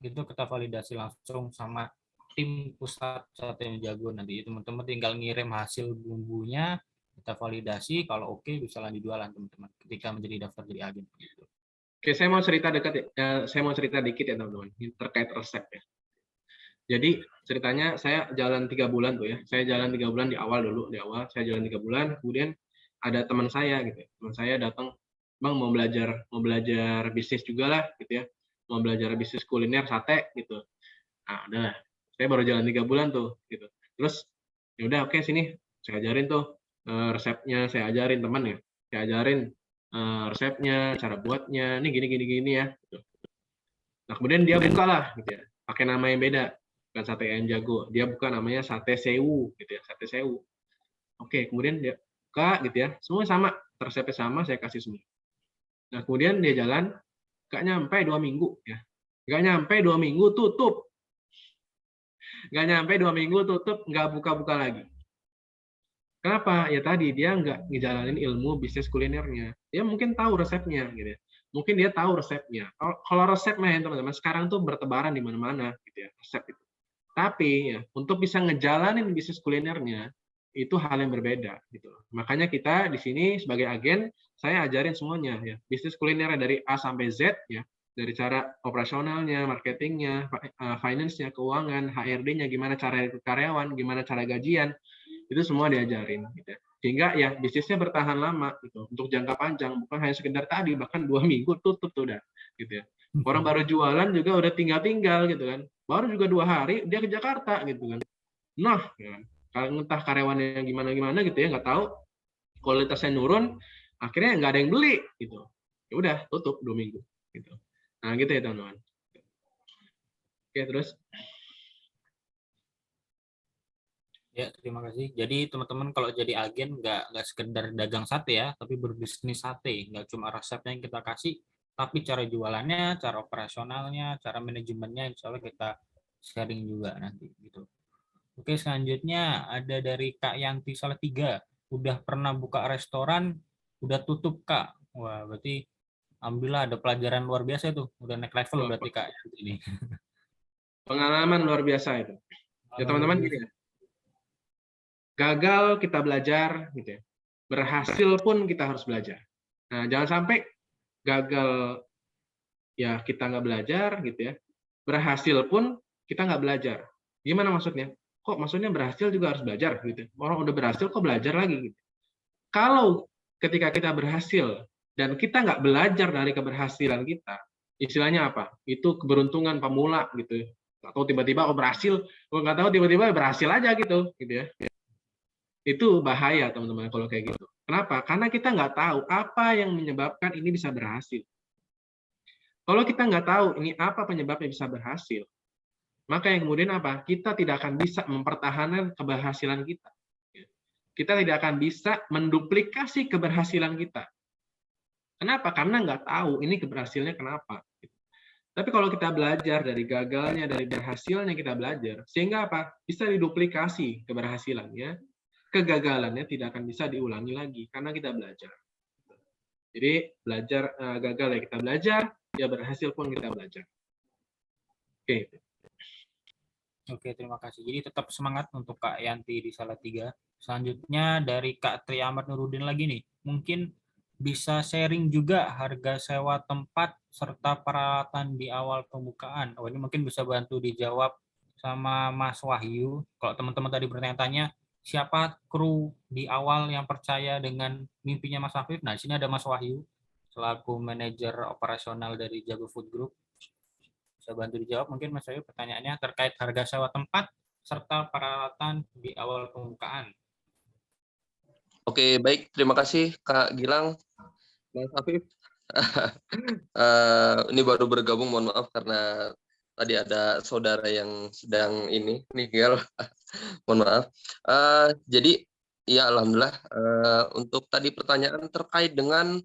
S1: itu kita validasi langsung sama tim pusat sate yang jago. Nanti teman-teman tinggal ngirim hasil bumbunya, kita validasi, kalau oke bisa lanjut jualan teman-teman ketika menjadi daftar jadi agen gitu.
S2: Oke, saya mau cerita saya mau cerita dikit ya teman-teman terkait resep ya. Jadi ceritanya saya jalan 3 bulan tuh ya. Saya jalan 3 bulan di awal saya jalan 3 bulan, kemudian ada teman saya gitu. Teman saya datang, "Bang mau belajar bisnis juga lah gitu ya. Mau belajar bisnis kuliner sate gitu." Nah, udah. Saya baru jalan 3 bulan tuh gitu. Terus ya udah oke sini saya ajarin tuh resepnya, saya ajarin teman ya. Saya ajarin resepnya, cara buatnya, ini gini gini gini ya gitu. Nah, kemudian dia buka lah gitu ya. Pakai nama yang beda, bukan sate ayam jago. Dia buka namanya sate sewu gitu ya, sate sewu. Oke, kemudian dia buka gitu ya. Semua sama, resepnya sama, saya kasih semua. Nah, kemudian dia jalan, gak nyampe 2 minggu ya. Gak nyampe 2 minggu tutup. Nggak nyampe 2 minggu tutup, nggak buka-buka lagi. Kenapa? Ya tadi dia nggak ngejalanin ilmu bisnis kulinernya. Dia mungkin tahu resepnya, gitu ya. Mungkin dia tahu resepnya. Kalau resep mah teman-teman sekarang tuh bertebaran di mana-mana, gitu ya, resep itu. Tapi ya untuk bisa ngejalanin bisnis kulinernya itu hal yang berbeda, gitu. Makanya kita di sini sebagai agen, saya ajarin semuanya ya, bisnis kulinernya dari A sampai Z ya. Dari cara operasionalnya, marketingnya, finance-nya, keuangan, HRD-nya, gimana cara rekrut karyawan, gimana cara gajian, itu semua diajarin. Gitu. Sehingga ya bisnisnya bertahan lama gitu, untuk jangka panjang, bukan hanya sekedar tadi, bahkan 2 minggu tutup tuh udah. Gitu ya. Orang baru jualan juga udah tinggal-tinggal gitu kan. Baru juga 2 hari dia ke Jakarta gitu kan. Nah, ya, kalau entah karyawannya gimana-gimana gitu ya, nggak tahu, kualitasnya nurun, akhirnya nggak ada yang beli gitu. Ya udah tutup 2 minggu gitu. Nah, gitu ya teman-teman. Oke, terus.
S1: Ya, terima kasih. Jadi teman-teman kalau jadi agen nggak sekedar dagang sate ya, tapi berbisnis sate. Nggak cuma resepnya yang kita kasih, tapi cara jualannya, cara operasionalnya, cara manajemennya, insya Allah kita sharing juga nanti gitu. Oke, selanjutnya ada dari Kak Yanti Salatiga. Udah pernah buka restoran, udah tutup Kak. Wah, berarti alhamdulillah ada pelajaran luar biasa tuh. Udah naik level berarti Kak Yanti ini.
S2: Pengalaman luar biasa itu. Ya teman-teman gini ya. Gagal kita belajar gitu ya. Berhasil pun kita harus belajar. Nah, jangan sampai gagal ya kita nggak belajar gitu ya. Berhasil pun kita nggak belajar. Gimana maksudnya? Kok maksudnya berhasil juga harus belajar gitu. Orang udah berhasil kok belajar lagi gitu. Kalau ketika kita berhasil dan kita nggak belajar dari keberhasilan kita, istilahnya apa? Itu keberuntungan pemula gitu. Atau tiba-tiba berhasil, nggak tahu tiba-tiba berhasil aja gitu ya. Itu bahaya teman-teman kalau kayak gitu. Kenapa? Karena kita nggak tahu apa yang menyebabkan ini bisa berhasil. Kalau kita nggak tahu ini apa penyebabnya bisa berhasil, maka yang kemudian apa? Kita tidak akan bisa mempertahankan keberhasilan kita. Kita tidak akan bisa menduplikasi keberhasilan kita. Kenapa? Karena nggak tahu ini keberhasilannya kenapa. Tapi kalau kita belajar dari gagalnya, dari berhasilnya kita belajar, sehingga apa? Bisa diduplikasi keberhasilannya, kegagalannya tidak akan bisa diulangi lagi karena kita belajar. Jadi belajar gagal ya kita belajar, ya berhasil pun kita belajar. Oke.
S1: Oke, terima kasih. Jadi tetap semangat untuk Kak Yanti di Salatiga. Selanjutnya dari Kak Tri Ahmad Nurudin lagi nih. Mungkin bisa sharing juga harga sewa tempat serta peralatan di awal pembukaan. Oh, ini mungkin bisa bantu dijawab sama Mas Wahyu. Kalau teman-teman tadi bertanya-tanya, siapa kru di awal yang percaya dengan mimpinya Mas Afif? Nah, di sini ada Mas Wahyu selaku manajer operasional dari Jago Food Group. Bisa bantu dijawab mungkin Mas Wahyu pertanyaannya terkait harga sewa tempat serta peralatan di awal pembukaan.
S3: Oke, baik. Terima kasih Kak Gilang, Mas Afif. Ini baru bergabung, mohon maaf karena tadi ada saudara yang sedang ini meninggal. Mohon maaf. Jadi ya alhamdulillah untuk tadi pertanyaan terkait dengan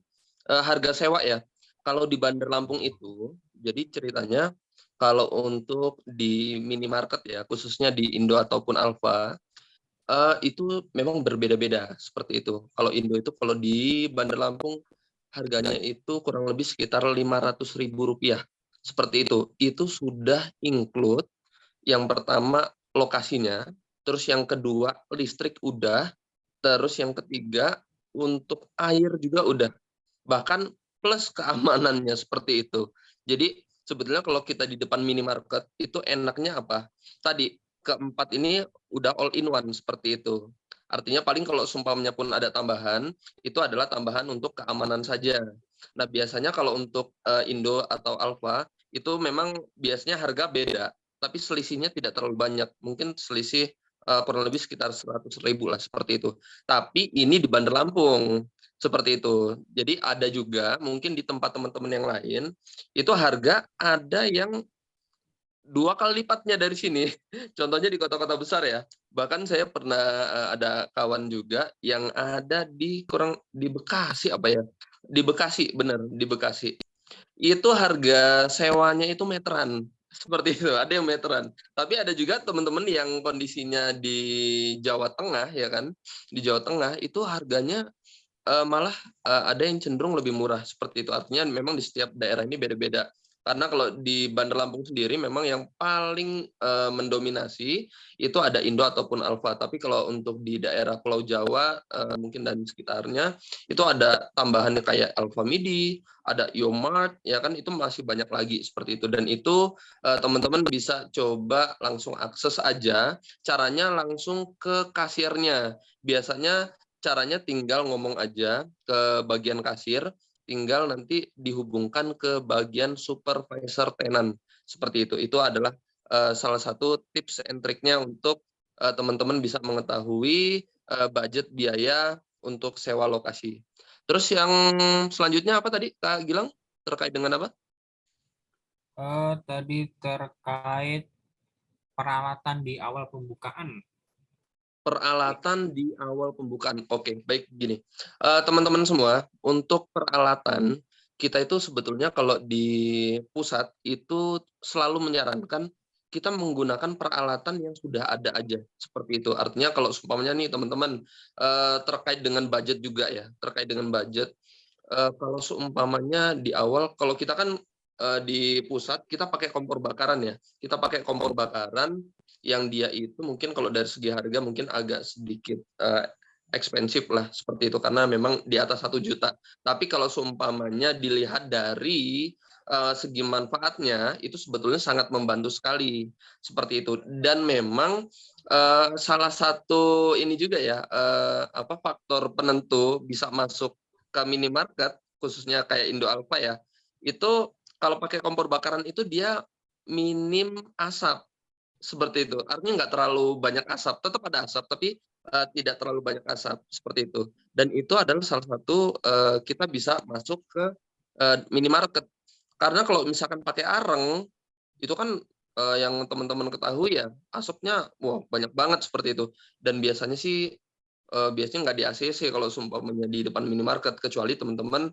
S3: harga sewa ya. Kalau di Bandar Lampung itu, jadi ceritanya kalau untuk di minimarket ya, khususnya di Indo ataupun Alfa, itu memang berbeda-beda seperti itu. Kalau Indo itu kalau di Bandar Lampung harganya itu kurang lebih sekitar Rp500.000 seperti itu. Itu sudah include yang pertama lokasinya, terus yang kedua listrik udah, terus yang ketiga untuk air juga udah. Bahkan plus keamanannya seperti itu. Jadi sebetulnya kalau kita di depan minimarket itu enaknya apa? Tadi keempat ini udah all in one seperti itu. Artinya paling kalau seumpamanya pun ada tambahan, itu adalah tambahan untuk keamanan saja. Nah, biasanya kalau untuk Indo atau Alfa, itu memang biasanya harga beda, tapi selisihnya tidak terlalu banyak. Mungkin selisih kurang lebih sekitar 100.000 lah, seperti itu. Tapi ini di Bandar Lampung, seperti itu. Jadi ada juga mungkin di tempat teman-teman yang lain, itu harga ada yang 2 kali lipatnya dari sini. Contohnya di kota-kota besar ya. Bahkan saya pernah ada kawan juga yang ada di Bekasi apa ya? Di Bekasi, benar, di Bekasi. Itu harga sewanya itu meteran. Seperti itu, ada yang meteran. Tapi ada juga teman-teman yang kondisinya di Jawa Tengah ya kan. Di Jawa Tengah itu harganya malah ada yang cenderung lebih murah seperti itu. Artinya memang di setiap daerah ini beda-beda. Karena kalau di Bandar Lampung sendiri memang yang paling mendominasi itu ada Indo ataupun Alfa. Tapi kalau untuk di daerah Pulau Jawa mungkin dan sekitarnya itu ada tambahannya kayak Alfa Midi, ada Yomart, ya kan itu masih banyak lagi seperti itu. Dan itu teman-teman bisa coba langsung akses aja. Caranya langsung ke kasirnya. Biasanya caranya tinggal ngomong aja ke bagian kasir, tinggal nanti dihubungkan ke bagian supervisor tenan. Seperti itu. Itu adalah salah satu tips and triknya untuk teman-teman bisa mengetahui budget biaya untuk sewa lokasi. Terus yang selanjutnya apa tadi Kak Gilang? Terkait dengan apa?
S1: Tadi terkait peralatan di awal pembukaan.
S3: Peralatan di awal pembukaan. Oke, baik gini. Teman-teman semua, untuk peralatan kita itu sebetulnya kalau di pusat itu selalu menyarankan kita menggunakan peralatan yang sudah ada aja seperti itu. Artinya kalau seumpamanya nih teman-teman terkait dengan budget juga ya, terkait dengan budget. Kalau seumpamanya di awal, kalau kita kan di pusat kita pakai kompor bakaran ya, kita pakai kompor bakaran yang dia itu mungkin kalau dari segi harga mungkin agak sedikit ekspensif lah seperti itu karena memang di atas 1 juta. Tapi kalau seumpamanya dilihat dari segi manfaatnya itu sebetulnya sangat membantu sekali seperti itu. Dan memang salah satu ini juga ya faktor penentu bisa masuk ke minimarket khususnya kayak Indo Alfa ya. Itu kalau pakai kompor bakaran itu dia minim asap seperti itu. Artinya nggak terlalu banyak asap, tetap ada asap tapi tidak terlalu banyak asap seperti itu. Dan itu adalah salah satu kita bisa masuk ke minimarket. Karena kalau misalkan pakai areng itu kan yang teman-teman ketahui ya asapnya wah banyak banget seperti itu. Dan biasanya sih biasanya nggak di ACC kalau seumpamanya di depan minimarket, kecuali teman-teman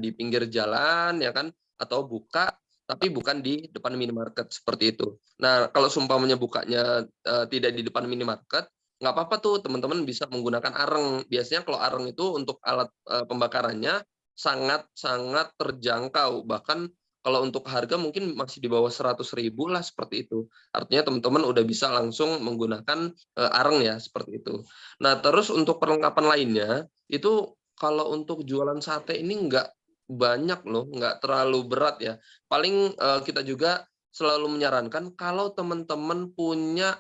S3: di pinggir jalan ya kan, atau buka tapi bukan di depan minimarket seperti itu. Nah kalau seumpamanya bukanya tidak di depan minimarket, nggak apa-apa tuh teman-teman bisa menggunakan areng. Biasanya kalau areng itu untuk alat pembakarannya sangat-sangat terjangkau, bahkan kalau untuk harga mungkin masih di bawah 100.000 lah seperti itu. Artinya teman-teman udah bisa langsung menggunakan areng ya seperti itu. Nah, terus untuk perlengkapan lainnya, itu kalau untuk jualan sate ini nggak banyak loh, nggak terlalu berat ya. Paling kita juga selalu menyarankan kalau teman-teman punya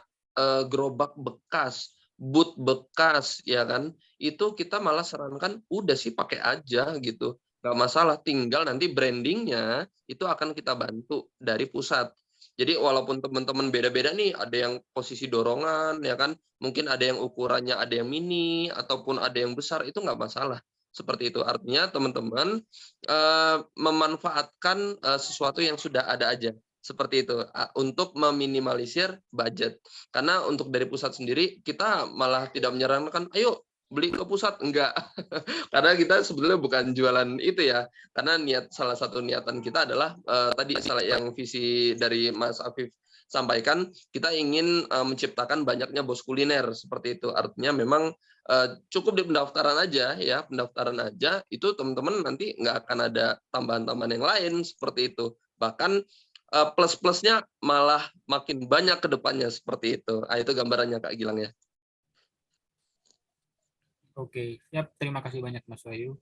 S3: gerobak bekas, boot bekas, ya kan, itu kita malah sarankan udah sih pakai aja gitu. Nggak masalah, tinggal nanti brandingnya itu akan kita bantu dari pusat. Jadi walaupun teman-teman beda-beda nih, ada yang posisi dorongan, ya kan, mungkin ada yang ukurannya ada yang mini, ataupun ada yang besar, itu nggak masalah. Seperti itu. Artinya teman-teman memanfaatkan sesuatu yang sudah ada aja. Seperti itu. Untuk meminimalisir budget. Karena untuk dari pusat sendiri, kita malah tidak menyarankan, ayo beli ke pusat. Enggak. Karena kita sebetulnya bukan jualan itu ya. Karena salah satu niatan kita adalah tadi yang visi dari Mas Afif sampaikan, kita ingin menciptakan banyaknya bos kuliner seperti itu. Artinya memang cukup di pendaftaran aja ya, pendaftaran aja itu teman-teman nanti nggak akan ada tambahan-tambahan yang lain seperti itu. Bahkan plus-plusnya malah makin banyak ke depannya seperti itu. Itu gambarannya Kak Gilang ya.
S1: Oke, siap. Terima kasih banyak Mas Wahyu.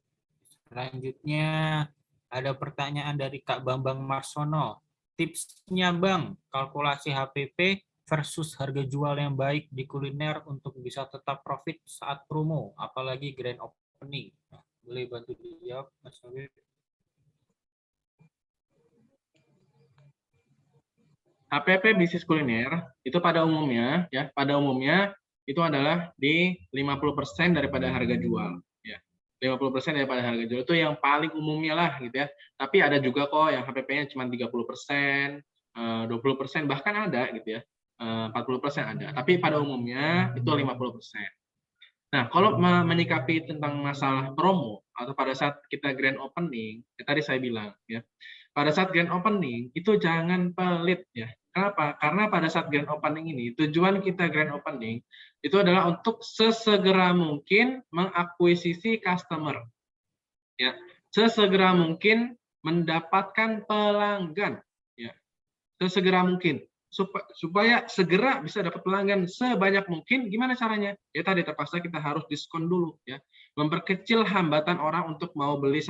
S1: Selanjutnya ada pertanyaan dari Kak Bambang Marsono. Tipsnya Bang, kalkulasi HPP versus harga jual yang baik di kuliner untuk bisa tetap profit saat promo, apalagi grand opening. Nah, boleh bantu dijawab Mas Wahyu?
S2: HPP bisnis kuliner itu pada umumnya itu adalah di 50% daripada harga jual ya. 50% daripada harga jual itu yang paling umumnya lah gitu ya. Tapi ada juga kok yang HPP-nya cuma 30%, 20%, bahkan ada gitu ya. 40% ada. Tapi pada umumnya itu 50%. Nah, kalau menyikapi tentang masalah promo atau pada saat kita grand opening, tadi saya bilang ya, pada saat grand opening itu jangan pelit ya. Kenapa? Karena pada saat grand opening ini, tujuan kita grand opening itu adalah untuk sesegera mungkin mengakuisisi customer. Ya, sesegera mungkin mendapatkan pelanggan. Ya, sesegera mungkin. Supaya segera bisa dapat pelanggan sebanyak mungkin, gimana caranya? Ya tadi terpaksa kita harus diskon dulu ya. Memperkecil hambatan orang untuk mau beli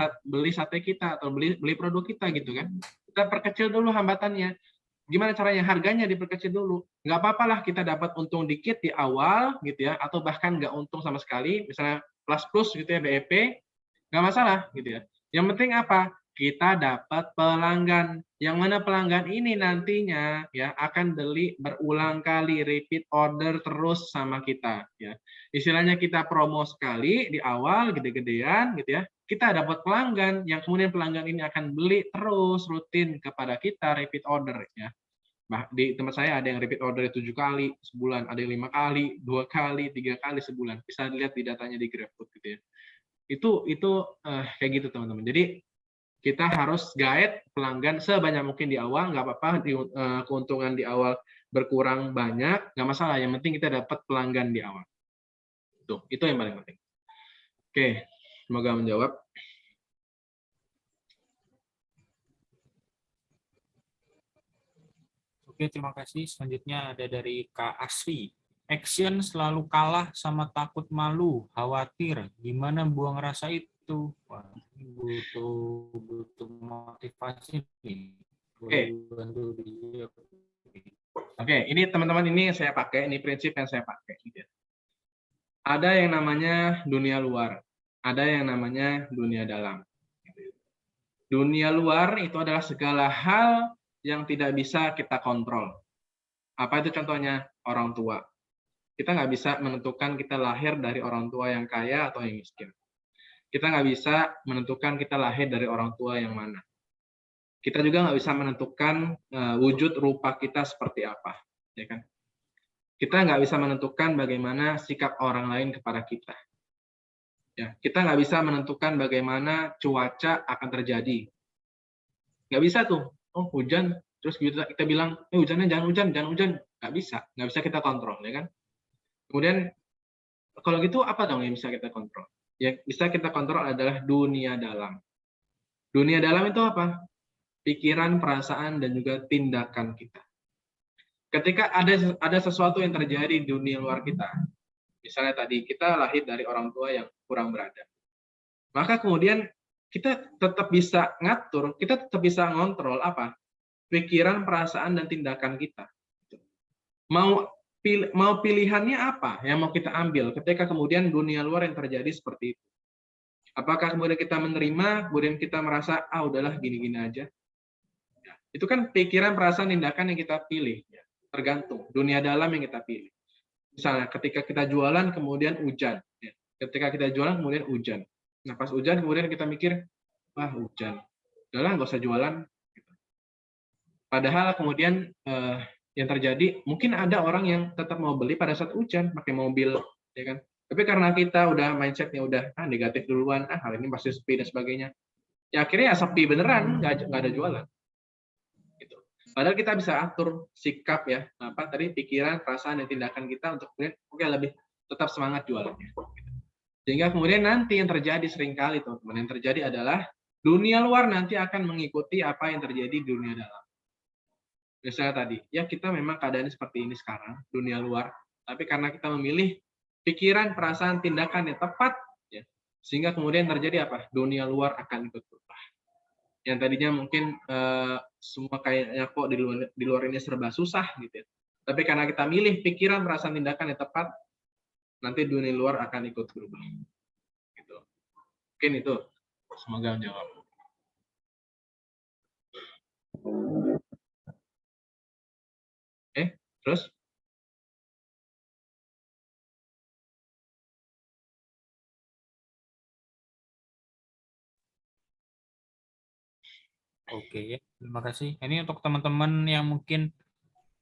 S2: sate kita atau beli produk kita gitu kan. Kita perkecil dulu hambatannya. Gimana caranya? Harganya diperkecil dulu. Nggak apa-apa lah kita dapat untung dikit di awal gitu ya, atau bahkan nggak untung sama sekali, misalnya plus gitu ya BEP, nggak masalah gitu ya. Yang penting apa? Kita dapat pelanggan. Yang mana pelanggan ini nantinya ya akan beli berulang kali, repeat order terus sama kita ya. Istilahnya kita promo sekali di awal gede-gedean gitu ya. Kita dapat pelanggan yang kemudian pelanggan ini akan beli terus rutin kepada kita, repeat order ya. Nah, di tempat saya ada yang repeat order 7 kali sebulan, ada yang 5 kali, 2 kali, 3 kali sebulan. Bisa dilihat di datanya di GrabFood gitu ya. Itu kayak gitu teman-teman. Jadi kita harus guide pelanggan sebanyak mungkin di awal, nggak apa-apa keuntungan di awal berkurang banyak, nggak masalah. Yang penting kita dapat pelanggan di awal. Itu yang paling penting. Oke, semoga menjawab.
S1: Oke, terima kasih. Selanjutnya ada dari Kak Asri. Action selalu kalah sama takut malu, khawatir. Gimana buang rasa itu? Wah, ini butuh motivasi nih.
S2: Oke, ini teman-teman ini yang saya pakai, ini prinsip yang saya pakai. Ada yang namanya dunia luar, ada yang namanya dunia dalam. Dunia luar itu adalah segala hal yang tidak bisa kita kontrol. Apa itu contohnya? Orang tua. Kita nggak bisa menentukan kita lahir dari orang tua yang kaya atau yang miskin. Kita nggak bisa menentukan kita lahir dari orang tua yang mana. Kita juga nggak bisa menentukan wujud rupa kita seperti apa, ya kan? Kita nggak bisa menentukan bagaimana sikap orang lain kepada kita. Ya, kita nggak bisa menentukan bagaimana cuaca akan terjadi. Nggak bisa tuh. Oh, hujan, terus kita bilang, hujannya jangan hujan. Nggak bisa kita kontrol, ya kan? Kemudian kalau gitu apa dong yang bisa kita kontrol? Yang bisa kita kontrol adalah dunia dalam. Dunia dalam itu apa? Pikiran, perasaan, dan juga tindakan kita. Ketika ada sesuatu yang terjadi di dunia luar kita, misalnya tadi kita lahir dari orang tua yang kurang berada, maka kemudian kita tetap bisa ngatur, kita tetap bisa ngontrol apa? Pikiran, perasaan, dan tindakan kita. Mau pilihannya apa yang mau kita ambil ketika kemudian dunia luar yang terjadi seperti itu? Apakah kemudian kita menerima, kemudian kita merasa, udahlah gini-gini aja? Ya, itu kan pikiran, perasaan, tindakan yang kita pilih. Ya, tergantung, dunia dalam yang kita pilih. Misalnya ketika kita jualan, kemudian hujan. Ya, ketika kita jualan, kemudian hujan. Nah, pas hujan, kemudian kita mikir, wah hujan. Udahlah, nggak usah jualan. Padahal kemudian yang terjadi, mungkin ada orang yang tetap mau beli pada saat hujan, pakai mobil, ya kan? Tapi karena kita udah mindsetnya udah negatif duluan, hal ini pasti sepi dan sebagainya. Ya akhirnya ya sepi beneran, nggak ada jualan. Gitu. Padahal kita bisa atur sikap ya, pikiran, perasaan, dan tindakan kita untuk kemudian lebih tetap semangat jualannya. Sehingga kemudian nanti yang terjadi seringkali teman-teman, yang terjadi adalah dunia luar nanti akan mengikuti apa yang terjadi di dunia dalam. Misalnya tadi, ya kita memang keadaannya seperti ini sekarang, dunia luar, tapi karena kita memilih pikiran, perasaan, tindakan yang tepat, ya, sehingga kemudian terjadi apa? Dunia luar akan ikut berubah. Yang tadinya mungkin semua kayaknya kok di luar ini serba susah, gitu ya. Tapi karena kita milih pikiran, perasaan, tindakan yang tepat, nanti dunia luar akan ikut berubah. Gitu. Mungkin itu, semoga menjawab. Terus?
S1: Oke, ya. Terima kasih. Ini untuk teman-teman yang mungkin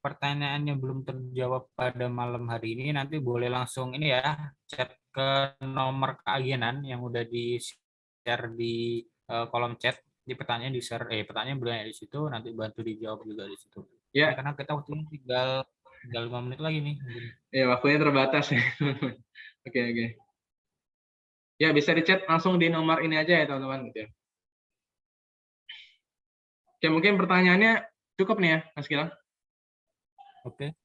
S1: pertanyaannya belum terjawab pada malam hari ini, nanti boleh langsung ini ya, chat ke nomor keagenan yang udah di-share di kolom chat. Di pertanyaan di-share, pertanyaan boleh di situ, nanti bantu dijawab juga di situ.
S2: Ya.
S1: Ini karena kita waktunya tinggal 5 menit lagi nih.
S2: Ya, waktunya terbatas ya. Oke. Ya, bisa di-chat langsung di nomor ini aja ya, teman-teman. Gitu ya. Oke, mungkin pertanyaannya cukup nih ya, Mas Gilang.
S1: Oke.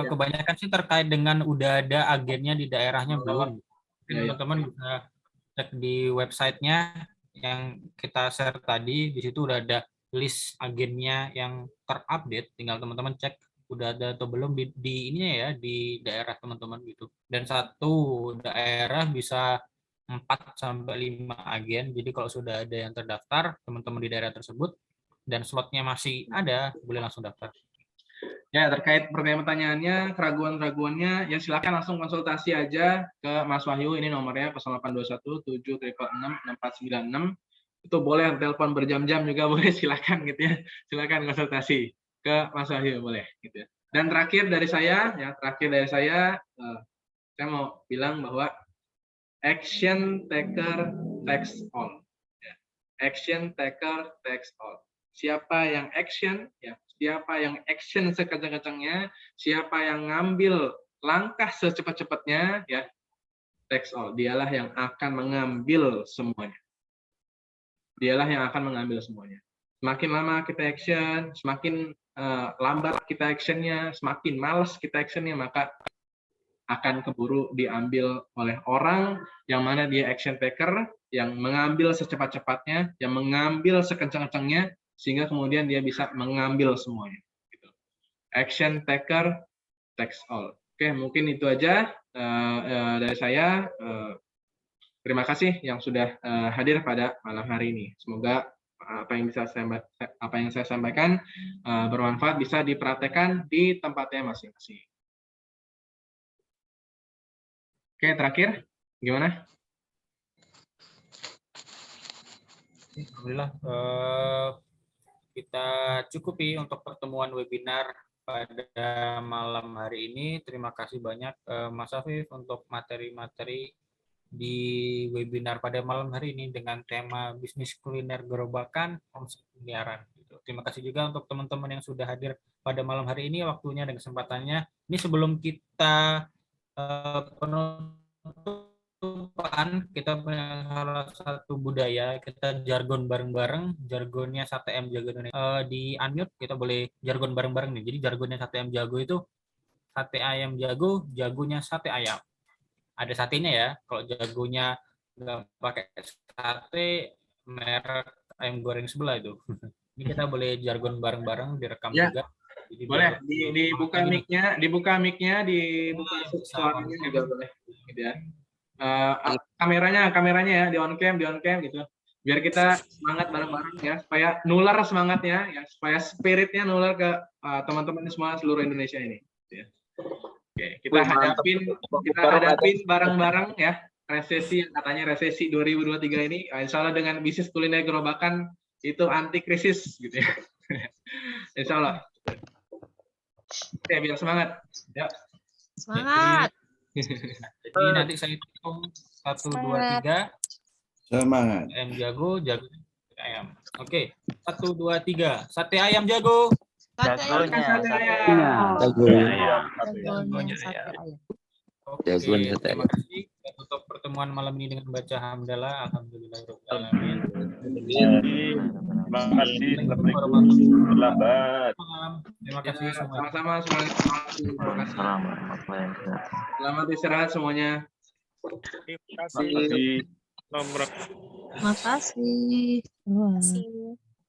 S1: Kebanyakan sih terkait dengan udah ada agennya di daerahnya belum. Teman-teman bisa cek di websitenya yang kita share tadi, di situ udah ada list agennya yang terupdate, tinggal teman-teman cek udah ada atau belum di ininya ya, di daerah teman-teman gitu. Dan satu daerah bisa 4 sampai 5 agen. Jadi kalau sudah ada yang terdaftar, teman-teman di daerah tersebut dan slotnya masih ada, boleh langsung daftar.
S2: Ya, terkait pertanyaan-pertanyaannya, keraguan-keraguannya, ya silakan langsung konsultasi aja ke Mas Wahyu. Ini nomornya 0821 766 6496. Itu boleh telepon berjam-jam juga boleh, silakan gitu ya. Silakan konsultasi ke Mas Wahyu boleh gitu ya. Dan terakhir dari saya, saya mau bilang bahwa action taker takes all. Action taker takes all. Siapa yang action, ya, siapa yang action sekencang-kencangnya, siapa yang ngambil langkah secepat-cepatnya, ya, takes all. Dialah yang akan mengambil semuanya. Dialah yang akan mengambil semuanya. Semakin lama kita action, semakin lambat kita actionnya, semakin malas kita actionnya, maka akan keburu diambil oleh orang yang mana dia action taker, yang mengambil secepat-cepatnya, yang mengambil sekencang-kencangnya, sehingga kemudian dia bisa mengambil semuanya. Gitu. Action taker takes all. Oke, mungkin itu aja dari saya. Terima kasih yang sudah hadir pada malam hari ini. Semoga apa yang saya sampaikan bermanfaat, bisa dipraktekkan di tempatnya masing-masing. Oke, terakhir gimana?
S1: Alhamdulillah, kita cukupi untuk pertemuan webinar pada malam hari ini. Terima kasih banyak Mas Afif untuk materi-materi di webinar pada malam hari ini dengan tema bisnis kuliner gerobakan omset miliaran. Terima kasih juga untuk teman-teman yang sudah hadir pada malam hari ini, waktunya dan kesempatannya. Ini sebelum kita penutupan, kita punya salah satu budaya, kita jargon bareng-bareng, jargonnya Sate Ayam Jago Indonesia. Di unmute kita boleh jargon bareng-bareng nih. Jadi jargonnya Sate Ayam Jago itu sate ayam jago, jagonya sate ayam. Ada satenya ya. Kalau jagonya nggak pakai sate, merek ayam goreng sebelah itu. Ini kita boleh jargon bareng-bareng, direkam
S2: Ya.
S1: juga. Jadi
S2: Boleh dibuka mic-nya, dibuka suaranya juga boleh, gitu ya. Kameranya ya di on cam gitu. Biar kita semangat bareng-bareng ya, supaya nular semangatnya ya, supaya spiritnya nular ke teman-teman semua seluruh Indonesia ini. Gitu ya. Oke, kita hadapin bareng-bareng ya resesi yang katanya resesi 2023 ini. Insya Allah dengan bisnis kuliner gerobakan itu anti krisis gitu ya. Insya Allah. Oke, biar semangat. Ya.
S4: Semangat.
S1: Jadi nanti saya hitung 1, 2, 3.
S5: Semangat.
S1: Ayam jago, jago ayam. Oke, 1, 2, 3. Sate ayam jago.
S4: Jagonya
S2: Sate ayam.
S4: Jagonya sate ayam.
S1: Oke, terima kasih. Kita tutup pertemuan malam ini dengan baca hamdalah. Alhamdulillahirobbilalamin.
S6: Terima kasih. Assalamualaikum. Selamat.
S1: Terima kasih semuanya.
S2: Sama-sama semuanya. Terima kasih. Selamat istirahat semuanya.
S6: Terima kasih.
S4: Terima kasih.